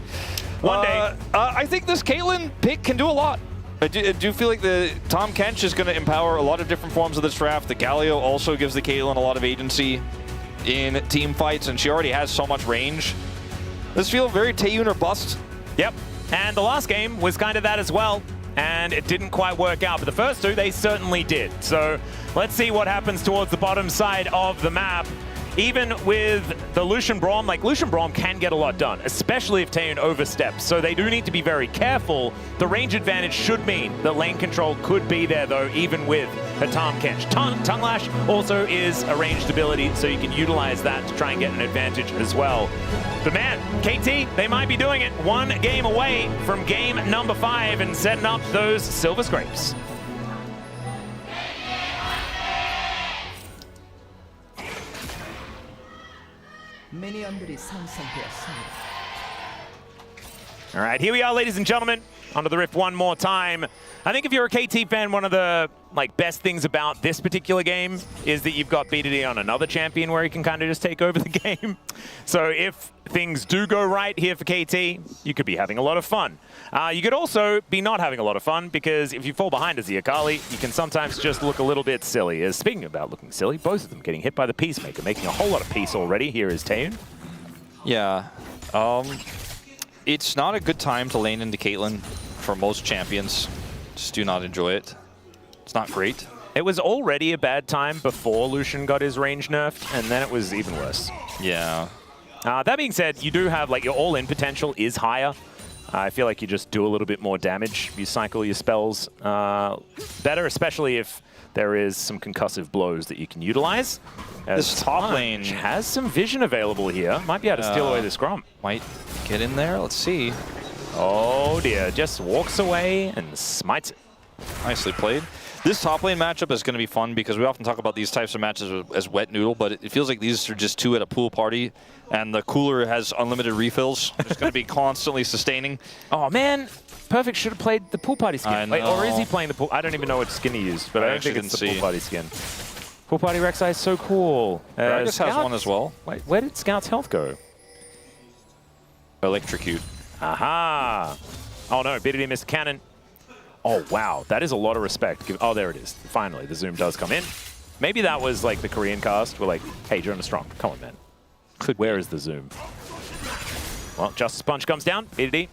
One day. I think this Caitlyn pick can do a lot. I do feel like the Tahm Kench is going to empower a lot of different forms of this draft. The Galio also gives the Caitlyn a lot of agency in team fights, and she already has so much range. This feels very Taeun or bust. Yep. And the last game was kind of that as well. And it didn't quite work out, but the first 2, they certainly did. So let's see what happens towards the bottom side of the map. Even with the Lucian Braum, like Lucian Braum can get a lot done, especially if Taeun oversteps. So they do need to be very careful. The range advantage should mean that lane control could be there, though, even with a Tahm Kench. Tongue Lash also is a ranged ability, so you can utilize that to try and get an advantage as well. But man, KT, they might be doing it. 1 game away from game number 5 and setting up those Silver Scrapes. 미니언들이 생성되었습니다. All right, here we are, ladies and gentlemen. Onto the Rift one more time. I think if you're a KT fan, one of the best things about this particular game is that you've got BDD on another champion where he can kind of just take over the game. So if things do go right here for KT, you could be having a lot of fun. You could also be not having a lot of fun because if you fall behind as the Akali, you can sometimes just look a little bit silly. As speaking about looking silly, both of them getting hit by the Peacemaker, making a whole lot of peace already. Here is Taeun. Yeah. It's not a good time to lane into Caitlyn for most champions. Just do not enjoy it. It's not great. It was already a bad time before Lucian got his range nerfed, and then it was even worse. Yeah. That being said, you do have, your all-in potential is higher. I feel like you just do a little bit more damage. You cycle your spells better, especially if there is some concussive blows that you can utilize. This top lane has some vision available here. Might be able to steal away the scrum. Might get in there. Let's see. Oh dear, just walks away and smites it. Nicely played. This top lane matchup is going to be fun because we often talk about these types of matches as wet noodle, but it feels like these are just two at a pool party, and the cooler has unlimited refills. It's going to be constantly sustaining. Oh man, Perfect should have played the pool party skin. Wait, or is he playing the pool? I don't even know what skin he used, but I don't think it's the pool party skin. Pool party Rek'Sai is so cool. Gragas has one as well. Wait, where did Scout's health go? Electrocute. Aha! Oh no, BDD missed cannon. Oh wow, that is a lot of respect. Oh, there it is. Finally, the zoom does come in. Maybe that was like the Korean cast. We're like, hey, Jonah Strong, come on, man. Where is the zoom? Well, Justice Punch comes down. BDD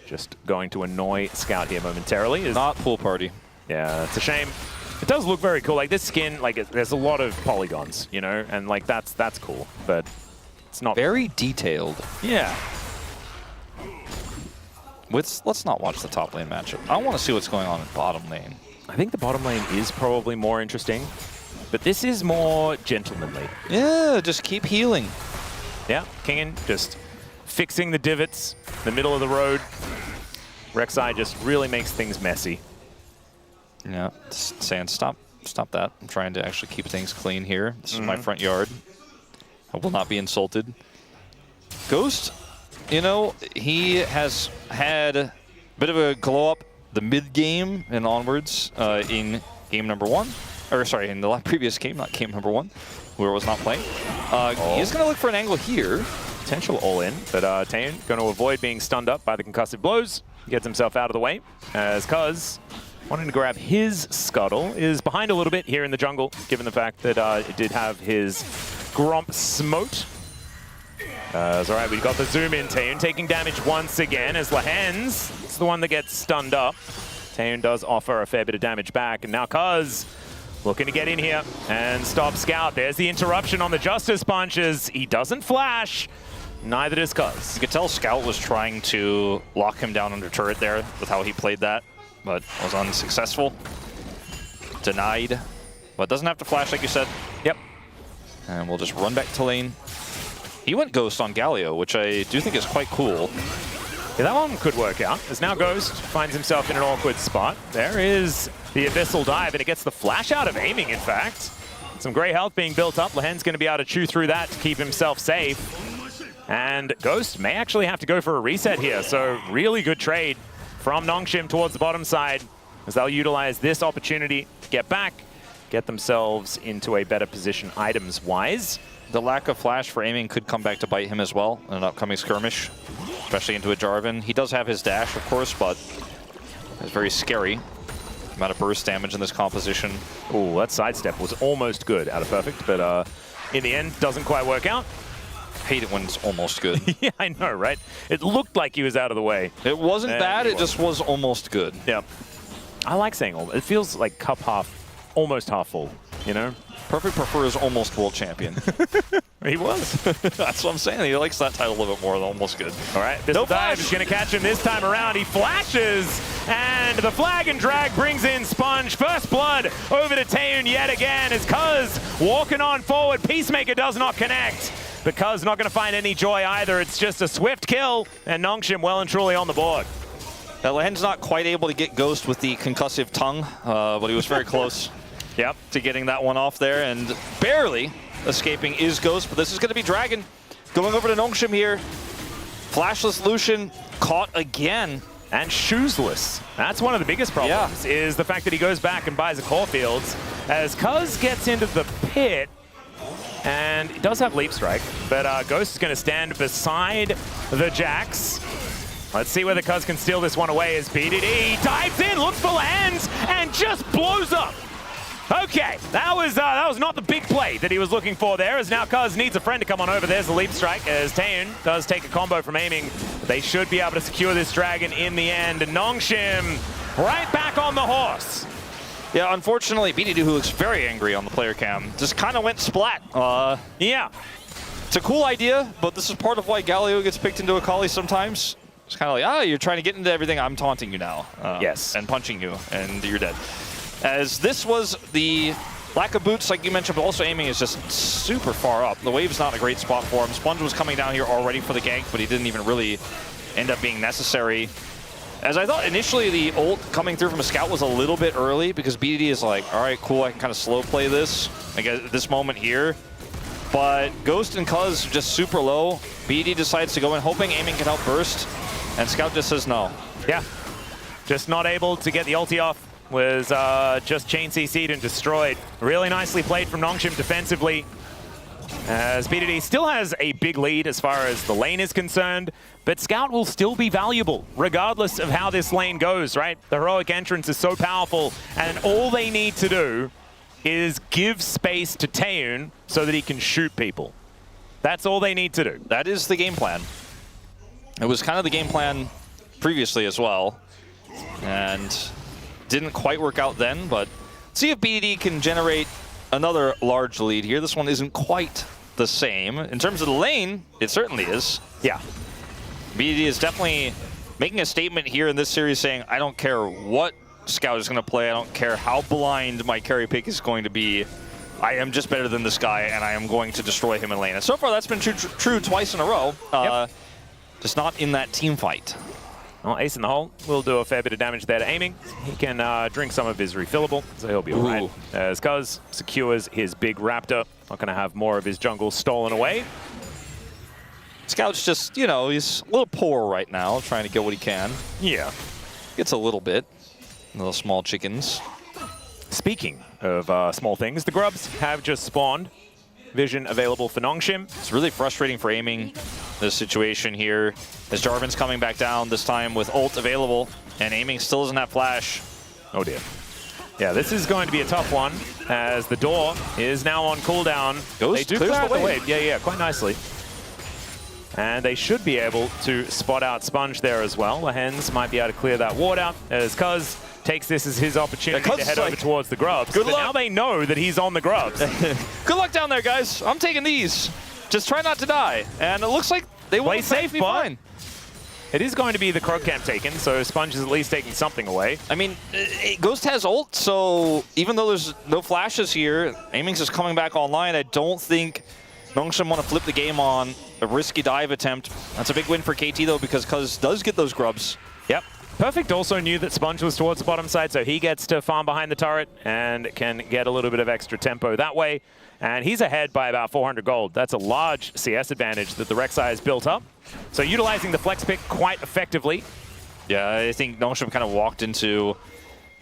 just going to annoy Scout here momentarily. Not pool party. Yeah, it's a shame. It does look very cool. Like this skin, there's a lot of polygons, you know, and that's cool, but it's not very detailed. Yeah. Let's not watch the top lane matchup. I want to see what's going on in bottom lane. I think the bottom lane is probably more interesting, but this is more gentlemanly. Yeah, just keep healing. Yeah, Kingen just fixing the divots, the middle of the road. Rek'Sai just really makes things messy. Yeah, Sand, stop that. I'm trying to actually keep things clean here. This is my front yard. I will not be insulted. Ghost, you know, he has had a bit of a glow up the mid-game and onwards in game number 1. Or sorry, in the previous game, not game number 1, where it was not playing. He is going to look for an angle here. Potential all-in, but Taeun going to avoid being stunned up by the concussive blows. Gets himself out of the way, as Cuz, wanting to grab his scuttle, is behind a little bit here in the jungle, given the fact that it did have his Gromp smote. It's all right, we've got the zoom in. Taeun taking damage once again as Lahen's is the one that gets stunned up. Taeun does offer a fair bit of damage back, and now Cuz looking to get in here and stop Scout. There's the interruption on the Justice Punches. He doesn't flash. Neither does Cuz. You could tell Scout was trying to lock him down under turret there with how he played that, but was unsuccessful. Denied. But doesn't have to flash like you said. Yep. And we'll just run back to lane. He went Ghost on Galio, which I do think is quite cool. Yeah, that one could work out, as now Ghost finds himself in an awkward spot. There is the Abyssal Dive, and it gets the flash out of aiming, in fact. Some great health being built up. Lahen's going to be able to chew through that to keep himself safe. And Ghost may actually have to go for a reset here, so really good trade from Nongshim towards the bottom side, as they'll utilize this opportunity to get back, get themselves into a better position items-wise. The lack of flash for aiming could come back to bite him as well in an upcoming skirmish, especially into a Jarvan. He does have his dash, of course, but it's very scary. Amount of burst damage in this composition. Ooh, that sidestep was almost good out of Perfect, but in the end, doesn't quite work out. Hate it when it's almost good. Yeah, I know, right? It looked like he was out of the way. It wasn't bad, it just was almost good. Yeah. I like saying almost. It feels like cup half, almost half full, you know? Perfect prefers almost world champion. He was. That's what I'm saying. He likes that title a little bit more than almost good. All right, this dive is going to catch him this time around. He flashes, and the flag and drag brings in Sponge. First blood over to Taeun yet again as Cuz walking on forward. Peacemaker does not connect. But Cuz not going to find any joy either. It's just a swift kill, and Nongshim well and truly on the board. Lahen's not quite able to get Ghost with the concussive tongue, but he was very close. Yep, to getting that one off there, and barely escaping is Ghost, but this is going to be Dragon. Going over to Nongshim here. Flashless Lucian caught again. And shoesless. That's one of the biggest problems, is the fact that he goes back and buys a Caulfields. As Cuz gets into the pit, and he does have Leap Strike, but Ghost is going to stand beside the Jax. Let's see whether Cuz can steal this one away as BDD dives in, looks for lands, and just blows up. Okay, that was not the big play that he was looking for there, as now Cuz needs a friend to come on over. There's the Leap Strike, as Taeun does take a combo from aiming. They should be able to secure this dragon in the end. And Nongshim right back on the horse. Yeah, unfortunately, BDD, who looks very angry on the player cam, just kind of went splat. Yeah. It's a cool idea, but this is part of why Galio gets picked into Akali sometimes. It's kind of like, you're trying to get into everything, I'm taunting you now. Yes. And punching you, and you're dead. As this was the lack of boots, like you mentioned, but also aiming is just super far up. The wave's not a great spot for him. Sponge was coming down here already for the gank, but he didn't even really end up being necessary. As I thought initially, the ult coming through from a scout was a little bit early, because BDD is like, all right, cool, I can kind of slow play this, like at this moment here. But Ghost and Cuz just super low. BDD decides to go in, hoping aiming can help burst, and Scout just says no. Yeah, just not able to get the ulti off. Was just chain CC'd and destroyed. Really nicely played from Nongshim defensively, as BDD still has a big lead as far as the lane is concerned, but Scout will still be valuable regardless of how this lane goes, right? The heroic entrance is so powerful, and all they need to do is give space to Taeun so that he can shoot people. That's all they need to do. That is the game plan. It was kind of the game plan previously as well, and didn't quite work out then, but see if BDD can generate another large lead here. This one isn't quite the same. In terms of the lane, it certainly is. Yeah. BDD is definitely making a statement here in this series saying, I don't care what Scout is going to play, I don't care how blind my carry pick is going to be, I am just better than this guy, and I am going to destroy him in lane. And so far that's been true twice in a row, just not in that team fight. Well, Ace in the hole will do a fair bit of damage there to aiming. He can drink some of his refillable, so he'll be all right. As Cuz secures his big Raptor. Not going to have more of his jungle stolen away. Scout's just, you know, he's a little poor right now, trying to get what he can. Yeah. Gets a little bit. Little small chickens. Speaking of small things, the grubs have just spawned. Vision available for Nongshim. It's really frustrating for aiming this situation here, as Jarvan's coming back down, this time with ult available, and aiming still doesn't have flash. Oh dear. Yeah, this is going to be a tough one, as the door is now on cooldown. Ghost they do clears clear out the the wave. wave. Yeah, quite nicely. And they should be able to spot out Sponge there as well. The Hens might be able to clear that ward out, as Cuz takes this as his opportunity to head over towards the grubs. Good but luck. Now they know that he's on the grubs. Good luck down there, guys. I'm taking these. Just try not to die. And it looks like they will Play safe, be bud. fine. It is going to be the Croc camp taken, so Sponge is at least taking something away. I mean, Ghost has ult, so even though there's no flashes here, aiming's just coming back online. I don't think Nongshim want to flip the game on a risky dive attempt. That's a big win for KT, though, because Cuz does get those grubs. Yep. Perfect also knew that Sponge was towards the bottom side, so he gets to farm behind the turret and can get a little bit of extra tempo that way. And he's ahead by about 400 gold. That's a large CS advantage that the Rek'Sai has built up. So utilizing the flex pick quite effectively. Yeah, I think Nongshim kind of walked into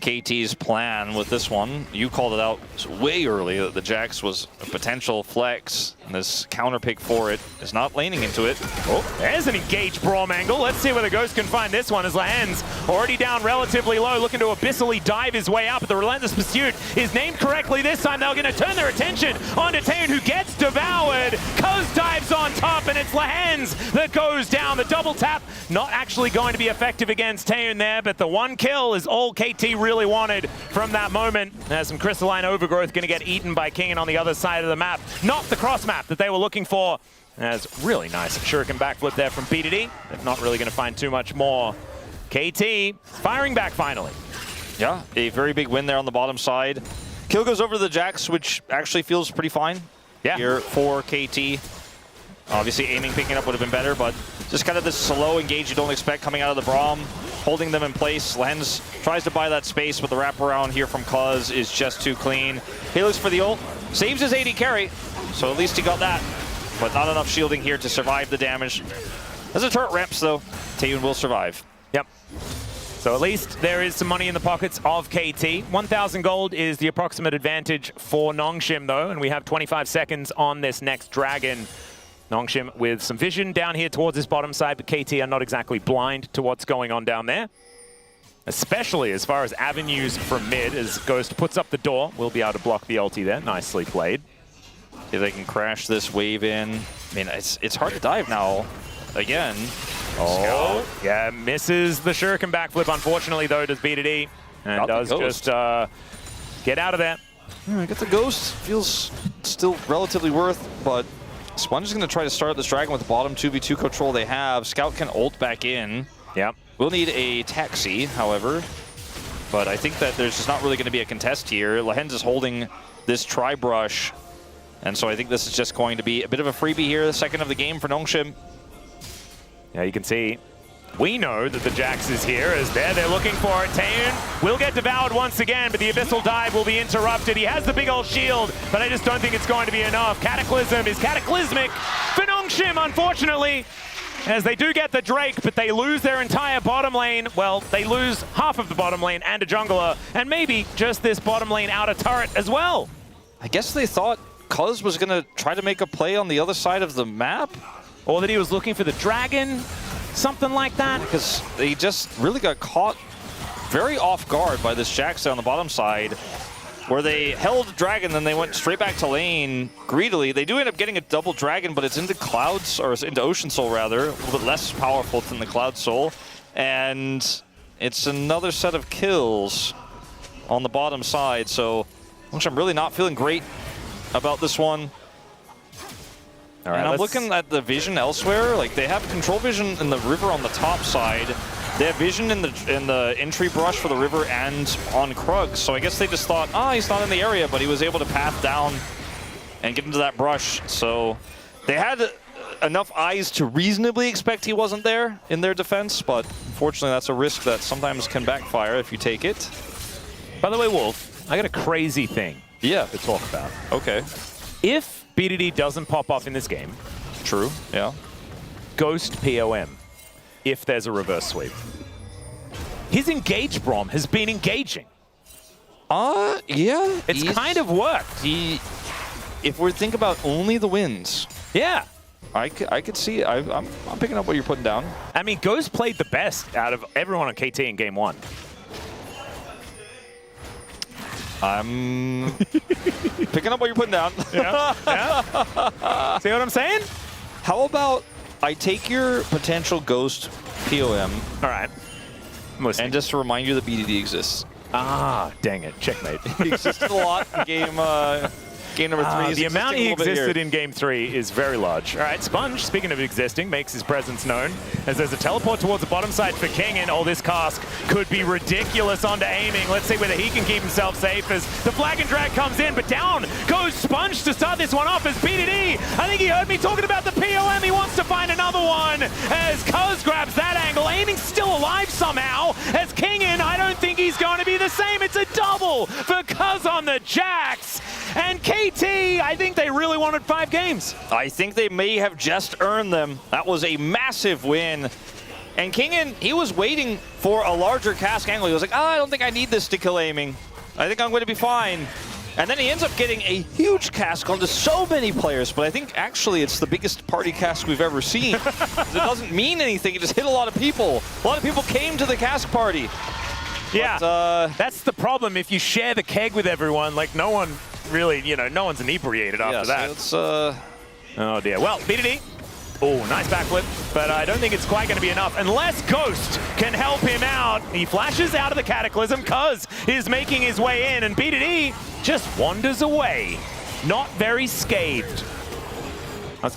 KT's plan with this one. You called it out way early that the Jax was a potential flex, and this counter pick for it is not laning into it. Oh, there's an engaged Braum angle. Let's see whether Ghost can find this one, as Lahen's already down relatively low, looking to abyssally dive his way up. But the Relentless Pursuit is named correctly this time. They're going to turn their attention onto Taeun, who gets devoured. Cuz dives on top, and it's Lahen's that goes down. The double tap not actually going to be effective against Taeun there, but the one kill is all KT really wanted from that moment. There's some crystalline overgrowth going to get eaten by Kingen on the other side of the map. Not the cross map that they were looking for. That's really nice shuriken backflip there from BDD. They're not really going to find too much more. KT firing back finally. Yeah, a very big win there on the bottom side. Kill goes over to the Jax, which actually feels pretty fine here for KT. Obviously, aiming picking up would have been better, but just kind of this slow engage you don't expect coming out of the Braum, holding them in place. Lens tries to buy that space, but the wraparound here from Cuz is just too clean. He looks for the ult, saves his AD carry, so at least he got that. but not enough shielding here to survive the damage. As the turret ramps, though, Taeyun will survive. Yep. So at least there is some money in the pockets of KT. 1,000 gold is the approximate advantage for Nongshim, though, and we have 25 seconds on this next dragon. Nongshim with some vision down here towards his bottom side, but KT are not exactly blind to what's going on down there. Especially as far as avenues from mid, as Ghost puts up the door. We'll be able to block the ulti there. Nicely played. If they can crash this wave in. I mean, it's hard to dive now. Again. Oh, yeah, misses the shuriken backflip. Unfortunately, though, does BDD. And does just get out of there. I get the Ghost. Feels still relatively worth, but Sponge is going to try to start this dragon with the bottom 2v2 control they have. Scout can ult back in. Yep. We'll need a taxi, however, but I think that there's just not really going to be a contest here. Lehens is holding this tri-brush, and so I think this is just going to be a bit of a freebie here, the second of the game for Nongshim. Yeah, you can see, we know that the Jax is here, as they're looking for it. Taeyun will get devoured once again, but the Abyssal Dive will be interrupted. He has the big old shield, but I just don't think it's going to be enough. Cataclysm is cataclysmic for Nongshim, unfortunately. As they do get the Drake, but they lose their entire bottom lane. Well, they lose half of the bottom lane and a jungler, and maybe just this bottom lane outer turret as well. I guess they thought Cuz was going to try to make a play on the other side of the map. Or that he was looking for the dragon, something like that. Because they just really got caught very off guard by this Jax on the bottom side, where they held dragon, then they went straight back to lane greedily. They do end up getting a double dragon, but it's into Clouds, or into Ocean Soul rather, a little bit less powerful than the Cloud Soul. And it's another set of kills on the bottom side, so I'm really not feeling great about this one. All right, and I'm looking at the vision elsewhere. Like, they have control vision in the river on the top side. They have vision in the entry brush for the river and on Krug. So I guess they just thought, he's not in the area, but he was able to path down and get into that brush. So they had enough eyes to reasonably expect he wasn't there in their defense, but unfortunately that's a risk that sometimes can backfire if you take it. By the way, Wolf, I got a crazy thing to talk about. Okay. If BDD doesn't pop off in this game, true, yeah, Ghost POM, if there's a reverse sweep. His engage Brom has been engaging. Yeah. It's kind of worked. If we think about only the wins. Yeah. I could see, I'm picking up what you're putting down. I mean, Ghost played the best out of everyone on KT in game one. I'm picking up what you're putting down. Yeah. Yeah. See what I'm saying? How about I take your potential Ghost POM. All right. And just to remind you that BDD exists. Ah, dang it. Checkmate. He existed a lot in game number 3. The amount he existed in game 3 is very large. All right, Sponge, speaking of existing, makes his presence known as there's a teleport towards the bottom side for King, and this cask could be ridiculous onto aiming. Let's see whether he can keep himself safe as the flag and drag comes in, but down goes Sponge to start this one off as BDD. I think he heard me talking about the POM. He wants to find another one as Cuz grabs that angle. Aiming still alive somehow as Kingin, I don't think he's going to be the same. It's a double for Cuz on the Jax. And KT, I think they really wanted 5 games. I think they may have just earned them. That was a massive win. And Kingin, he was waiting for a larger cask angle. He was like, I don't think I need this to kill aiming. I think I'm going to be fine. And then he ends up getting a huge cask onto so many players, but I think actually it's the biggest party cask we've ever seen. It doesn't mean anything, it just hit a lot of people. A lot of people came to the cask party. Yeah, but, that's the problem. If you share the keg with everyone, like no one really, no one's inebriated after that. So oh dear. Well, BDD. Oh, nice backflip, but I don't think it's quite going to be enough unless Ghost can help him out. He flashes out of the Cataclysm. Cuz is making his way in, and BDD just wanders away. Not very scathed.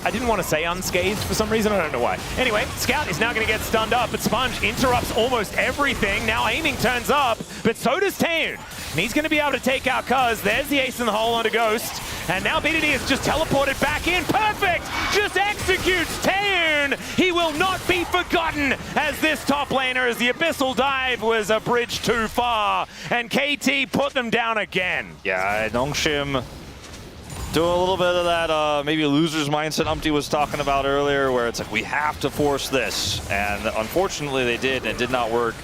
I didn't want to say unscathed for some reason, I don't know why. Anyway, Scout is now going to get stunned up, but Sponge interrupts almost everything. Now aiming turns up, but so does Taeyun. And he's going to be able to take out Cuz. There's the ace in the hole onto Ghost. And now BDD is just teleported back in. Perfect! Just executes Taeyun. He will not be forgotten as this top laner, as the Abyssal Dive was a bridge too far. And KT put them down again. yeah, Nongshim Doing a little bit of that maybe loser's mindset Umpty was talking about earlier, where it's like, we have to force this. And unfortunately they did, and it did not work.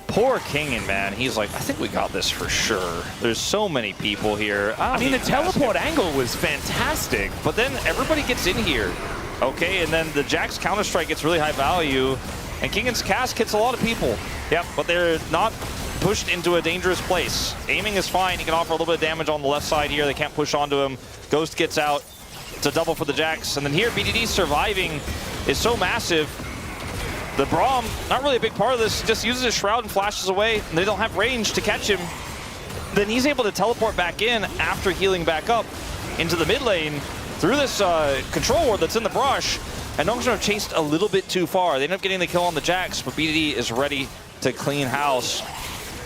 Poor Kingen, man. He's like, I think we got this for sure. There's so many people here. I mean, the teleport angle was fantastic. But then everybody gets in here. Okay, and then the Jack's Counter-Strike gets really high value. And Kingen's cast hits a lot of people. Yep, but they're not pushed into a dangerous place. Aiming is fine. He can offer a little bit of damage on the left side here. They can't push onto him. Ghost gets out. It's a double for the Jacks. And then here, BDD surviving is so massive. The Braum, not really a big part of this, just uses his Shroud and flashes away, and they don't have range to catch him. Then he's able to teleport back in after healing back up into the mid lane through this control ward that's in the brush. And Nongshim have chased a little bit too far. They end up getting the kill on the Jacks, but BDD is ready to clean house.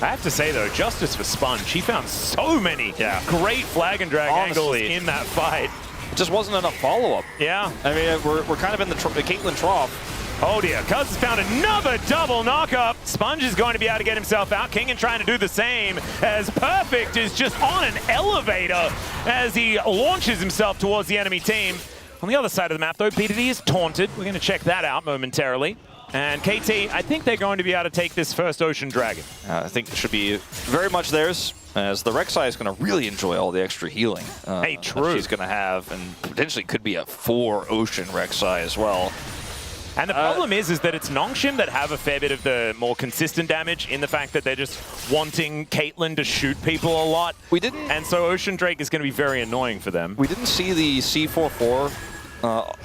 I have to say, though, justice for Sponge. He found so many great flag and drag angles in that fight. It just wasn't enough follow-up. Yeah. I mean, we're kind of in the Caitlyn trough. Oh dear, Cuz has found another double knockup. Sponge is going to be able to get himself out. Kingen trying to do the same, as Perfect is just on an elevator as he launches himself towards the enemy team. On the other side of the map, though, BDD is taunted. We're going to check that out momentarily. And KT, I think they're going to be able to take this first Ocean Dragon. I think it should be very much theirs, as the Rek'Sai is going to really enjoy all the extra healing hey, true. that she's going to have, and potentially could be a 4 Ocean Rek'Sai as well. And the problem is that it's Nongshim that have a fair bit of the more consistent damage in the fact that they're just wanting Caitlyn to shoot people a lot. We didn't. And so Ocean Drake is going to be very annoying for them. We didn't see the C44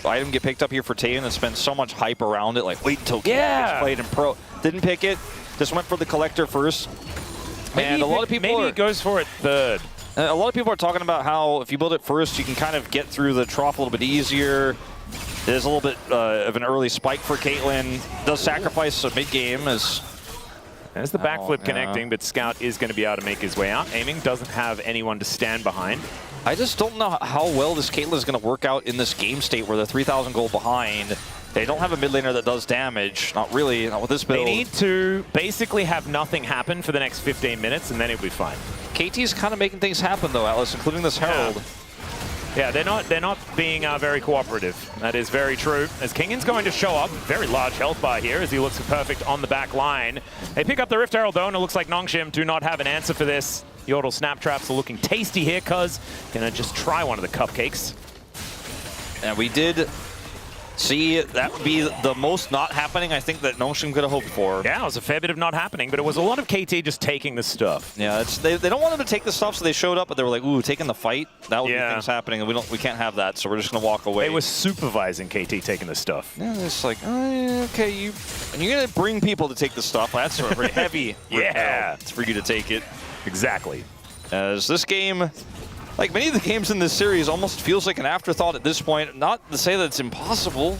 item get picked up here for Taven and spend so much hype around it. Like, wait until Caitlyn played in pro. Didn't pick it. Just went for the Collector first. And a lot of people maybe it goes for it third. A lot of people are talking about how if you build it first, you can kind of get through the trough a little bit easier. There's a little bit of an early spike for Caitlyn. Does sacrifice a mid-game as... There's the backflip connecting, but Scout is going to be able to make his way out. Aiming doesn't have anyone to stand behind. I just don't know how well this Caitlyn is going to work out in this game state where they're 3,000 gold behind. They don't have a mid laner that does damage. Not really, not with this build. They need to basically have nothing happen for the next 15 minutes, and then it'll be fine. KT's kind of making things happen, though, Atlas, including this Herald. Yeah, they're not being very cooperative. That is very true. As Kingen's going to show up, very large health bar here as he looks Perfect on the back line. They pick up the Rift Herald though, and it looks like Nongshim do not have an answer for this. The Yordle snap traps are looking tasty here, Cuz gonna just try one of the cupcakes. And we did see that would be the most not happening I think that Nongshim could have hoped for. Yeah, it was a fair bit of not happening, but it was a lot of KT just taking the stuff. Yeah, they don't want them to take the stuff, so they showed up, but they were like, ooh, taking the fight, that would be things happening, and we can't have that, so we're just gonna walk away. They were supervising KT taking the stuff. Yeah, it's like, okay, and you're gonna bring people to take the stuff. That's a very heavy. Yeah, it's for you to take it. Exactly. As this game, like many of the games in this series, almost feels like an afterthought at this point. Not to say that it's impossible,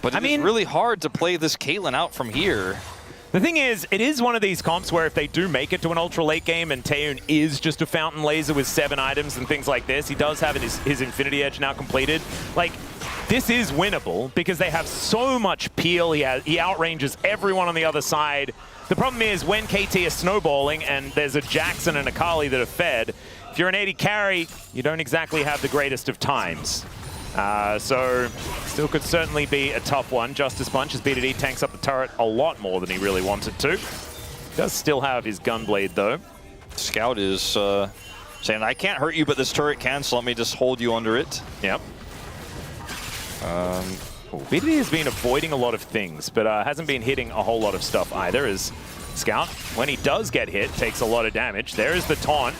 but it's really hard to play this Caitlyn out from here. The thing is, it is one of these comps where if they do make it to an ultra late game and Taehoon is just a fountain laser with 7 items and things like this, he does have his Infinity Edge now completed. Like, this is winnable because they have so much peel. He outranges everyone on the other side. The problem is when KT is snowballing and there's a Jackson and a Kali that are fed, if you're an 80 carry, you don't exactly have the greatest of times. So still could certainly be a tough one. Justice Punch as BDD tanks up the turret a lot more than he really wanted to. Does still have his Gunblade though. Scout is saying, I can't hurt you, but this turret can, so let me just hold you under it. Yep. BDD has been avoiding a lot of things, but hasn't been hitting a whole lot of stuff either, as Scout, when he does get hit, takes a lot of damage. There is the taunt,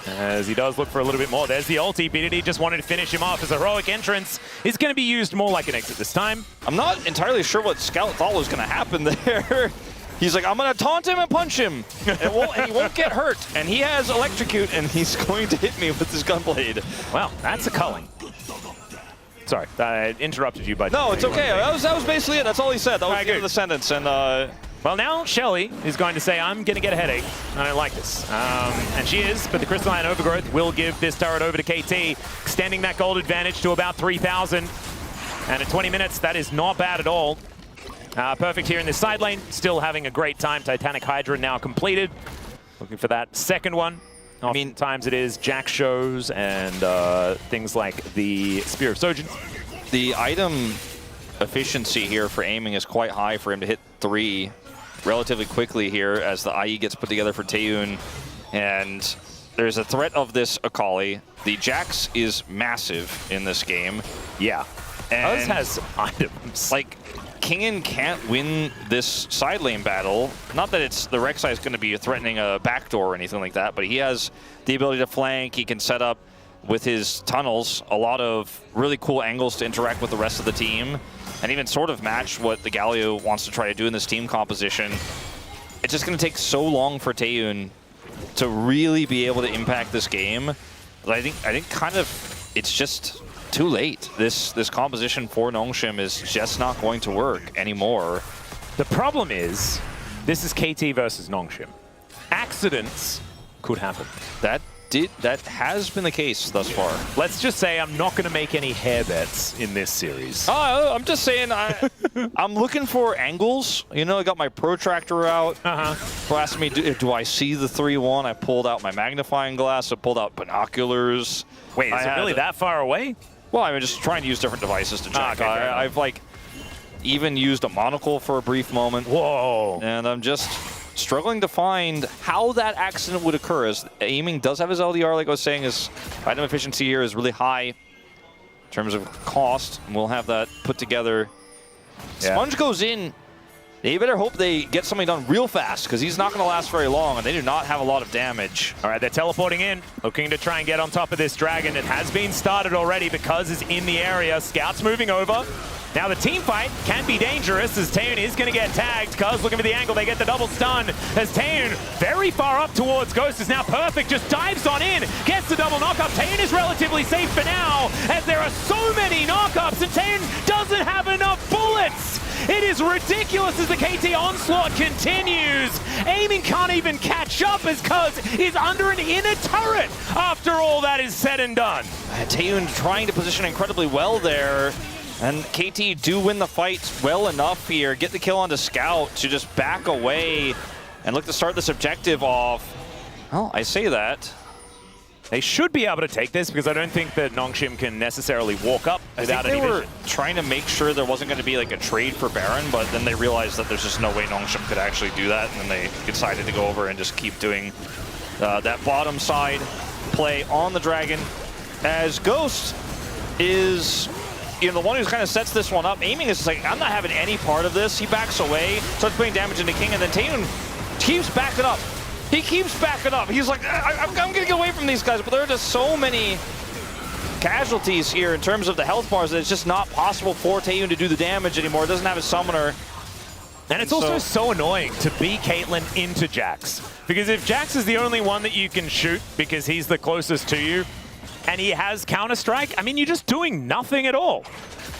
as he does look for a little bit more. There's the ulti. BDD just wanted to finish him off, as a heroic entrance is going to be used more like an exit this time. I'm not entirely sure what Scout thought was going to happen there. He's like, I'm going to taunt him and punch him, and he won't get hurt. And he has Electrocute, and he's going to hit me with his Gunblade. Wow, that's a culling. Sorry, I interrupted you by... No, it's okay. That was basically it. That's all he said. That was the end of the sentence. And well, now Shelly is going to say, I'm going to get a headache. I don't like this. And she is, but the Crystalline Overgrowth will give this turret over to KT, extending that gold advantage to about 3,000. And at 20 minutes, that is not bad at all. Perfect here in this side lane, still having a great time. Titanic Hydra now completed. Looking for that second one. Oftentimes it is Jack shows and things like the Spear of Sojin. The item efficiency here for aiming is quite high for him to hit 3 relatively quickly here as the IE gets put together for Taeyun. And there's a threat of this Akali. The Jax is massive in this game. Yeah. And Us has items. like, Kingen can't win this side lane battle. Not that it's the Rek'Sai is going to be threatening a backdoor or anything like that, but he has the ability to flank. He can set up with his tunnels a lot of really cool angles to interact with the rest of the team and even sort of match what the Galio wants to try to do in this team composition. It's just going to take so long for Taeyun to really be able to impact this game. But I think kind of it's just too late. This composition for Nongshim is just not going to work anymore. The problem is, this is KT versus Nongshim. Accidents could happen. That has been the case thus far. Let's just say I'm not going to make any hair bets in this series. Oh, I'm just saying, I'm looking for angles. You know, I got my protractor out. People asked me, do I see the 3-1? I pulled out my magnifying glass. I pulled out binoculars. Wait, is it really that far away? Well, I'm just trying to use different devices to check. Okay, I've like even used a monocle for a brief moment. Whoa. And I'm just struggling to find how that accident would occur, as aiming does have his LDR, like I was saying. His item efficiency here is really high in terms of cost, and we'll have that put together. Yeah. Sponge goes in. They better hope they get something done real fast, because he's not going to last very long, and they do not have a lot of damage. All right, they're teleporting in, looking to try and get on top of this dragon. It has been started already because it's in the area. Scouts moving over. Now the team fight can be dangerous as Taeyun is going to get tagged. Cuz looking for the angle, they get the double stun as Taeyun very far up towards Ghost is now perfect, just dives on in, gets the double knockup. Taeyun is relatively safe for now as there are so many knockups and Taeyun doesn't have enough bullets. It is ridiculous as the KT onslaught continues. Aiming can't even catch up as Cuz is under an inner turret after all that is said and done. Taeyun trying to position incredibly well there. And KT do win the fight well enough here, get the kill onto Scout to just back away and look to start this objective off. Well, I say that. They should be able to take this because I don't think that Nongshim can necessarily walk up without any vision. They were trying to make sure there wasn't going to be like a trade for Baron, but then they realized that there's just no way Nongshim could actually do that, and then they decided to go over and just keep doing that bottom side play on the Dragon, as Ghost is, you know, the one who kind of sets this one up. Aiming is like, I'm not having any part of this. He backs away, starts putting damage into King, and then Taeyun keeps backing up. He keeps backing up. He's like, I'm going to get away from these guys, but there are just so many casualties here in terms of the health bars that it's just not possible for Taeyun to do the damage anymore. It doesn't have his summoner. And it's also so annoying to be Caitlyn into Jax. Because if Jax is the only one that you can shoot because he's the closest to you, and he has Counter-Strike, I mean, you're just doing nothing at all.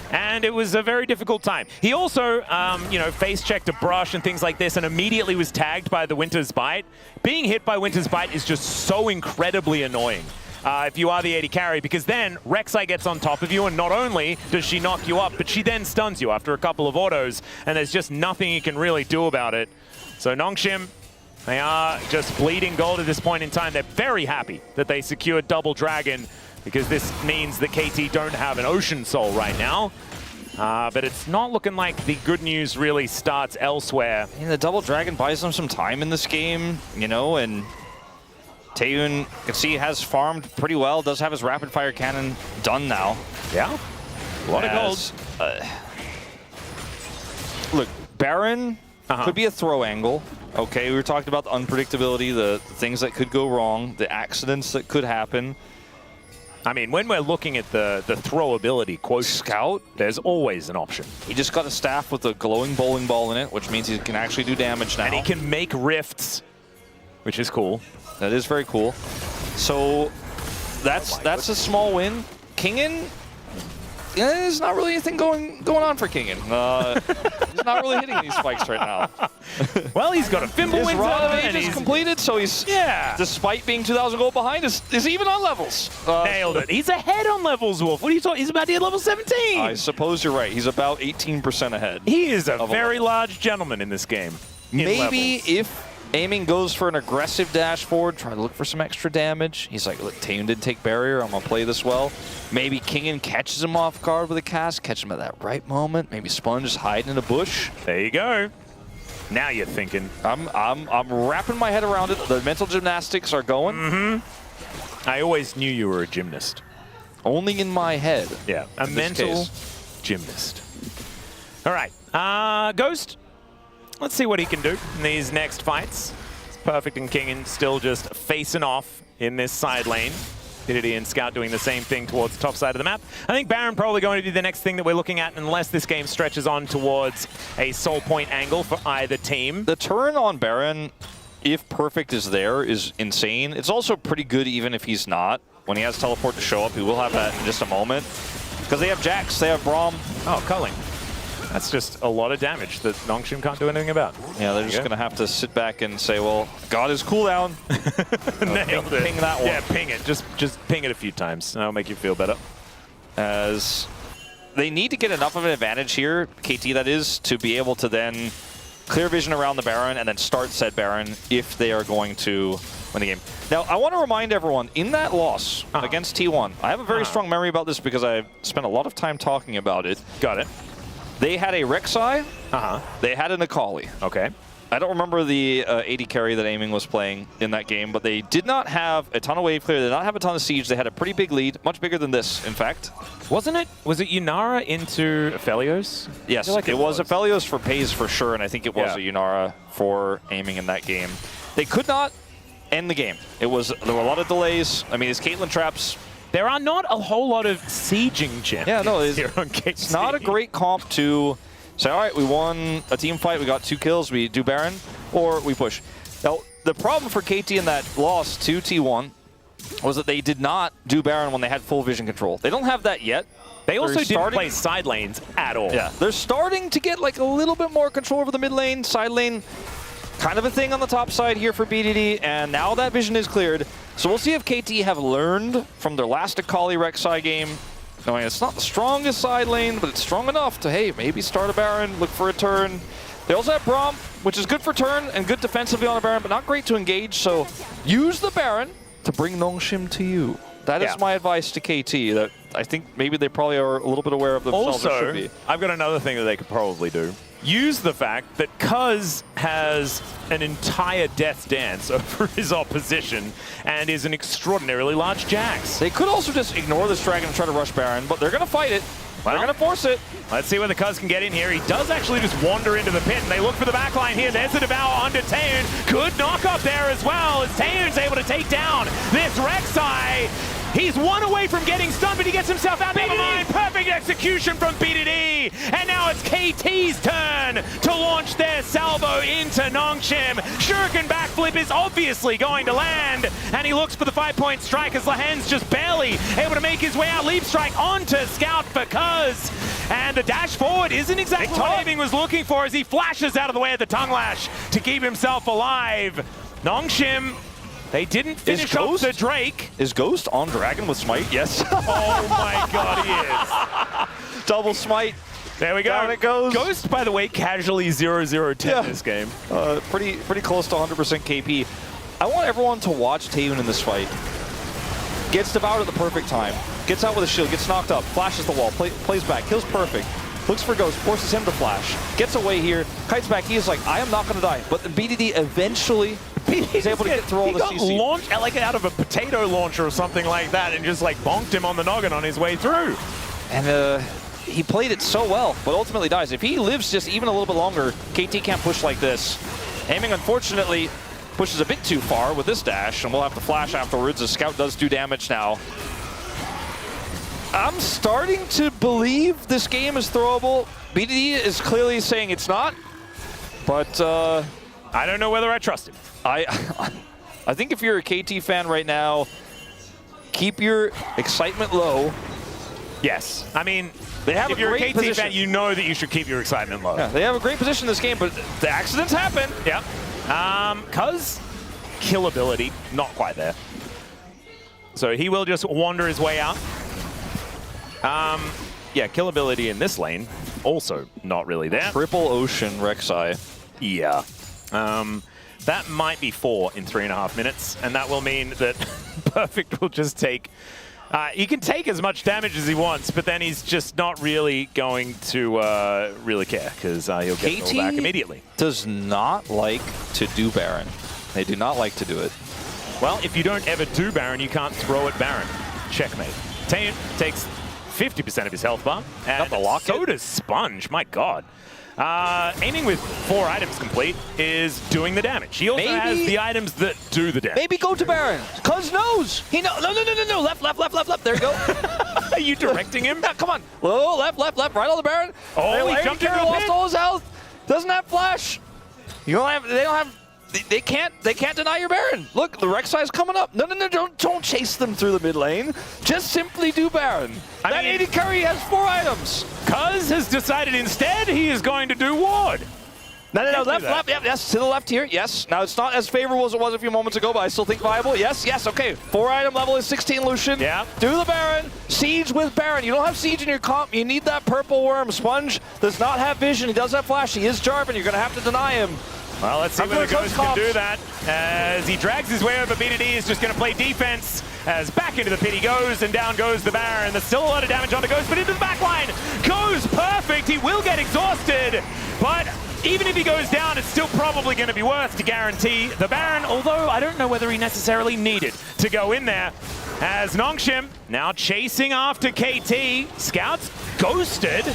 And it was a very difficult time. He also, you know, face-checked a brush and things like this and immediately was tagged by the Winter's Bite. Being hit by Winter's Bite is just so incredibly annoying if you are the AD carry, because then Rek'Sai gets on top of you, and not only does she knock you up, but she then stuns you after a couple of autos, and there's just nothing you can really do about it. So Nongshim, they are just bleeding gold at this point in time. They're very happy that they secured Double Dragon, because this means that KT don't have an Ocean Soul right now. But it's not looking like the good news really starts elsewhere. And the Double Dragon buys them some time in this game, you know, and Taeyun, you can see, has farmed pretty well, does have his rapid fire cannon done now. Yeah, a lot of gold. Look, Baron could be a throw angle. Okay, we were talking about the unpredictability, the things that could go wrong, the accidents that could happen. I mean, when we're looking at the throwability quotient, Scout, there's always an option. He just got a staff with a glowing bowling ball in it, which means he can actually do damage now. And he can make rifts, which is cool. That is very cool. So that's a small win. Kingen, yeah, there's not really anything going on for Kingen. He's not really hitting these spikes right now. Well, he's got a Fimbulwinds and he's completed, so he's, despite being 2,000 gold behind, is even on levels. Nailed it. He's ahead on levels, Wolf. What are you talking? He's about to hit level 17. I suppose you're right. He's about 18% ahead. He is a very large gentleman in this game. Maybe if Aiming goes for an aggressive dash forward, trying to look for some extra damage. He's like, look, Taeyeon didn't take barrier. I'm going to play this well. Maybe Kingen catches him off guard with a cast, catch him at that right moment. Maybe Sponge is hiding in a bush. There you go. Now you're thinking. I'm wrapping my head around it. The mental gymnastics are going. Mm-hmm. I always knew you were a gymnast. Only in my head. Yeah, a mental gymnast. All right, Ghost. Let's see what he can do in these next fights. It's Perfect and Kingen still just facing off in this side lane. Biddy and Scout doing the same thing towards the top side of the map. I think Baron probably going to be the next thing that we're looking at unless this game stretches on towards a soul point angle for either team. The turn on Baron, if Perfect is there, is insane. It's also pretty good even if he's not. When he has teleport to show up, he will have that in just a moment. Because they have Jax, they have Braum. Oh, culling. That's just a lot of damage that Nongshim can't do anything about. Yeah, they're just going to have to sit back and say, well, got his cooldown. Nailed it. Ping that one. Yeah, ping it. Just ping it a few times. That'll make you feel better. As they need to get enough of an advantage here, KT that is, to be able to then clear vision around the Baron and then start said Baron if they are going to win the game. Now, I want to remind everyone, in that loss against T1, I have a very strong memory about this because I've spent a lot of time talking about it. Got it. They had a Rek'Sai. They had an Akali. Okay. I don't remember the AD carry that Aiming was playing in that game, but they did not have a ton of wave clear. They did not have a ton of siege. They had a pretty big lead, much bigger than this, in fact. Was it Yunara into Aphelios? Yes, like it was Aphelios for Pays for sure, and I think it was a Yunara for Aiming in that game. They could not end the game. There were a lot of delays. I mean, his Caitlyn traps. There are not a whole lot of sieging champions. Yeah, no, here on KT. It's not a great comp to say, all right, we won a team fight, we got 2 kills, we do Baron, or we push. Now, the problem for KT in that loss to T1 was that they did not do Baron when they had full vision control. They don't have that yet. They also didn't play side lanes at all. Yeah, they're starting to get like a little bit more control over the mid lane, side lane. Kind of a thing on the top side here for BDD, and now that vision is cleared. So we'll see if KT have learned from their last Akali Rek'Sai game. Knowing it's not the strongest side lane, but it's strong enough to, hey, maybe start a Baron, look for a turn. They also have Braum, which is good for turn and good defensively on a Baron, but not great to engage. So use the Baron to bring Nongshim to you. That is my advice to KT. That I think maybe they probably are a little bit aware of themselves. Also, I've got another thing that they could probably do. Use the fact that Cuz has an entire Death Dance over his opposition and is an extraordinarily large Jax. They could also just ignore this dragon and try to rush Baron, but they're going to fight it. They're going to force it. Let's see whether Cuz can get in here. He does actually just wander into the pit, and they look for the backline here. There's the Devour onto Taeyeon. Good knock up there as well, as Taeyeon's able to take down this Rek'Sai. He's one away from getting stunned, but he gets himself out. Never mind. Perfect execution from BDD. And now it's KT's turn to launch their salvo into Nongshim. Shuriken backflip is obviously going to land. And he looks for the 5-point strike as Lahen's just barely able to make his way out. Leap strike onto Scout for Cuz. And the dash forward isn't exactly what Aiming was looking for as he flashes out of the way of the tongue lash to keep himself alive. Nongshim, they didn't finish up the Drake. Is Ghost on Dragon with Smite? Yes. Oh my god, he is. Double Smite. There we go. Down it goes. Ghost, by the way, casually 0-0-10 this game. Pretty close to 100% KP. I want everyone to watch Taeyeon in this fight. Gets devoured at the perfect time. Gets out with a shield, gets knocked up, flashes the wall, plays back, kills perfect. Looks for Ghost, forces him to flash. Gets away here, kites back. He is like, I am not going to die. But the BDD eventually is able to get through all the CC. He got launched like out of a potato launcher or something like that and just like bonked him on the noggin on his way through. And he played it so well, but ultimately dies. If he lives just even a little bit longer, KT can't push like this. Aiming, unfortunately, pushes a bit too far with this dash, and we'll have to flash afterwards. The Scout does do damage now. I'm starting to believe this game is throwable. BDD is clearly saying it's not, but I don't know whether I trust him. I think if you're a KT fan right now, keep your excitement low. Yes. I mean, they have if you're a KT fan, you know that you should keep your excitement low. Yeah, they have a great position in this game, but the accidents happen. Yep. Cuz kill ability, not quite there. So he will just wander his way out. Yeah, kill ability in this lane, also not really there. Triple Ocean Rek'Sai. Yeah. That might be 4 in 3.5 minutes, and that will mean that Perfect will just take... he can take as much damage as he wants, but then he's just not really going to really care, because he'll get it all back immediately. Does not like to do Baron. They do not like to do it. Well, if you don't ever do Baron, you can't throw at Baron. Checkmate. Taeyeon takes 50% of his health bar, and so does Sponge, my god. Aiming with 4 items complete is doing the damage. He also has the items that do the damage. Maybe go to Baron. Cuz knows. He knows. No. Left. There you go. Are you directing him? Yeah, come on. Whoa, left. Right on the Baron. Oh, he jumped into the lost pit. all his health. Doesn't have flash. They don't have. They can't deny your Baron. Look, the Rek'Sai's coming up. No, don't chase them through the mid lane. Just simply do Baron. That AD carry has 4 items. Cuz has decided instead he is going to do Ward. No, left, yep, yes, to the left here, yes. Now, it's not as favorable as it was a few moments ago, but I still think viable. Yes, okay. 4 item level is 16 Lucian. Yeah. Do the Baron. Siege with Baron. You don't have Siege in your comp. You need that purple worm. Sponge does not have vision. He does have flash. He is Jarvan. You're going to have to deny him. Well, let's see whether Ghost can do that. As he drags his way over, BDD is just going to play defense. As back into the pit he goes, and down goes the Baron. There's still a lot of damage on the Ghost, but into the back line goes Perfect. He will get exhausted, but even if he goes down, it's still probably going to be worth to guarantee the Baron, although I don't know whether he necessarily needed to go in there. As Nongshim now chasing after KT. Scouts ghosted.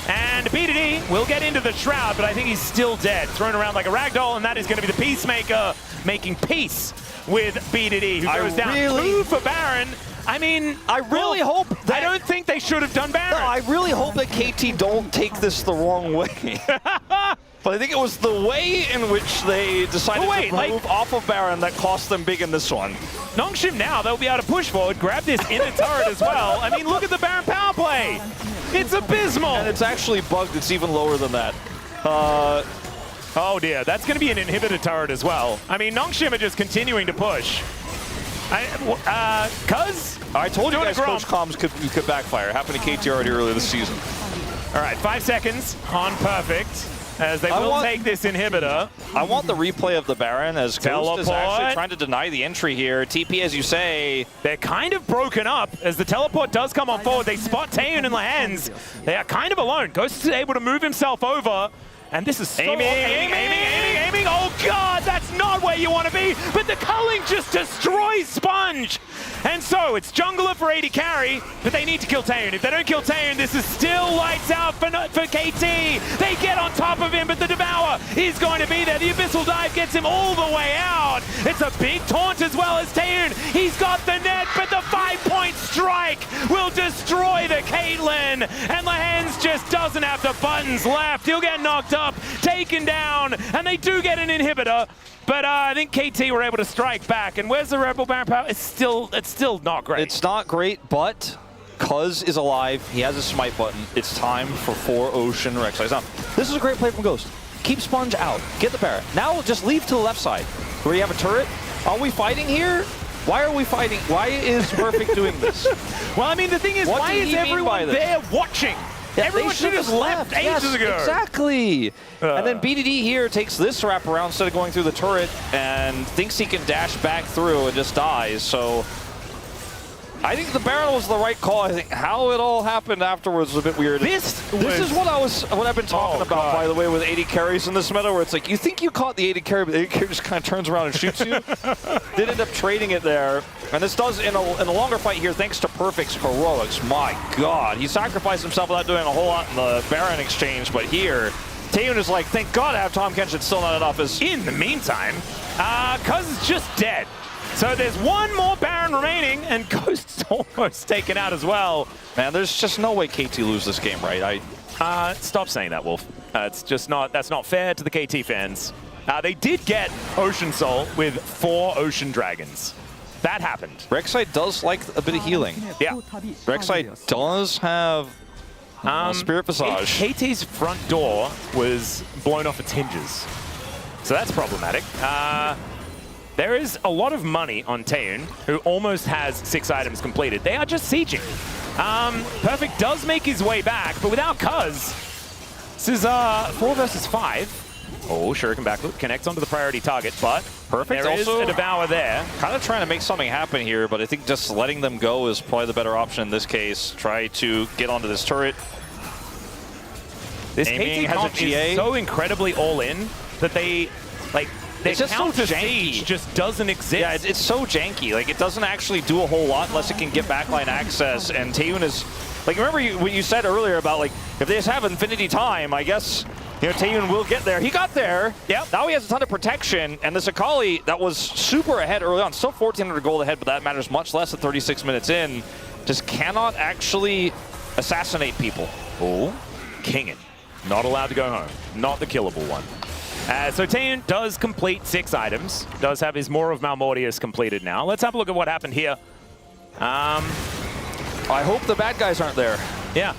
And BDD will get into the Shroud, but I think he's still dead. Thrown around like a ragdoll, and that is going to be the Peacemaker making peace with BDD, who goes down 2 for Baron. I mean, I really hope that... I don't think they should have done Baron. No, I really hope that KT don't take this the wrong way. But I think it was the way in which they decided to move off of Baron that cost them big in this one. Nongshim now, they'll be able to push forward, grab this inner turret as well. I mean, look at the Baron power play. It's abysmal. And it's actually bugged. It's even lower than that. Oh dear, that's going to be an inhibitor turret as well. I mean, Nongshim are just continuing to push. Cuz? I told you guys Coach Comms could backfire. Happened to KT already earlier this season. All right, 5 seconds on Perfect. As they will take this inhibitor. I want the replay of the Baron as Ghost is actually trying to deny the entry here. TP, as you say. They're kind of broken up as the teleport does come on forward. They spot Taeyeon in the hands. They are kind of alone. Ghost is able to move himself over. And this is so aiming. Oh god, that's not where you want to be. But the culling just destroys Sponge. And so it's jungler for AD carry, but they need to kill Taeyeon. If they don't kill Taeyeon, this is still lights out for KT. They get on top of him, but the Devour is going to be there. The Abyssal Dive gets him all the way out. It's a big taunt as well as Taeyeon. He's got the net, but the 5-point strike will destroy the Caitlyn. And Lehens just doesn't have the buttons left. He'll get knocked up, taken down, and they do get an inhibitor. But I think KT were able to strike back. And where's the Rebel Baron power? It's still not great. It's not great, but Cuz is alive. He has a smite button. It's time for 4 Ocean Rek'Sais. Now, this is a great play from Ghost. Keep Sponge out. Get the Baron. Now just leave to the left side where you have a turret. Are we fighting here? Why are we fighting? Why is Perfect doing this? Well, I mean, the thing is, why is everyone there watching? Yeah, everyone should have left ages ago. Exactly. And then BDD here takes this wraparound instead of going through the turret and thinks he can dash back through and just dies. So I think the Baron was the right call. I think how it all happened afterwards was a bit weird. This is what I've been talking about, by the way, with AD carries in this meta, where it's like you think you caught the AD carry, but the AD carry just kind of turns around and shoots you. Did end up trading it there. And this does, in a longer fight here, thanks to Perfect's heroics. My God, he sacrificed himself without doing a whole lot in the Baron exchange, but here, Taeyeon is like, thank God I have Tom Kench, it's still not enough. In the meantime, Cuz is just dead. So there's one more Baron remaining, and Ghost's almost taken out as well. Man, there's just no way KT lose this game, right? Stop saying that, Wolf. It's just not, that's not fair to the KT fans. They did get Ocean Soul with 4 Ocean Dragons. That happened. Rek'Sai does like a bit of healing. Yeah. Rek'Sai does have Spirit Visage. KT's front door was blown off its hinges. So that's problematic. There is a lot of money on Taeyeon, who almost has 6 items completed. They are just sieging. Perfect does make his way back, but without Cuz, this is 4 versus 5. Oh, Shuriken back loop connects onto the priority target, but Perfect. there is Also, a Devour there. kind of trying to make something happen here, but I think just letting them go is probably the better option in this case. Try to get onto this turret. This Aiming KT has a comp GA. is so incredibly all in that they, like, their It's just so counter janky. siege just doesn't exist. Yeah, it's so janky. Like, it doesn't actually do a whole lot unless it can get backline access. And Taeyun is, like, remember what you said earlier about, like, if they just have infinity time, I guess, you know, Taeyun will get there. He got there. Yep. Now he has a ton of protection. And this Akali that was super ahead early on, still 1,400 gold ahead, but that matters much less at 36 minutes in, just cannot actually assassinate people. Oh, Kingin. Not allowed to go home. Not the killable one. So Taeyun does complete 6 items. Does have his Maw of Malmortius completed now. Let's have a look at what happened here. I hope the bad guys aren't there. Yeah.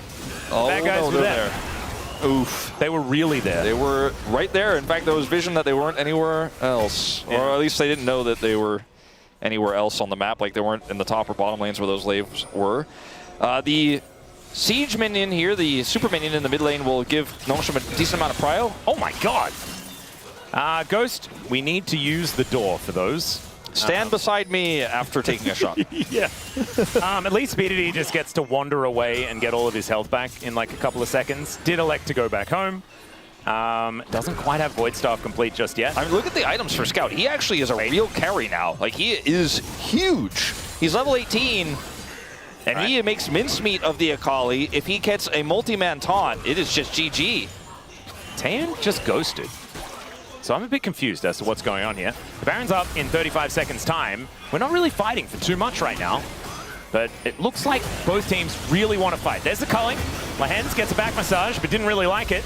Oh, bad guys no, were they're there. Oof. They were really there. They were right there. In fact, there was vision that they weren't anywhere else. Yeah. Or at least they didn't know that they were anywhere else on the map. Like, they weren't in the top or bottom lanes where those lanes were. The Siege minion here, the super minion in the mid lane, will give Nongshim a decent amount of prio. Oh my god. Ghost, we need to use the door for those. Stand beside me after taking a shot. Yeah. At least BDD just gets to wander away and get all of his health back in like a couple of seconds. Did elect to go back home. Doesn't quite have Void Staff complete just yet. I mean, look at the items for Scout. He actually is a real carry now. Like, he is huge. He's level 18. And he makes mincemeat of the Akali. If he gets a multi-man taunt, it is just GG. Taeyun just ghosted. So I'm a bit confused as to what's going on here. The Baron's up in 35 seconds time. We're not really fighting for too much right now. But it looks like both teams really want to fight. There's the culling. Lahens gets a back massage, but didn't really like it.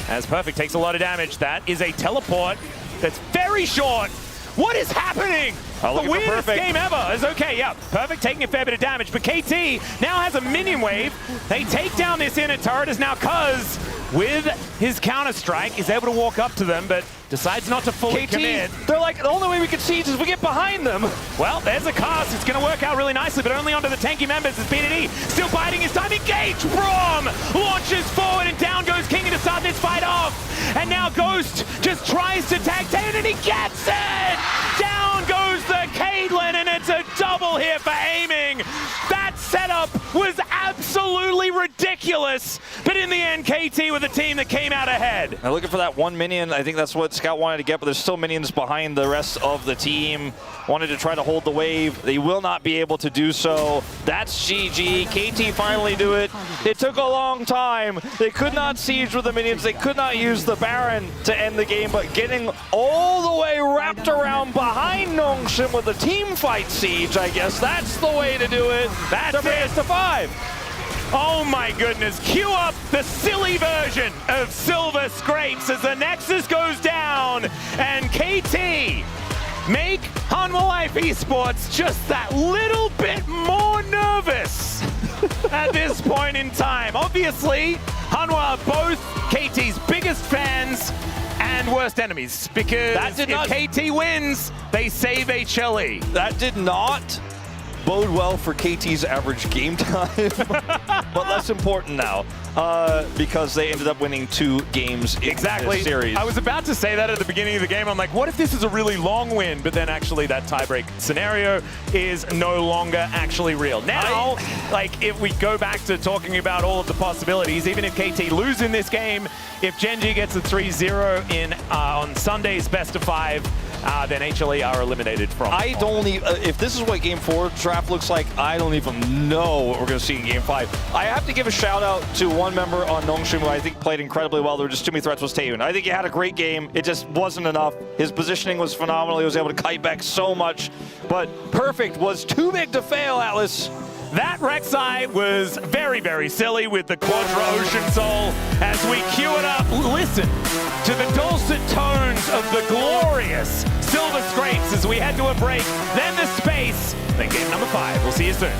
As Perfect takes a lot of damage. That is a teleport that's very short. What is happening? The weirdest game ever. It's okay, yeah. Perfect taking a fair bit of damage, but KT now has a minion wave. They take down this inner turret as now Cuz, with his counter-strike, is able to walk up to them, but decides not to fully commit. They're like, the only way we can siege is we get behind them. Well, there's a cast. It's going to work out really nicely, but only onto the tanky members as BDD still biding his time. Engage! Braum launches forward, and down goes King to start this fight off. And now Ghost just tries to tag Taeyun, and he gets it! Down goes the Caitlyn, and it's a double here for aiming. That setup was absolutely ridiculous, but in the end, KT with a team that came out ahead. Now looking for that one minion. I think that's what Scout wanted to get, but there's still minions behind the rest of the team. Wanted to try to hold the wave. They will not be able to do so. That's GG. KT finally do it. It took a long time. They could not siege with the minions. They could not use the Baron to end the game, but getting all the way wrapped around behind Nongshim with the team fight siege, I guess that's the way to do it. That's it. To 5. Oh my goodness, cue up the silly version of Silver Scrapes as the Nexus goes down, and KT make Hanwha Life Esports just that little bit more nervous at this point in time. Obviously, Hanwha are both KT's biggest fans and worst enemies, because if KT wins, they save HLE. That did not bode well for KT's average game time, but less important now because they ended up winning 2 games in this series. I was about to say that at the beginning of the game. I'm like, what if this is a really long win? But then actually that tiebreak scenario is no longer actually real. Now, like, if we go back to talking about all of the possibilities, even if KT lose in this game, if Genji gets a 3-0 in on Sunday's best of 5, then HLE are eliminated from. I don't even, if this is what Game 4 draft looks like, I don't even know what we're going to see in Game 5. I have to give a shout out to one member on Nongshim who I think played incredibly well. There were just too many threats, was Taeyun. I think he had a great game. It just wasn't enough. His positioning was phenomenal. He was able to kite back so much, but Perfect was too big to fail, Atlas. That Rek'Sai was very, very silly with the Quadra Ocean Soul. As we cue it up, listen to the dulcet tones of the glorious Silver Scrapes as we head to a break, then the space, then game number 5. We'll see you soon.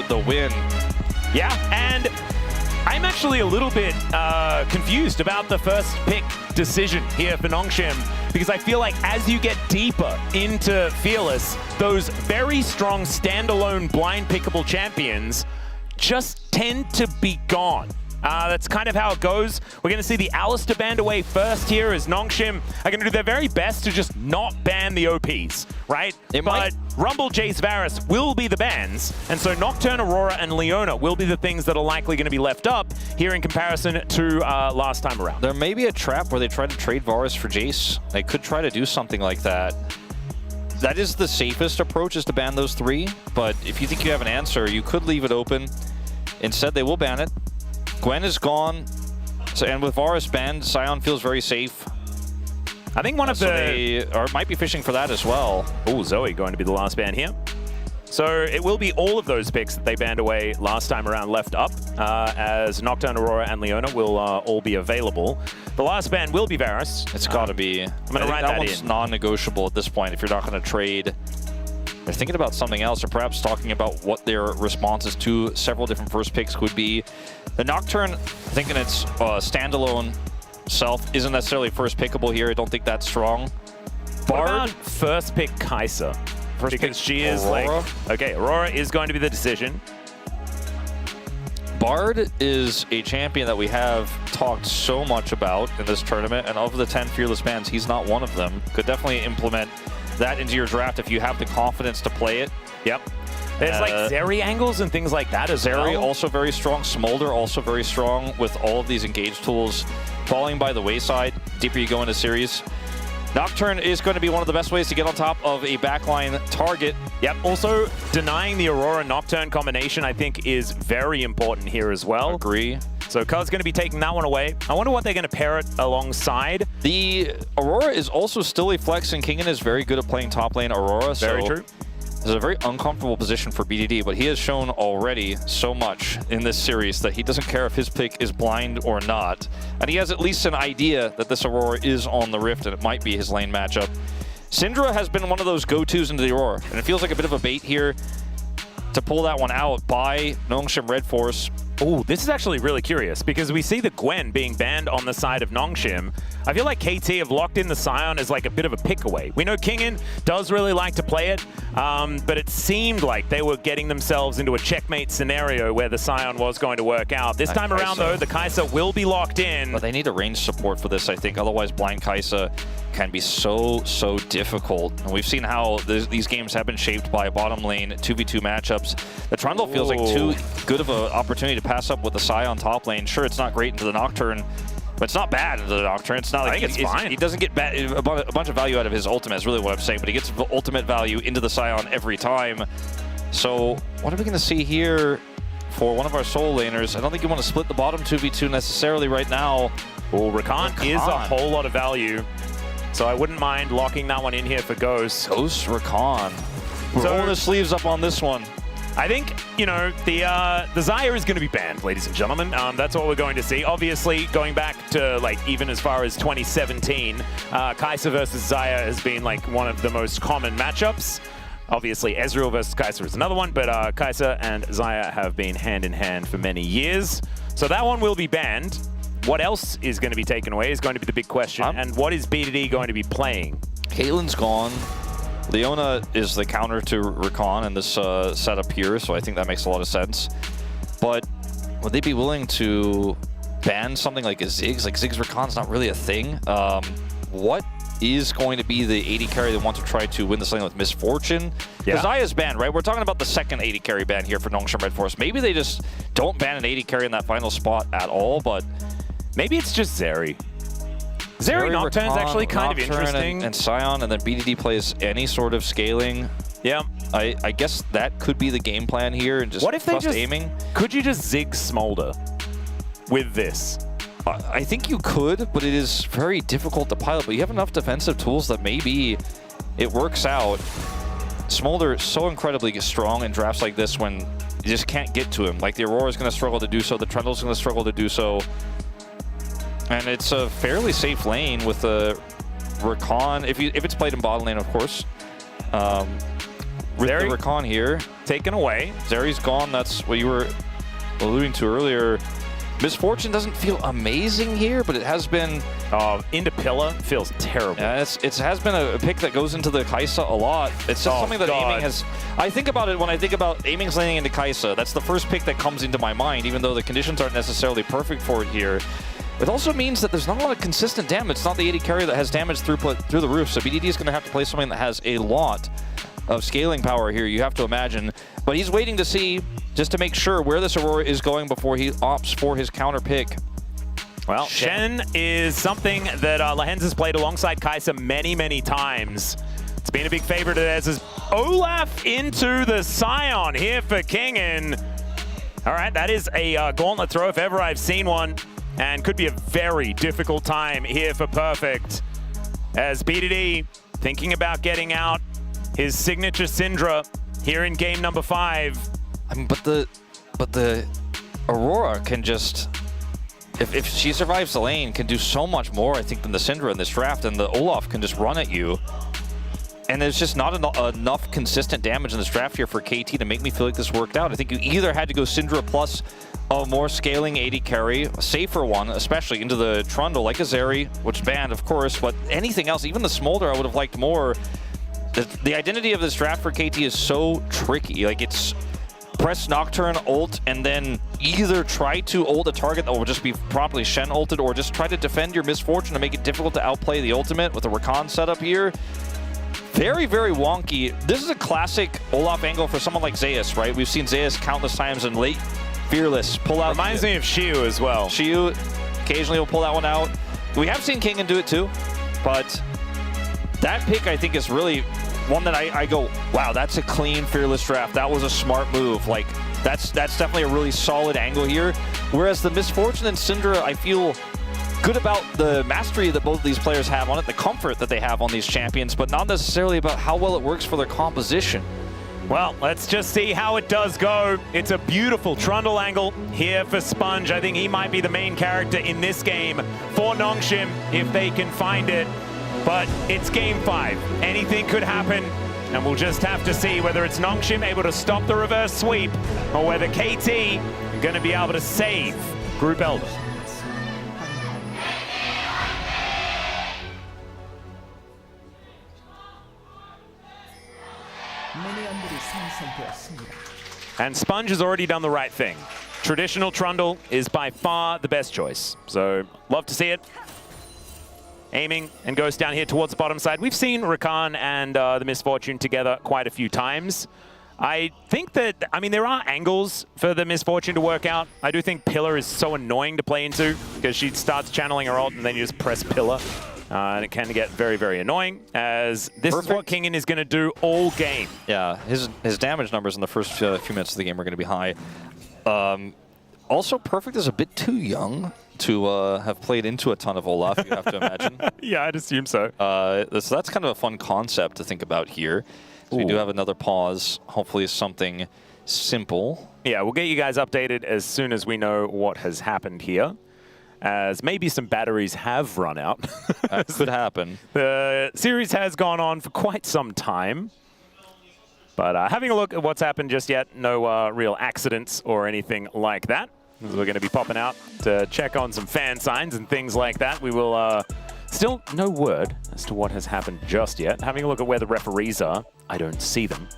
the win. Yeah, and I'm actually a little bit confused about the first pick decision here for Nongshim, because I feel like as you get deeper into Fearless, those very strong standalone blind pickable champions just tend to be gone. That's kind of how it goes. We're going to see the Alistair banned away first here, as Nongshim are going to do their very best to just not ban the OPs, right? But Rumble, Jace, Varus will be the bans, and so Nocturne, Aurora, and Leona will be the things that are likely going to be left up here in comparison to last time around. There may be a trap where they try to trade Varus for Jace. They could try to do something like that. That is the safest approach, is to ban those 3, but if you think you have an answer, you could leave it open. Instead, they will ban it. Gwen is gone, so, and with Varus banned, Sion feels very safe. I think one of they might be fishing for that as well. Oh, Zoe going to be the last ban here. So it will be all of those picks that they banned away last time around left up, as Nocturne, Aurora, and Leona will all be available. The last ban will be Varus. It's got to be. I'm going to write that one's in. Non-negotiable at this point if you're not going to trade. They're thinking about something else, or perhaps talking about what their responses to several different first picks would be. The Nocturne, thinking its standalone self isn't necessarily first pickable here. I don't think that's strong. Bard, first pick Kai'Sa. Because she is Aurora? like, okay, Aurora is going to be the decision. Bard is a champion that we have talked so much about in this tournament, and of the 10 Fearless bans, he's not one of them. Could definitely implement that into your draft if you have the confidence to play it. Yep. There's like Zeri angles and things like that as Zeri well. also very strong. Smolder also very strong with all of these engage tools falling by the wayside. Deeper you go into series. Nocturne is going to be one of the best ways to get on top of a backline target. Yep. Also, denying the Aurora Nocturne combination, I think, is very important here as well. Agree. So Cuz going to be taking that one away. I wonder what they're going to pair it alongside. The Aurora is also still a flex, and Kingen is very good at playing top lane Aurora. Very true. This is a very uncomfortable position for BDD, but he has shown already so much in this series that he doesn't care if his pick is blind or not. And he has at least an idea that this Aurora is on the Rift, and it might be his lane matchup. Syndra has been one of those go-tos into the Aurora, and it feels like a bit of a bait here to pull that one out by Nongshim Red Force. Oh, this is actually really curious, because we see the Gwen being banned on the side of Nongshim. I feel like KT have locked in the Sion as like a bit of a pick away. We know Kingen does really like to play it, but it seemed like they were getting themselves into a checkmate scenario where the Sion was going to work out. This time around, though, the Kai'Sa will be locked in. But they need a range support for this, I think. Otherwise, blind Kai'Sa can be so difficult. And we've seen how these games have been shaped by bottom lane 2v2 matchups. The Trundle feels like too good of an opportunity to pass up with the Sion top lane. Sure, it's not great into the Nocturne, but it's not bad into the Nocturne. It's not like I think it's fine. He doesn't get a bunch of value out of his ultimate, is really what I'm saying, but he gets ultimate value into the Sion every time. So what are we going to see here for one of our soul laners? I don't think you want to split the bottom 2v2 necessarily right now. Well, Rakan is a whole lot of value, so I wouldn't mind locking that one in here for Ghost. Ghost Rakan. We're So- rolling the sleeves up on this one. I think, you know, the Xayah is going to be banned, ladies and gentlemen. That's what we're going to see. Obviously, going back to, like, even as far as 2017, Kai'Sa versus Xayah has been, like, one of the most common matchups. Obviously, Ezreal versus Kai'Sa is another one, but Kai'Sa and Xayah have been hand-in-hand for many years. So that one will be banned. What else is going to be taken away is going to be the big question. And what is BDD going to be playing? Caitlyn's gone. Leona is the counter to Rakan in this setup here, so I think that makes a lot of sense. But would they be willing to ban something like a Ziggs? Like, Ziggs Rakan's not really a thing. What is going to be the AD carry they want to try to win this lane with Misfortune? Because Xayah's banned, right? We're talking about the second AD carry ban here for Nongshim Red Force. Maybe they just don't ban an AD carry in that final spot at all, but maybe it's just Zeri. Zeri Nocturne is actually kind of interesting. And Sion, and then BDD plays any sort of scaling. Yeah. I guess that could be the game plan here, and just what if they just aiming. Could you just zig Smolder with this? I think you could, but it is very difficult to pilot. But you have enough defensive tools that maybe it works out. Smolder is so incredibly strong in drafts like this when you just can't get to him. Like, the Aurora is going to struggle to do so, the Trundle's going to struggle to do so. And it's a fairly safe lane with the Rakan, if it's played in bottom lane, of course. With the Rakan here. taken away. Zeri's gone. That's what you were alluding to earlier. Misfortune doesn't feel amazing here, but it has been... into Pillar feels terrible. Yeah, it has been a pick that goes into the Kai'Sa a lot. It's just something that Aiming has... I think about it when I think about Aiming's landing into Kai'Sa. That's the first pick that comes into my mind, even though the conditions aren't necessarily perfect for it here. It also means that there's not a lot of consistent damage. It's not the AD carry that has damage through the roof, so BDD is going to have to play something that has a lot of scaling power here, you have to imagine. But he's waiting to see, just to make sure, where this Aurora is going before he opts for his counter pick. Well, Shen is something that Lehends has played alongside Kai'Sa many, many times. It's been a big favorite of theirs. As Olaf into the Scion here for Kingen. All right, that is a gauntlet throw if ever I've seen one. And could be a very difficult time here for Perfect. As BDD thinking about getting out his signature Syndra here in game number 5. I mean, but the Aurora can just, if she survives the lane, can do so much more, I think, than the Syndra in this draft, and the Olaf can just run at you. And there's just not enough consistent damage in this draft here for KT to make me feel like this worked out. I think you either had to go Syndra plus a more scaling AD carry, a safer one, especially into the Trundle, like a Zeri, which banned, of course, but anything else, even the Smolder, I would have liked more. The identity of this draft for KT is so tricky. Like, it's press Nocturne, ult, and then either try to ult a target that will just be properly Shen ulted, or just try to defend your Misfortune to make it difficult to outplay the ultimate with a Rakan setup here. Very, very wonky. This is a classic Olaf angle for someone like Zeus, right? We've seen Zeus countless times in late Fearless pull out. Reminds me of Shiu as well. Shiu occasionally will pull that one out. We have seen Kingen do it too, but that pick, I think, is really one that I go, wow, that's a clean Fearless draft. That was a smart move. Like, that's definitely a really solid angle here. Whereas the Misfortune and Syndra, I feel good about the mastery that both of these players have on it, the comfort that they have on these champions, but not necessarily about how well it works for their composition. Well, let's just see how it does go. It's a beautiful Trundle angle here for Sponge. I think he might be the main character in this game for Nongshim if they can find it. But it's game 5. Anything could happen, and we'll just have to see whether it's Nongshim able to stop the reverse sweep or whether KT are going to be able to save Group Elder. And Sponge has already done the right thing. Traditional Trundle is by far the best choice. So, love to see it. Aiming and goes down here towards the bottom side. We've seen Rakan and the Misfortune together quite a few times. I think that, I mean, there are angles for the Misfortune to work out. I do think Pillar is so annoying to play into because she starts channeling her ult and then you just press Pillar. And it can get very, very annoying, as this is what Kingen is going to do all game. Yeah, his damage numbers in the first few minutes of the game are going to be high. Also, Perfect is a bit too young to have played into a ton of Olaf, you have to imagine. Yeah, I'd assume so. So that's kind of a fun concept to think about here. So we do have another pause. Hopefully something simple. Yeah, we'll get you guys updated as soon as we know what has happened here. As maybe some batteries have run out. That could happen. The series has gone on for quite some time. But having a look at what's happened just yet, no real accidents or anything like that. We're going to be popping out to check on some fan signs and things like that. We will still no word as to what has happened just yet. Having a look at where the referees are, I don't see them.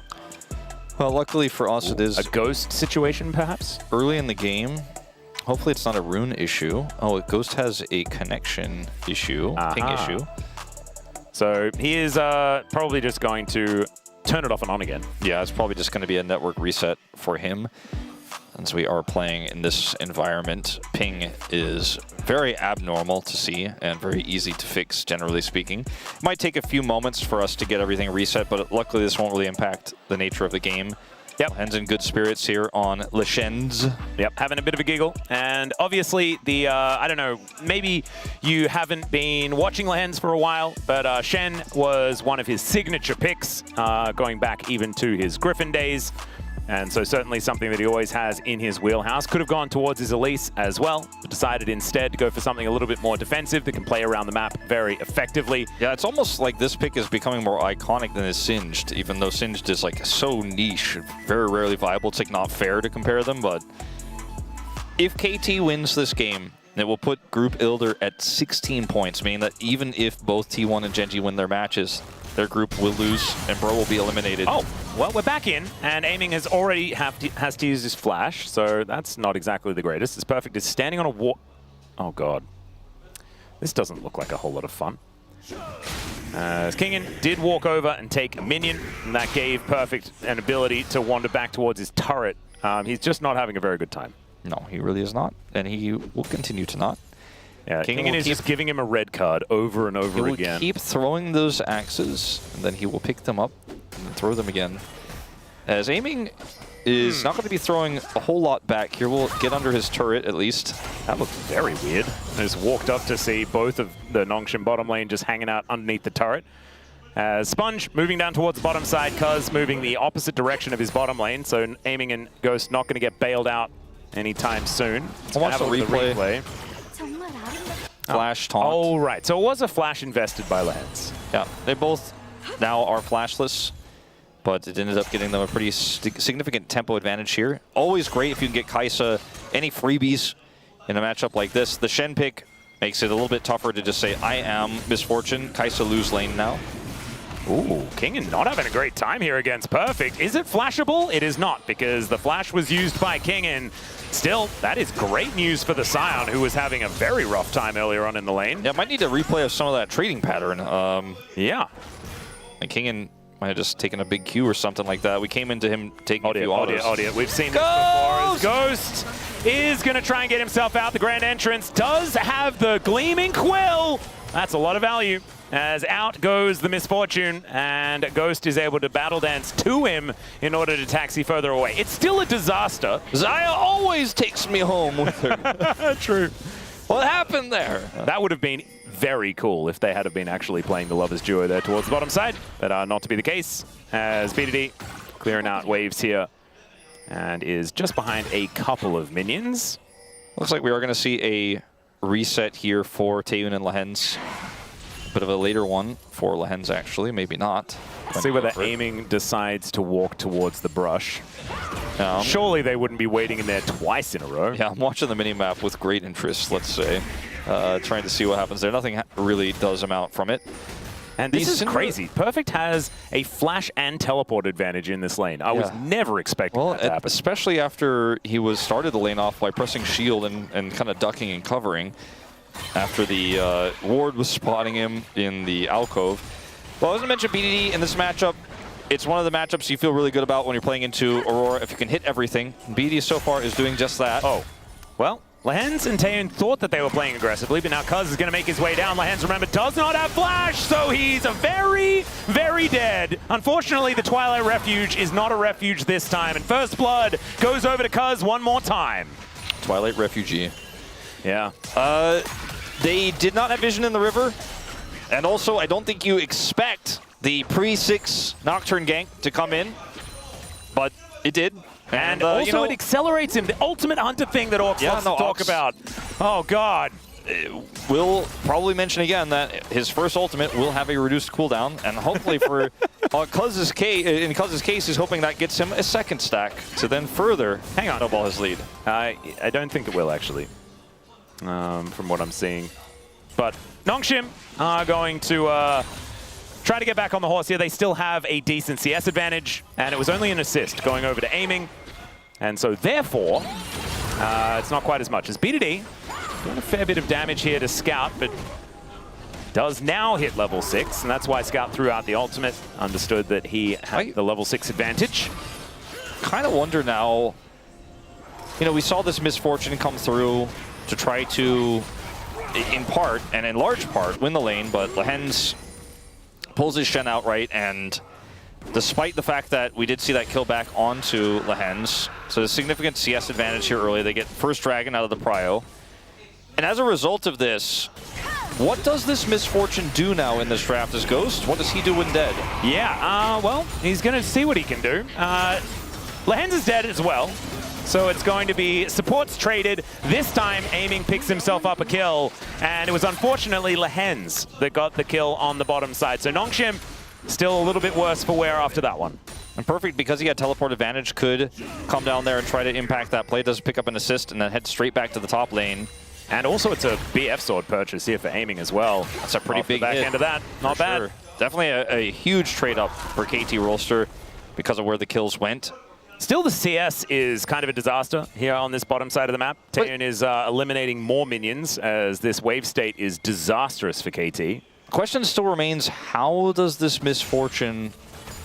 Well, luckily for us, it is a ghost situation, perhaps? Early in the game. Hopefully it's not a rune issue. Oh, Ghost has a connection issue, ping issue. So he is probably just going to turn it off and on again. Yeah, it's probably just going to be a network reset for him. And so we are playing in this environment. Ping is very abnormal to see and very easy to fix, generally speaking. It might take a few moments for us to get everything reset, but luckily this won't really impact the nature of the game. Yep. Lehends in good spirits here on Lehends. Yep, having a bit of a giggle. And obviously, the, I don't know, maybe you haven't been watching Lehends for a while, but Shen was one of his signature picks, going back even to his Griffin days. And so certainly something that he always has in his wheelhouse. Could have gone towards his Elise as well, but decided instead to go for something a little bit more defensive that can play around the map very effectively. Yeah, it's almost like this pick is becoming more iconic than his Singed, even though Singed is like so niche, very rarely viable. It's like not fair to compare them, but if KT wins this game, it will put Group Ilder at 16 points, meaning that even if both T1 and Genji win their matches, their group will lose and Bro will be eliminated. Oh, well, we're back in, and Aiming has already has to use his flash, so that's not exactly the greatest. It's perfect. It's standing on a wall. Oh, God. This doesn't look like a whole lot of fun. As Kingen did walk over and take a minion, and that gave Perfect an ability to wander back towards his turret. He's just not having a very good time. No, he really is not, and he will continue to not. Yeah, Kingen is just giving him a red card over and over again. He will keep throwing those axes, and then he will pick them up and throw them again. As Aiming is not going to be throwing a whole lot back here. We'll get under his turret at least. That looked very weird. I just walked up to see both of the Nongshim bottom lane just hanging out underneath the turret. Sponge moving down towards the bottom side, Cuz moving the opposite direction of his bottom lane, so Aiming and Ghost not going to get bailed out anytime soon. I'll watch the replay. Flash taunt. Oh, right. So it was a flash invested by Lens. Yeah, they both now are flashless, but it ended up getting them a pretty significant tempo advantage here. Always great if you can get Kai'Sa any freebies in a matchup like this. The Shen pick makes it a little bit tougher to just say, I am Misfortune. Kai'Sa lose lane now. Ooh, Kingen not having a great time here against Perfect. Is it flashable? It is not, because the flash was used by Kingen. Still, that is great news for the Scion, who was having a very rough time earlier on in the lane. Yeah, might need a replay of some of that trading pattern. Yeah. And Kingen might have just taken a big Q or something like that. We came into him taking a few autos. We've seen this before. As Ghost is going to try and get himself out. The Grand Entrance does have the Gleaming Quill. That's a lot of value. As out goes the Misfortune, and Ghost is able to battle dance to him in order to taxi further away. It's still a disaster. Zaya always takes me home with her. True. What happened there? That would have been very cool if they had have been actually playing the Lovers Duo there towards the bottom side, but not to be the case, as BDD clearing out waves here and is just behind a couple of minions. Looks like we are going to see a reset here for Taeyun and Lehens. Bit of a later one for Lehens, actually. Maybe not. Let's see whether Aiming decides to walk towards the brush. Yeah, surely they wouldn't be waiting in there twice in a row. Yeah, I'm watching the minimap with great interest, let's say. Trying to see what happens there. Nothing really does amount from it. And this is crazy. Perfect has a flash and teleport advantage in this lane. I was never expecting that to happen. Especially after he started the lane off by pressing shield and kind of ducking and covering. After the ward was spotting him in the alcove. Well, I was going to mention BDD in this matchup. It's one of the matchups you feel really good about when you're playing into Aurora if you can hit everything. BDD so far is doing just that. Oh, well, Lehens and Taeyun thought that they were playing aggressively, but now Cuz is going to make his way down. Lehens, remember, does not have flash, so he's very, very dead. Unfortunately, the Twilight Refuge is not a refuge this time, and First Blood goes over to Cuz one more time. Twilight Refugee. Yeah. They did not have vision in the river. And also, I don't think you expect the pre-6 Nocturne gank to come in. But it did. And also, you know, it accelerates him. The ultimate hunter thing that Orcs loves to talk about. Oh, God. We'll probably mention again that his first ultimate will have a reduced cooldown. And hopefully for Cuz's case, he's hoping that gets him a second stack to then further snowball his lead. I don't think it will, actually. From what I'm seeing. But Nongshim are going to try to get back on the horse here. They still have a decent CS advantage, and it was only an assist going over to Aiming. And so therefore, it's not quite as much as BDD. Doing a fair bit of damage here to Scout, but does now hit level 6, and that's why Scout threw out the ultimate, understood that he had the level 6 advantage. Kind of wonder now, you know, we saw this Misfortune come through to try to, in part, and in large part, win the lane, but Lehens pulls his Shen outright, and despite the fact that we did see that kill back onto Lehens, so a significant CS advantage here early. They get first Dragon out of the prio. And as a result of this, what does this Misfortune do now in this draft as Ghost? What does he do when dead? Yeah, well, he's going to see what he can do. Lehens is dead as well. So it's going to be supports traded. This time, Aiming picks himself up a kill. And it was unfortunately Lehens that got the kill on the bottom side. So Nongshim still a little bit worse for wear after that one. And Perfect, because he had teleport advantage, could come down there and try to impact that play. Does pick up an assist and then head straight back to the top lane. And also it's a BF sword purchase here for Aiming as well. That's a pretty big back hit. end of that. Not bad. Sure. Definitely a huge trade up for KT Rolster because of where the kills went. Still, the CS is kind of a disaster here on this bottom side of the map. Taeyun is eliminating more minions as this wave state is disastrous for KT. Question still remains, how does this misfortune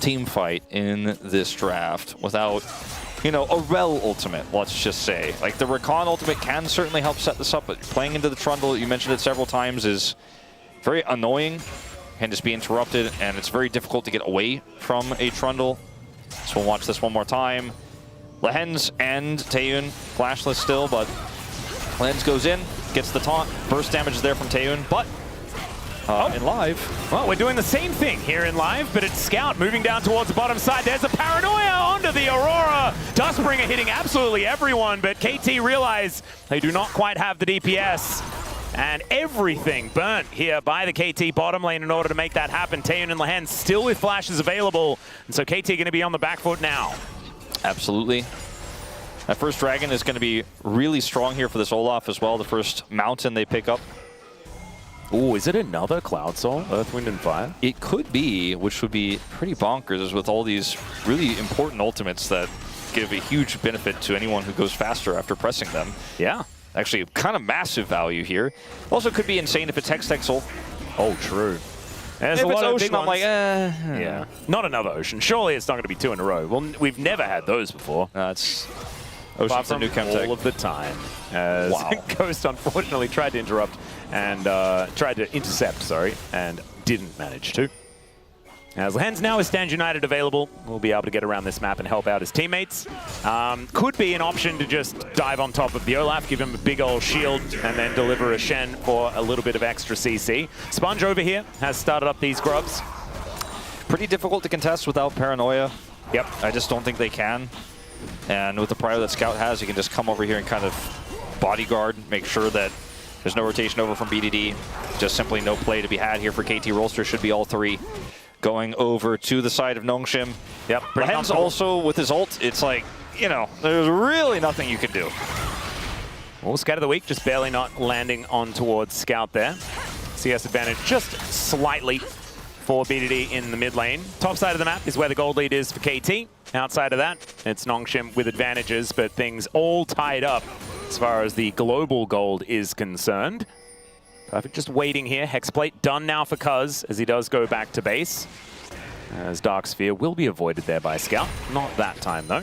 team fight in this draft without, you know, a Rel ultimate, let's just say. Like, the Rakan ultimate can certainly help set this up, but playing into the Trundle, you mentioned it several times, is very annoying. Can just be interrupted, and it's very difficult to get away from a Trundle. So we'll watch this one more time. Lehens and Taeyun flashless still, but Lehens goes in, gets the taunt. Burst damage is there from Taeyun, but in live. Well, we're doing the same thing here in live, but it's Scout moving down towards the bottom side. There's a Paranoia onto the Aurora. Dustbringer hitting absolutely everyone, but KT realize they do not quite have the DPS. And everything burnt here by the KT bottom lane in order to make that happen. Taeyun and Lehens still with flashes available. And so KT going to be on the back foot now. Absolutely. That first dragon is going to be really strong here for this Olaf as well. The first mountain they pick up. Ooh, is it another Cloud Soul, Earth, Wind, and Fire? It could be, which would be pretty bonkers with all these really important ultimates that give a huge benefit to anyone who goes faster after pressing them. Yeah. Actually, kind of massive value here. Also could be insane if it's Hextexel. Oh, true. There's If a it's lot of Ocean, big I'm ones. like, Yeah. Not another Ocean. Surely it's not going to be 2 in a row. Well, we've never had those before. It's Apart Ocean's the from new Chemtech. all of the time. As Wow. Ghost unfortunately tried to interrupt and tried to intercept, sorry, and didn't manage to. As Lehens now is Stand United available, we'll be able to get around this map and help out his teammates. Could be an option to just dive on top of the Olaf, give him a big old shield, and then deliver a Shen for a little bit of extra CC. Sponge over here has started up these grubs. Pretty difficult to contest without Paranoia. Yep. I just don't think they can. And with the prio that Scout has, you can just come over here and kind of bodyguard, make sure that there's no rotation over from BDD. Just simply no play to be had here for KT Rolster. Should be all three going over to the side of Nongshim. Yep. Lehens also, with his ult, it's like, you know, there's really nothing you can do. Well, Scout of the Week just barely not landing on towards Scout there. CS advantage just slightly for BDD in the mid lane. Top side of the map is where the gold lead is for KT. Outside of that, it's Nongshim with advantages, but things all tied up as far as the global gold is concerned. Perfect just waiting here. Hexplate done now for Cuz as he does go back to base. As Dark Sphere will be avoided there by Scout. Not that time though.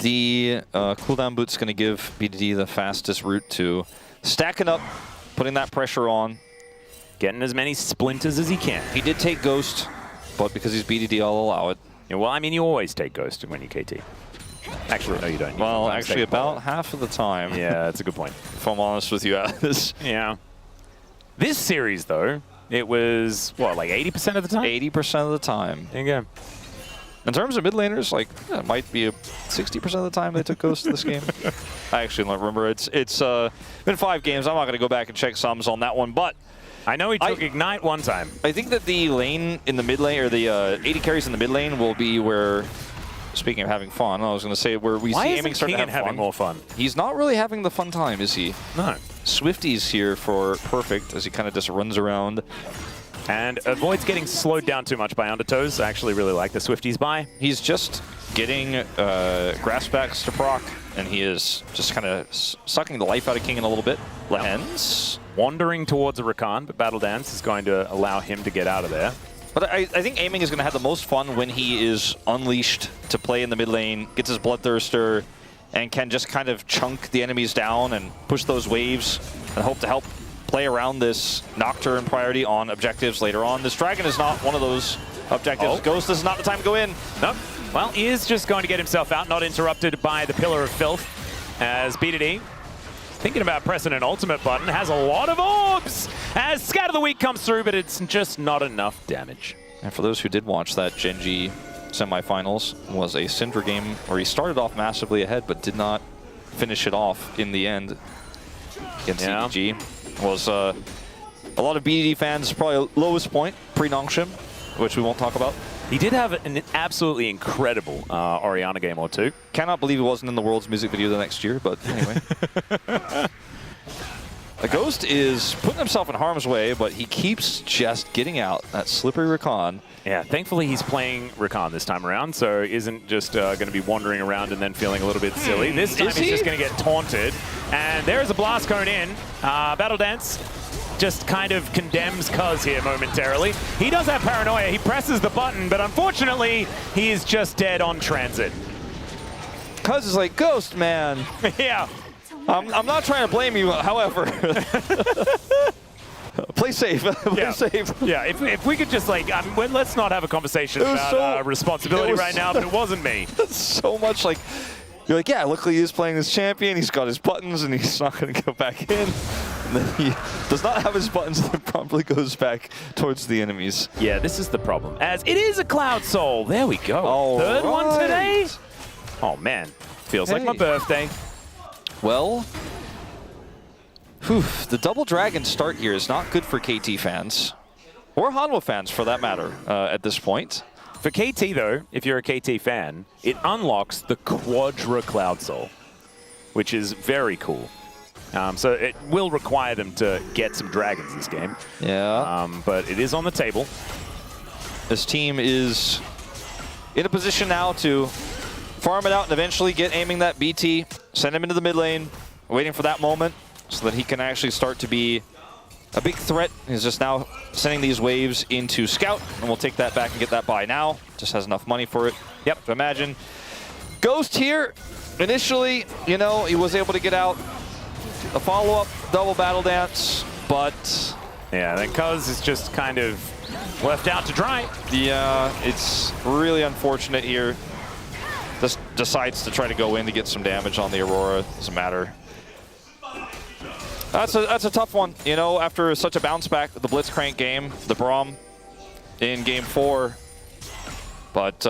The cooldown boot's going to give BDD the fastest route to stacking up, putting that pressure on. Getting as many splinters as he can. He did take Ghost, but because he's BDD, I'll allow it. Yeah, well, I mean, you always take Ghost when you KT. Actually, no, you don't. You Well, sometimes actually, take about Polar. half of the time. Yeah, that's a good point. If I'm honest with you, Alice. Yeah. This series, though, it was, what, like 80% of the time? 80% of the time. There you go. In terms of mid laners, like, yeah, it might be 60% of the time they took Ghost this game. I actually don't remember. It's been 5 games. I'm not going to go back and check sums on that one, but I know he took Ignite one time. I think that the lane in the mid lane, or the 80 carries in the mid lane, will be where, speaking of having fun, I was going to say where we see Aiming start to have having fun. more fun? He's not really having the fun time, is he? No. Swifty's here for Perfect as he kind of just runs around. And avoids getting slowed down too much by Undertows. I actually really like the Swifties buy. He's just getting grassbacks to proc, and he is just kind of sucking the life out of King a little bit. Lehens. Wandering towards a Rakan, but Battle Dance is going to allow him to get out of there. But I think Aiming is going to have the most fun when he is unleashed to play in the mid lane, gets his Bloodthirster, and can just kind of chunk the enemies down and push those waves and hope to help play around this Nocturne priority on objectives later on. This Dragon is not one of those objectives. Ghost, this is not the time to go in. Nope. Well, he is just going to get himself out, not interrupted by the Pillar of Filth, as BDD, thinking about pressing an ultimate button, has a lot of orbs as Scout of the Week comes through, but it's just not enough damage. And for those who did watch that Genji semifinals was a Syndra game where he started off massively ahead but did not finish it off in the end against CDG. Was a lot of BDD fans' probably lowest point pre-Nongshim, which we won't talk about. He did have an absolutely incredible Orianna game or two. Cannot believe he wasn't in the World's music video the next year, but anyway. The Ghost is putting himself in harm's way, but he keeps just getting out that slippery Rakan. Yeah, thankfully he's playing Rakan this time around, so isn't just going to be wandering around and then feeling a little bit silly. This time he's just going to get taunted. And there's a blast cone in. Battle Dance just kind of condemns Cuz here momentarily. He does have paranoia. He presses the button, but unfortunately, he is just dead on transit. Cuz is like, Ghost, man. Yeah. I'm not trying to blame you, however. Play safe. Play safe. Yeah, if we could just, like, let's not have a conversation about responsibility right now, but it wasn't me. So much like, you're like, yeah, luckily he is playing this champion. He's got his buttons, and he's not going to go back in. And then he does not have his buttons, and then promptly goes back towards the enemies. Yeah, this is the problem. As it is a Cloud Soul. There we go. All Third one right. today. Oh, man. Feels like my birthday. Well, the double dragon start here is not good for KT fans, or Hanwha fans for that matter, at this point. For KT, though, if you're a KT fan, it unlocks the Quadra Cloud Soul, which is very cool. So it will require them to get some dragons this game. Yeah. But it is on the table. This team is in a position now to farm it out and eventually get aiming that BT, send him into the mid lane, waiting for that moment so that he can actually start to be a big threat. He's just now sending these waves into Scout, and we'll take that back and get that buy now. Just has enough money for it. Yep, to imagine. Ghost here, initially, you know, he was able to get out a follow-up double battle dance, but... Yeah, then Cuz is just kind of left out to dry. Yeah, it's really unfortunate here. Just decides to try to go in to get some damage on the Aurora. Doesn't matter. That's a tough one, you know, after such a bounce back, the Blitzcrank game, the Braum in game 4. But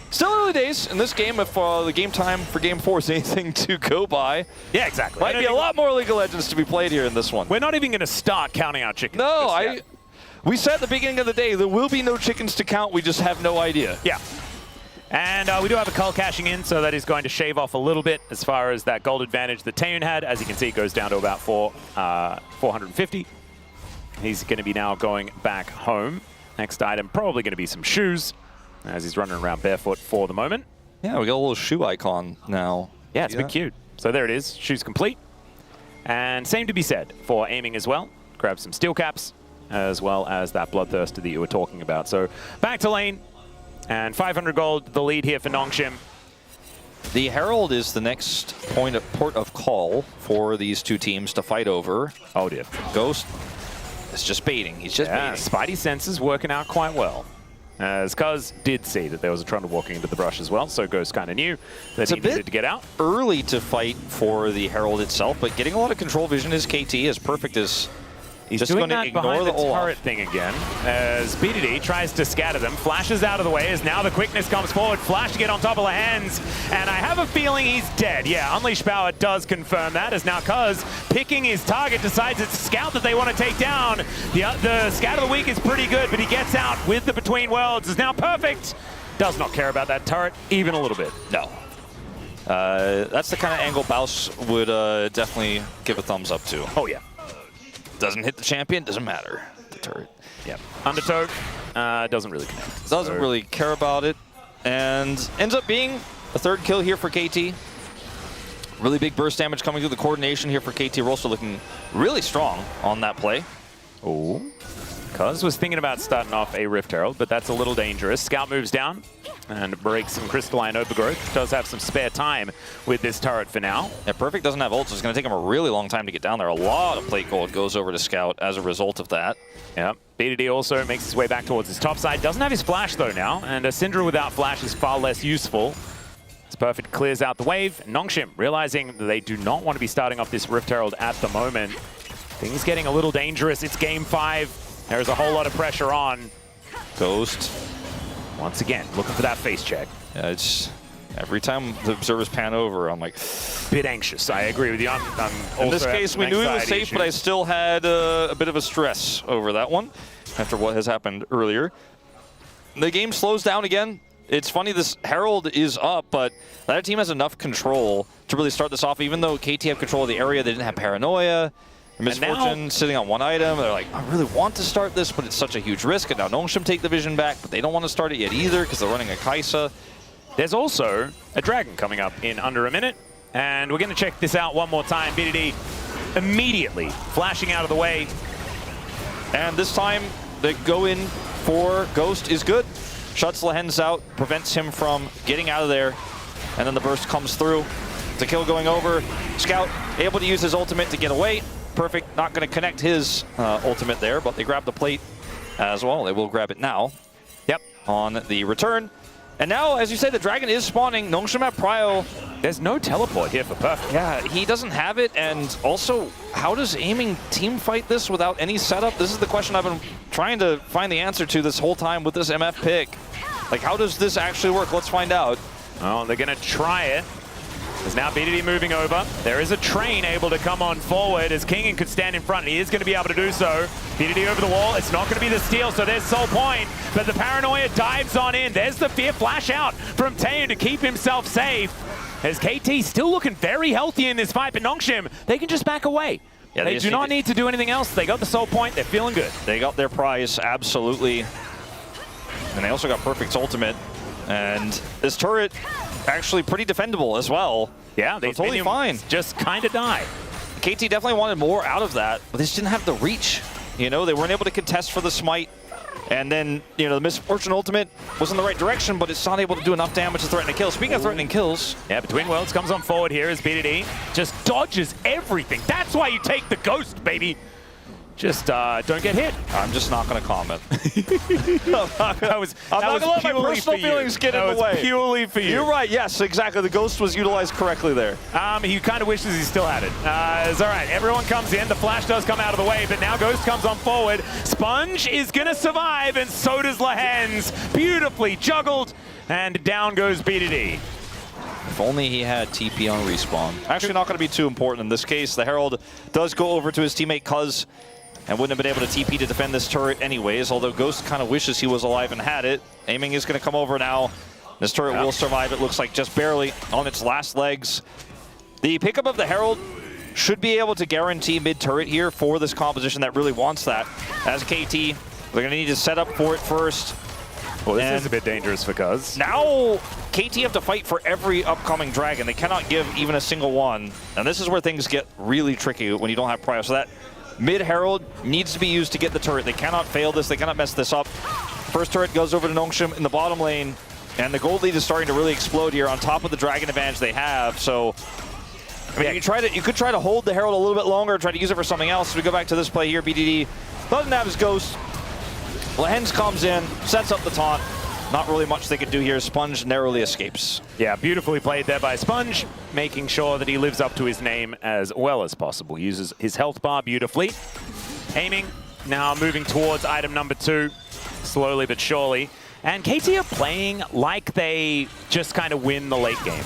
still early days in this game if the game time for game 4 is anything to go by. Yeah, exactly. Might be a lot more League of Legends to be played here in this one. We're not even going to start counting out chickens. No, we said at the beginning of the day, there will be no chickens to count, we just have no idea. Yeah. And we do have a cull cashing in, so that is going to shave off a little bit as far as that gold advantage that Taeyun had. As you can see, it goes down to about 450. He's going to be now going back home. Next item, probably going to be some shoes, as he's running around barefoot for the moment. Yeah, we got a little shoe icon now. Yeah, it's a bit cute. So there it is, shoes complete. And same to be said for aiming as well. Grab some steel caps, as well as that bloodthirster that you were talking about. So back to lane. And 500 gold, the lead here for Nongshim. The Herald is the next port of call for these two teams to fight over. Oh dear. Ghost is just baiting. He's just baiting. Spidey senses working out quite well. As Cuz did see that there was a Trundle walking into the brush as well, so Ghost kind of knew that he needed to get out. Early to fight for the Herald itself, but getting a lot of control vision is KT, as perfect as he's just doing going to that ignore behind the Olaf. turret thing again, as BDD tries to scatter them, flashes out of the way, as now the quickness comes forward, Flash to get on top of the hands, and I have a feeling he's dead. Yeah, Unleash Power does confirm that, as now Cuz, picking his target, decides it's Scout that they want to take down. The Scout of the Week is pretty good, but he gets out with the Between Worlds, is now perfect. Does not care about that turret, even a little bit. No. That's the kind of angle Baus would definitely give a thumbs up to. Oh yeah. Doesn't hit the champion, doesn't matter. The turret. Yep. Undertow doesn't really connect. Doesn't really care about it. And ends up being a third kill here for KT. Really big burst damage coming through the coordination here for KT. We're also looking really strong on that play. Oh. Cuz was thinking about starting off a Rift Herald, but that's a little dangerous. Scout moves down and breaks some crystalline overgrowth. Does have some spare time with this turret for now. Yeah, Perfect doesn't have ult, so it's going to take him a really long time to get down there. A lot of plate gold goes over to Scout as a result of that. Yep. BDD also makes his way back towards his top side. Doesn't have his flash though now, and a Syndra without flash is far less useful. It's Perfect clears out the wave. Nongshim realizing that they do not want to be starting off this Rift Herald at the moment. Things getting a little dangerous. It's game 5. There's a whole lot of pressure on. Ghost Once again, looking for that face check. Yeah, it's every time the observers pan over, I'm like, Bit anxious. I agree with you. I'm also in this case, we knew he was safe, but I still had a bit of a stress over that one after what has happened earlier. The game slows down again. It's funny, this Herald is up, but the other team has enough control to really start this off. Even though KT have control of the area, they didn't have Paranoia. Misfortune sitting on one item. They're like, I really want to start this, but it's such a huge risk. And now Nongshim take the vision back, but they don't want to start it yet either because they're running a Kai'Sa. There's also a Dragon coming up in under a minute. And we're going to check this out one more time. BDD immediately flashing out of the way. And this time, the go in for Ghost is good. Shuts Lehens out, prevents him from getting out of there. And then the burst comes through. The kill going over. Scout able to use his ultimate to get away. Perfect. Not going to connect his ultimate there, but they grab the plate as well. They will grab it now. Yep. On the return. And now, as you say, the Dragon is spawning. Nongshim at Prio. There's no teleport here for Perfect. Yeah, he doesn't have it. And also, how does aiming team fight this without any setup? This is the question I've been trying to find the answer to this whole time with this MF pick. Like, how does this actually work? Let's find out. Oh, they're going to try it. There's now BDD moving over. There is a train able to come on forward as Kingen could stand in front, and he is going to be able to do so. BDD over the wall. It's not going to be the steal, so there's Soul Point, but the Paranoia dives on in. There's the Fear Flash out from Taeyoon to keep himself safe. As KT still looking very healthy in this fight, but Nongshim, they can just back away. Yeah, they do not need to do anything else. They got the Soul Point. They're feeling good. They got their prize, absolutely. And they also got Perfect's ultimate. And this turret, actually pretty defendable as well. Yeah, they totally fine. Just kind of die. KT definitely wanted more out of that, but they just didn't have the reach. You know, they weren't able to contest for the smite. And then, you know, the Misfortune ultimate was in the right direction, but it's not able to do enough damage to threaten a kill. Speaking of threatening kills. Yeah, Between Worlds comes on forward here as BDD just dodges everything. That's why you take the Ghost, baby. Just don't get hit. I'm just not going to comment. that was I'm not going to let my personal feelings get in the way. That was purely for you. You're right. Yes, exactly. The Ghost was utilized correctly there. He kind of wishes he still had it. It's all right. Everyone comes in. The flash does come out of the way, but now Ghost comes on forward. Sponge is going to survive, and so does Lehens. Beautifully juggled, and down goes BDD. If only he had TP on respawn. Actually, not going to be too important in this case. The Herald does go over to his teammate Cuz, and wouldn't have been able to TP to defend this turret anyways, although Ghost kind of wishes he was alive and had it. Aiming is going to come over now. This turret will survive, it looks like, just barely on its last legs. The pickup of the Herald should be able to guarantee mid-turret here for this composition that really wants that. As KT, they're going to need to set up for it first. Well, this is a bit dangerous for Cuz. Now, KT have to fight for every upcoming Dragon. They cannot give even a single one. And this is where things get really tricky when you don't have Prio. So that mid-Herald needs to be used to get the turret. They cannot fail this. They cannot mess this up. First turret goes over to Nongshim in the bottom lane. And the gold lead is starting to really explode here on top of the Dragon advantage they have. So, I mean, you could try to hold the Herald a little bit longer, try to use it for something else. We go back to this play here. BDD doesn't have his Ghost. Lehens comes in, sets up the taunt. Not really much they could do here. Sponge narrowly escapes. Yeah, beautifully played there by Sponge, making sure that he lives up to his name as well as possible. Uses his health bar beautifully. Aiming, now moving towards item number 2, slowly but surely. And KT are playing like they just kind of win the late game.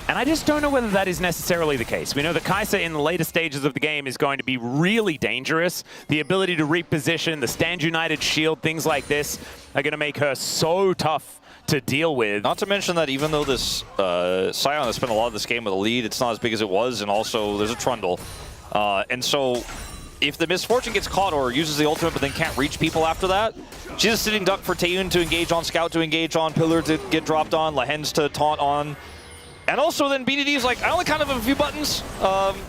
And I just don't know whether that is necessarily the case. We know that Kai'Sa in the later stages of the game is going to be really dangerous. The ability to reposition, the Stand United shield, things like this are going to make her so tough to deal with. Not to mention that even though this Sion has spent a lot of this game with a lead, it's not as big as it was, and also there's a Trundle. And so if the Misfortune gets caught or uses the ultimate but then can't reach people after that, she's a sitting duck for Taeyoon to engage on, Scout to engage on, Pillar to get dropped on, Lehens to taunt on. And also then BDD is like, I only kind of have a few buttons,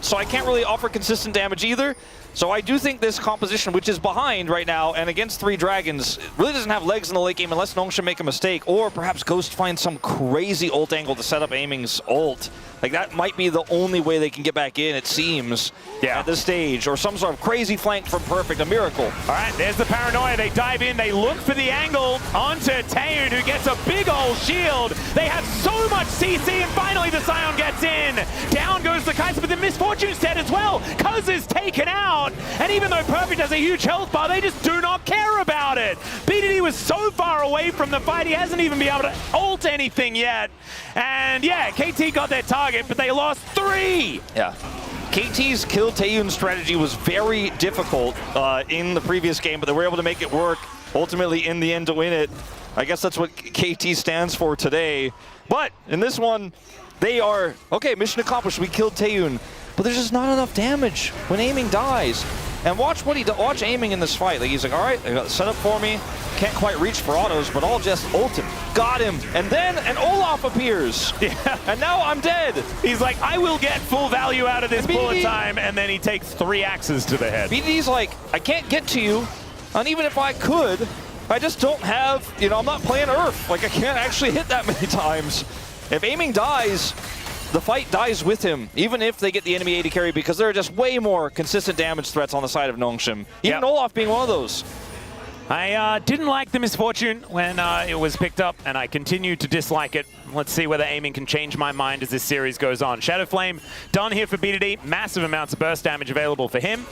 so I can't really offer consistent damage either. So I do think this composition, which is behind right now and against 3 Dragons, really doesn't have legs in the late game unless Nongshim make a mistake, or perhaps Ghost finds some crazy ult angle to set up Aiming's ult. Like, that might be the only way they can get back in, it seems, at this stage. Or some sort of crazy flank from Perfect, a miracle. All right, there's the Paranoia. They dive in, they look for the angle onto Taeyoon, who gets a big old shield. They have so much CC, and finally the Scion gets in. Down goes the Kaiser, but the Misfortune's dead as well. Cuz is taken out, and even though Perfect has a huge health bar, they just do not care about it. BDD was so far away from the fight, he hasn't even been able to ult anything yet. And yeah, KT got their target, but they lost 3. Yeah. KT's kill Taeyun strategy was very difficult in the previous game, but they were able to make it work ultimately in the end to win it. I guess that's what KT stands for today. But in this one, they are, okay, mission accomplished, we killed Taeyun, but there's just not enough damage when aiming dies. And watch what he does, watch aiming in this fight. Like he's like, all right, they got set up for me. Can't quite reach for autos, but I'll just ult him. Got him. And then an Olaf appears. Yeah. And now I'm dead. He's like, I will get full value out of this bullet time, and then he takes 3 axes to the head. BDD's like, I can't get to you, and even if I could, I just don't have, you know, I'm not playing Earth. Like, I can't actually hit that many times. If aiming dies, the fight dies with him, even if they get the enemy AD carry, because there are just way more consistent damage threats on the side of Nongshim. Even Olaf being one of those. I didn't like the Misfortune when it was picked up, and I continue to dislike it. Let's see whether aiming can change my mind as this series goes on. Shadow Flame done here for BDD. Massive amounts of burst damage available for him,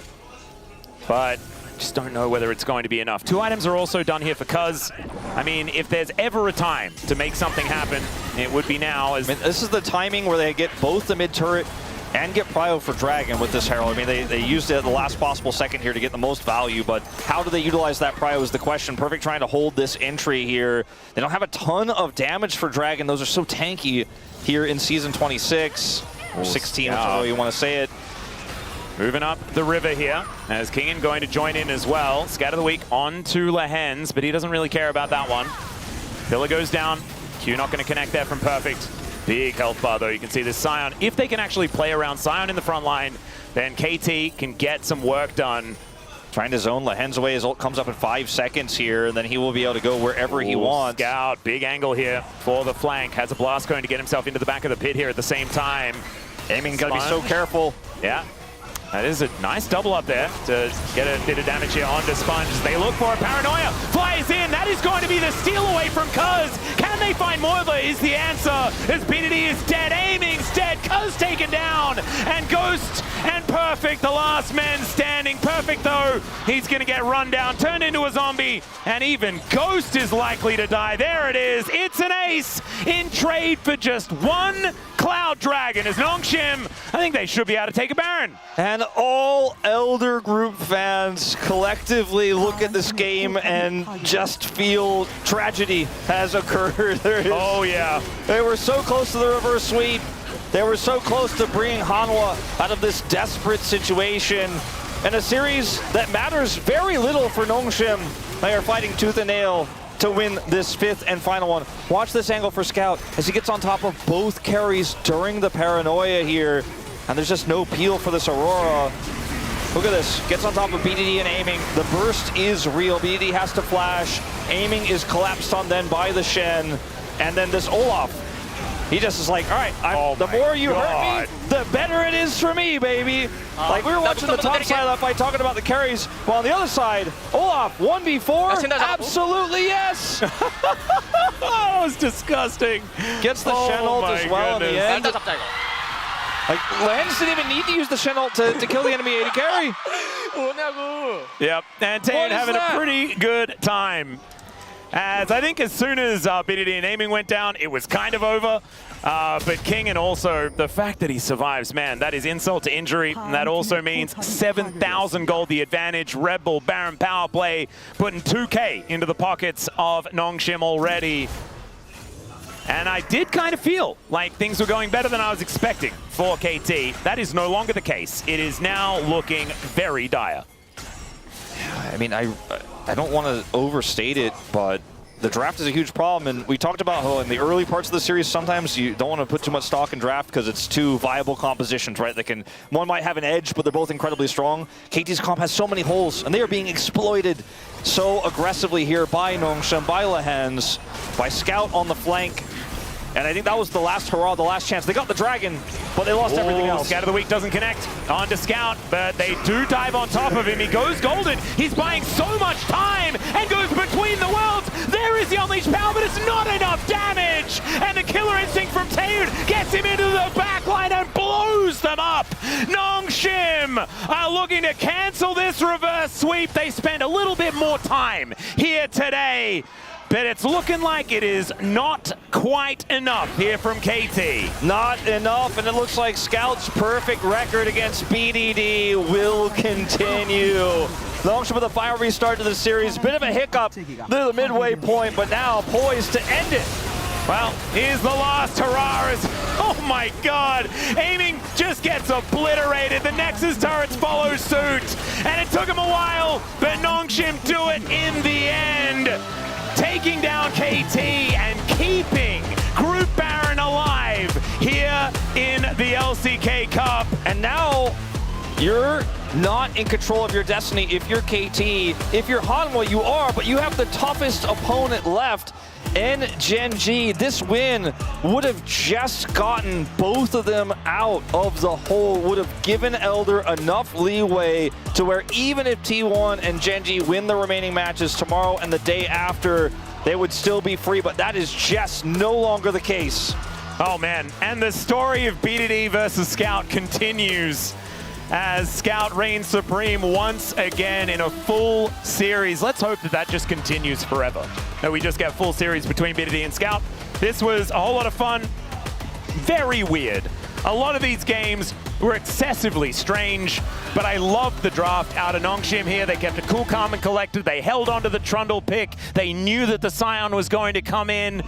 but just don't know whether it's going to be enough. 2 items are also done here for Cuz. I mean, if there's ever a time to make something happen, it would be now. As this is the timing where they get both the mid turret and get Prio for Dragon with this Herald. I mean, they used it at the last possible second here to get the most value, but how do they utilize that Prio is the question. Perfect trying to hold this entry here. They don't have a ton of damage for Dragon. Those are so tanky here in Season 26, or 16, whichever way you want to say it. Moving up the river here, as Kingen going to join in as well. Scat of the week on to Lehens, but he doesn't really care about that one. Pillar goes down. Q not going to connect there from Perfect. Big health bar, though. You can see this Scion. If they can actually play around Scion in the front line, then KT can get some work done. Trying to zone Lehens away. His ult comes up in 5 seconds here, and then he will be able to go wherever he wants. Scout, big angle here for the flank. Has a blast going to get himself into the back of the pit here at the same time. Aiming got to be so careful. Yeah. That is a nice double up there to get a bit of damage here onto Sponge. They look for a Paranoia. Flies in. That is going to be the steal away from Cuz. Can they find Morva is the answer. As BDD is dead. Aiming's dead. Cuz taken down. And Ghost and Perfect, the last men standing. Perfect, though, he's going to get run down, turned into a zombie. And even Ghost is likely to die. There it is. It's an ace in trade for just 1 Cloud Dragon. As Nongshim, I think they should be able to take a Baron. And all Elder Group fans collectively look at this game and just feel tragedy has occurred. Oh, yeah. They were so close to the reverse sweep. They were so close to bringing Hanwha out of this desperate situation. And a series that matters very little for Nongshim. They are fighting tooth and nail to win this 5th and final one. Watch this angle for Scout as he gets on top of both carries during the Paranoia here. And there's just no peel for this Aurora. Look at this. Gets on top of BDD and aiming. The burst is real. BDD has to flash. Aiming is collapsed on then by the Shen. And then this Olaf. He just is like, all right, the more you hurt me, the better it is for me, baby. Like, we were watching the top side of that fight talking about the carries, while on the other side, Olaf, 1v4, absolutely yes. Oh, it was disgusting. Gets the Shen ult as well in the end. 잡자 이거. Like, Lehens didn't even need to use the Shen ult to kill the enemy AD carry. 뭐냐고. Yep, and Taeyun having a pretty good time. As I think as soon as BDD and aiming went down, it was kind of over. But King, and also the fact that he survives, man, that is insult to injury. And that also means 7,000 gold, the advantage. Red Bull, Baron power play, putting 2K into the pockets of Nongshim already. And I did kind of feel like things were going better than I was expecting for KT. That is no longer the case. It is now looking very dire. I mean, I don't want to overstate it, but the draft is a huge problem. And we talked about how in the early parts of the series, sometimes you don't want to put too much stock in draft because it's two viable compositions, right? One might have an edge, but they're both incredibly strong. KT's comp has so many holes, and they are being exploited so aggressively here by Nongshim, by Lehens, by Scout on the flank. And I think that was the last hurrah, the last chance. They got the Dragon, but they lost everything else. Scout of the week doesn't connect on to Scout, but they do dive on top of him. He goes golden. He's buying so much time and goes between the worlds. There is the unleashed power, but it's not enough damage. And the killer instinct from Taeun gets him into the backline and blows them up. Nongshim are looking to cancel this reverse sweep. They spend a little bit more time here today, but it's looking like it is not quite enough here from KT. Not enough, and it looks like Scout's perfect record against BDD will continue. Nongshim with a fire restart to the series. Bit of a hiccup near the midway point, but now poised to end it. Well, here's the last hurrah. Oh my god, aiming just gets obliterated. The Nexus turrets follow suit, and it took him a while, but Nongshim do it in the end, taking down KT and keeping Group Baron alive here in the LCK Cup. And now you're not in control of your destiny if you're KT. If you're Hanwha, you are, but you have the toughest opponent left in Gen.G. This win would have just gotten both of them out of the hole, would have given Elder enough leeway to where even if T1 and Gen.G win the remaining matches tomorrow and the day after, they would still be free, but that is just no longer the case. Oh man, and the story of BDD versus Scout continues as Scout reigns supreme once again in a full series. Let's hope that that just continues forever, that we just get full series between BDD and Scout. This was a whole lot of fun, very weird. A lot of these games were excessively strange, but I loved the draft out of Nongshim here. They kept it cool, calm, and collected. They held onto the Trundle pick. They knew that the Scion was going to come in,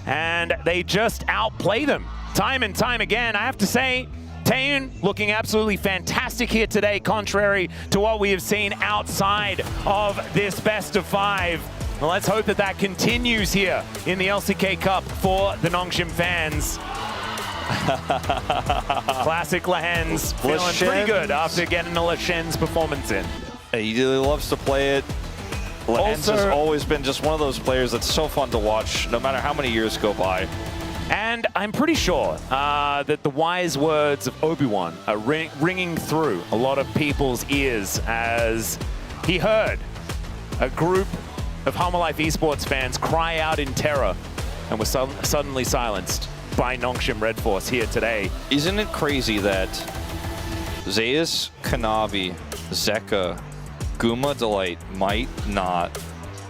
and they just outplay them time and time again. I have to say, Taeun looking absolutely fantastic here today, contrary to what we have seen outside of this best of 5. Well, let's hope that that continues here in the LCK Cup for the Nongshim fans. Classic Lehens feeling pretty good after getting a Leshen's performance in. He really loves to play it. Lehens has always been just one of those players that's so fun to watch, no matter how many years go by. And I'm pretty sure that the wise words of Obi-Wan are ringing through a lot of people's ears as he heard a group of Hanwha Life esports fans cry out in terror and were suddenly silenced by Nongshim Red Force here today. Isn't it crazy that Zeus, Kanavi, Zeka, Guma Delight might not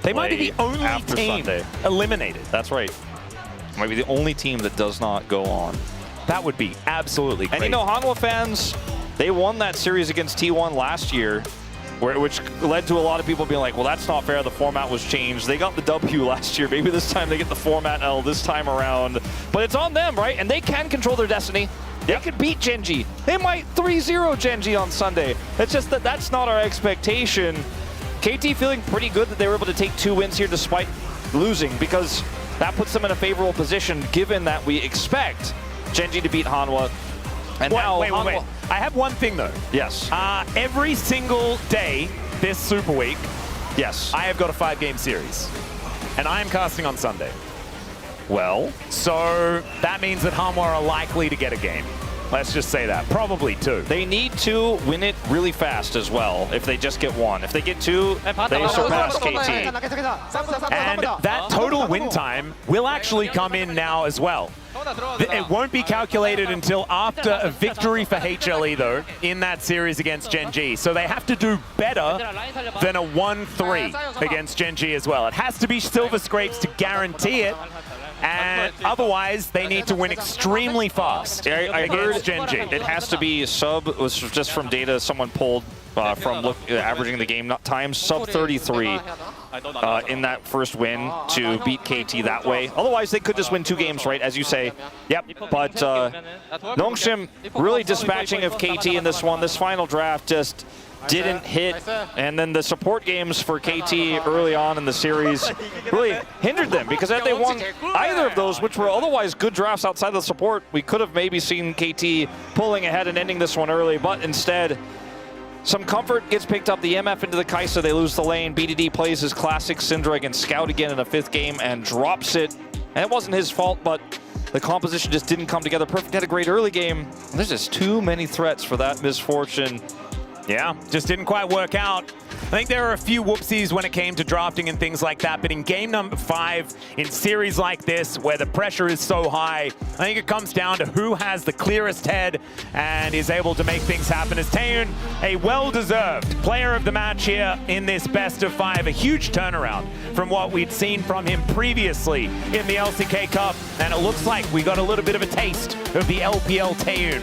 They might be the only team Sunday eliminated. That's right. Might be the only team that does not go on. That would be absolutely crazy. And you know, Hanwha fans, they won that series against T1 last year, which led to a lot of people being like, well, that's not fair. The format was changed. They got the W last year. Maybe this time they get the format L this time around. But it's on them, right? And they can control their destiny. They could beat Gen.G. They might 3-0 Gen.G on Sunday. It's just that that's not our expectation. KT feeling pretty good that they were able to take 2 wins here despite losing, because that puts them in a favorable position given that we expect Gen.G to beat Hanwha. And wait. I have one thing though. Yes. Every single day this Super Week, yes, I have got a 5-game series. And I am casting on Sunday. Well, so that means that Hanwha are likely to get a game. Let's just say that. Probably 2. They need to win it really fast as well if they just get 1. If they get 2, they surpass KT. And that total win time will actually come in now as well. It won't be calculated until after a victory for HLE, though, in that series against Gen.G. So they have to do better than a 1-3 against Gen.G as well. It has to be Silver Scrapes to guarantee it. And otherwise, they need to win extremely fast I against Gen.G. It has to be was just from data someone pulled from averaging the game time, sub 33 in that first win to beat KT that way. Otherwise, they could just win 2 games, right, as you say. Yep, but Nongshim really dispatching of KT in this one. This final draft just didn't hit, and then the support games for KT early on in the series really hindered them, because had they won either of those, which were otherwise good drafts outside of the support, we could have maybe seen KT pulling ahead and ending this one early, but instead, some comfort gets picked up, the MF into the Kai'Sa, they lose the lane, BDD plays his classic Syndra against Scout again in a 5th game and drops it, and it wasn't his fault, but the composition just didn't come together. Perfect had a great early game. There's just too many threats for that misfortune. Yeah, just didn't quite work out. I think there are a few whoopsies when it came to drafting and things like that, but in game number 5, in series like this, where the pressure is so high, I think it comes down to who has the clearest head and is able to make things happen. As Taeyun, a well-deserved player of the match here in this best of 5, a huge turnaround from what we'd seen from him previously in the LCK Cup, and it looks like we got a little bit of a taste of the LPL Taeyun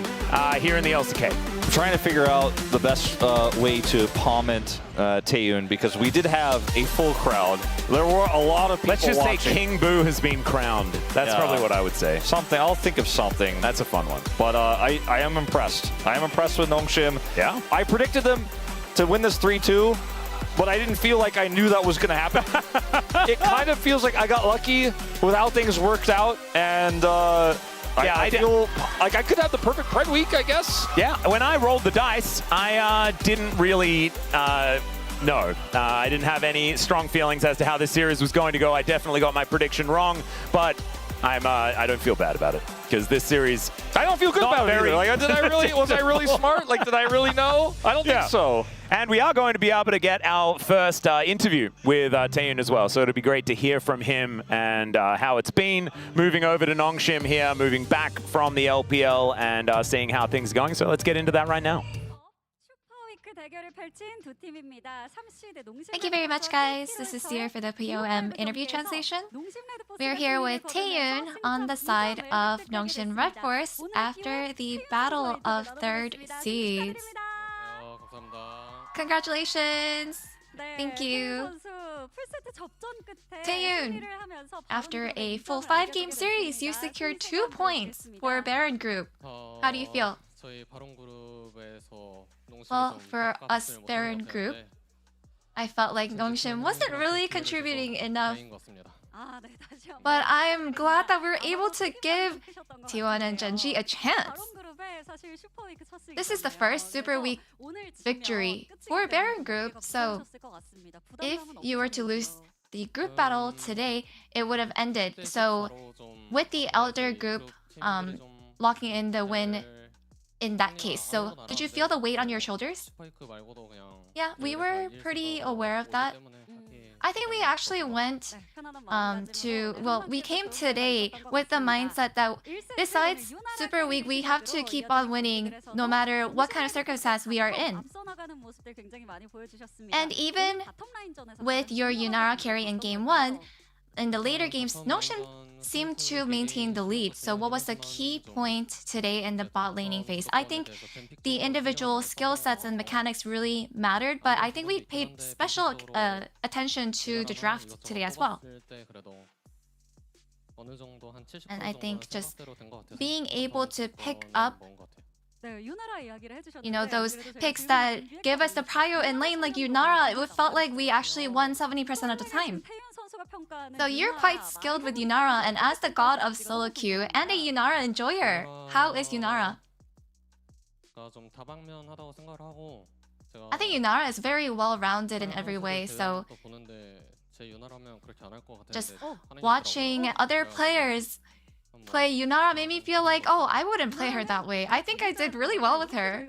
here in the LCK. I'm trying to figure out the best way to comment Taeyun, because we did have a full crowd. There were a lot of people Let's just watching. say King Boo has been crowned. That's probably what I would say. Something. I'll think of something. That's a fun one. But I am impressed. I am impressed with Nongshim. Yeah? I predicted them to win this 3-2, but I didn't feel like I knew that was going to happen. It kind of feels like I got lucky with how things worked out, and I feel like I could have the perfect Pred week, I guess. Yeah, when I rolled the dice, I didn't really know. I didn't have any strong feelings as to how this series was going to go. I definitely got my prediction wrong, but I don't feel bad about it, because this series, I don't feel good about it either. Like, did I really? Was I really smart? Like, did I really know? I don't think so. And we are going to be able to get our first interview with Taeyun as well, so it'll be great to hear from him and how it's been moving over to Nongshim here, moving back from the LPL and seeing how things are going. So let's get into that right now. Thank you very much, guys. This is Seer for the POM interview translation. We're here with Taeyun on the side of Nongshim Red Force after the battle of third seeds. Congratulations! Thank you. Taeyun, after a full 5-game series, you secured 2 points for Baron Group. How do you feel? Well, for us Baron Group, I felt like Nongshim wasn't really contributing enough. But I am glad that we were able to give T1 and Genji a chance. This is the first Super Week victory for Baron Group, so if you were to lose the group battle today, it would have ended. So with the Elder Group locking in the win in that case. So did you feel the weight on your shoulders? Yeah, we were pretty aware of that. I think we actually went we came today with the mindset that besides Super Week, we have to keep on winning no matter what kind of circumstance we are in. And even with your Yunara carry in Game 1, in the later games, Nongshim seemed to maintain the lead. So what was the key point today in the bot laning phase? I think the individual skill sets and mechanics really mattered, but I think we paid special attention to the draft today as well. And I think just being able to pick up those picks that give us the prio in lane like Yunara, it felt like we actually won 70% of the time. So you're quite skilled with Yunara, and as the god of solo queue and a Yunara enjoyer, how is Yunara? I think Yunara is very well-rounded in every way, so just watching other players play Yunara made me feel like, oh, I wouldn't play her that way. I think I did really well with her.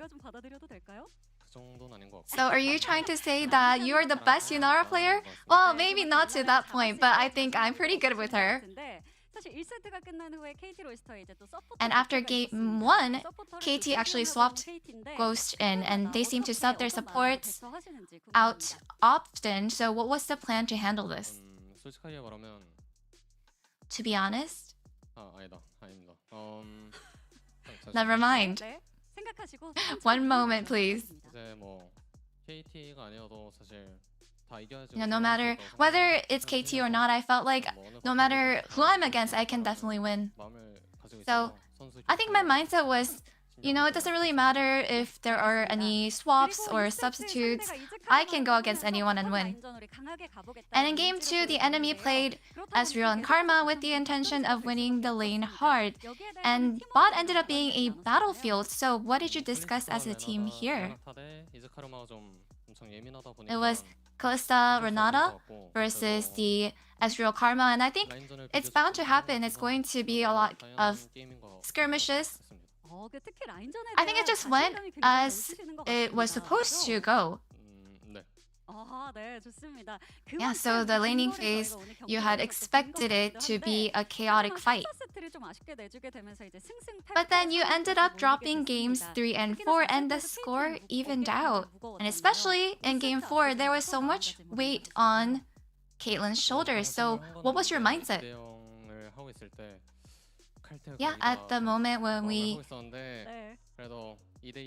So are you trying to say that you are the best Yunara player? Well, maybe not to that point, but I think I'm pretty good with her. And after game 1, KT actually swapped Ghost in, and they seem to sub their supports out often. So what was the plan to handle this? To be honest? Never mind. One moment, please. No matter whether it's KT or not, I felt like no matter who I'm against, I can definitely win. So I think my mindset was, it doesn't really matter if there are any swaps or substitutes. I can go against anyone and win. And in game 2, the enemy played Ezreal and Karma with the intention of winning the lane hard. And bot ended up being a battlefield. So what did you discuss as a team here? It was Kalista Renata versus the Ezreal Karma. And I think it's bound to happen. It's going to be a lot of skirmishes. I think it just went as it was supposed to go. Yeah, so the laning phase, you had expected it to be a chaotic fight. But then you ended up dropping games 3 and 4 and the score evened out. And especially in game 4, there was so much weight on Caitlyn's shoulders. So what was your mindset? Yeah, at the moment when we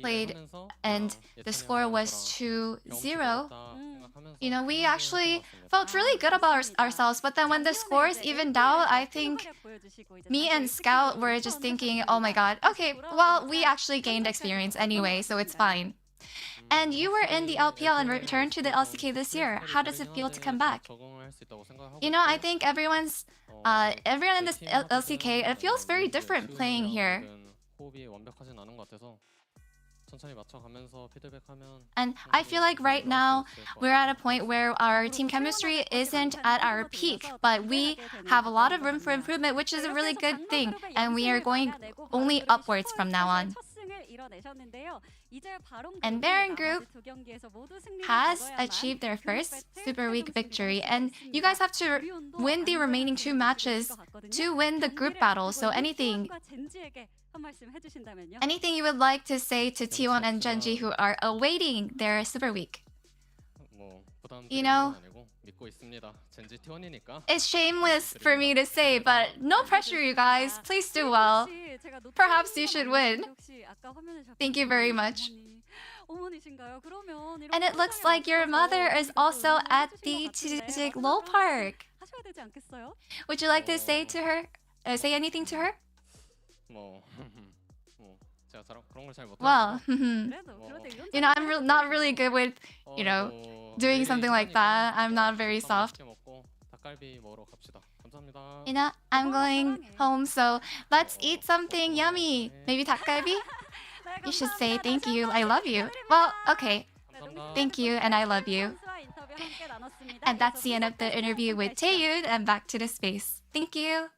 played and the score was 2-0, you know, we actually felt really good about ourselves. But then when the scores evened out, I think me and Scout were just thinking, oh my god, okay, well, we actually gained experience anyway, so it's fine. And you were in the LPL and returned to the LCK this year. How does it feel to come back? You know, I think everyone in this LCK, it feels very different playing here. And I feel like right now we're at a point where our team chemistry isn't at our peak, but we have a lot of room for improvement, which is a really good thing. And we are going only upwards from now on. And Baron Group has achieved their first Super Week victory. And you guys have to win the remaining 2 matches to win the group battle. So anything you would like to say to T1 and Genji who are awaiting their Super Week? You know, it's shameless for me to say, but no pressure, you guys. Please do well. Perhaps you should win. Thank you very much. And it looks like your mother is also at the LCK Global Park. Would you like to say to her, say anything to her? Well, you know, I'm not really good with, you know, doing something like that. I'm not very soft. You know, I'm going home, so let's eat something yummy. Maybe 닭갈비? You should say thank you, I love you. Well, okay. Thank you, and I love you. And that's the end of the interview with Taeyun, and back to the space. Thank you.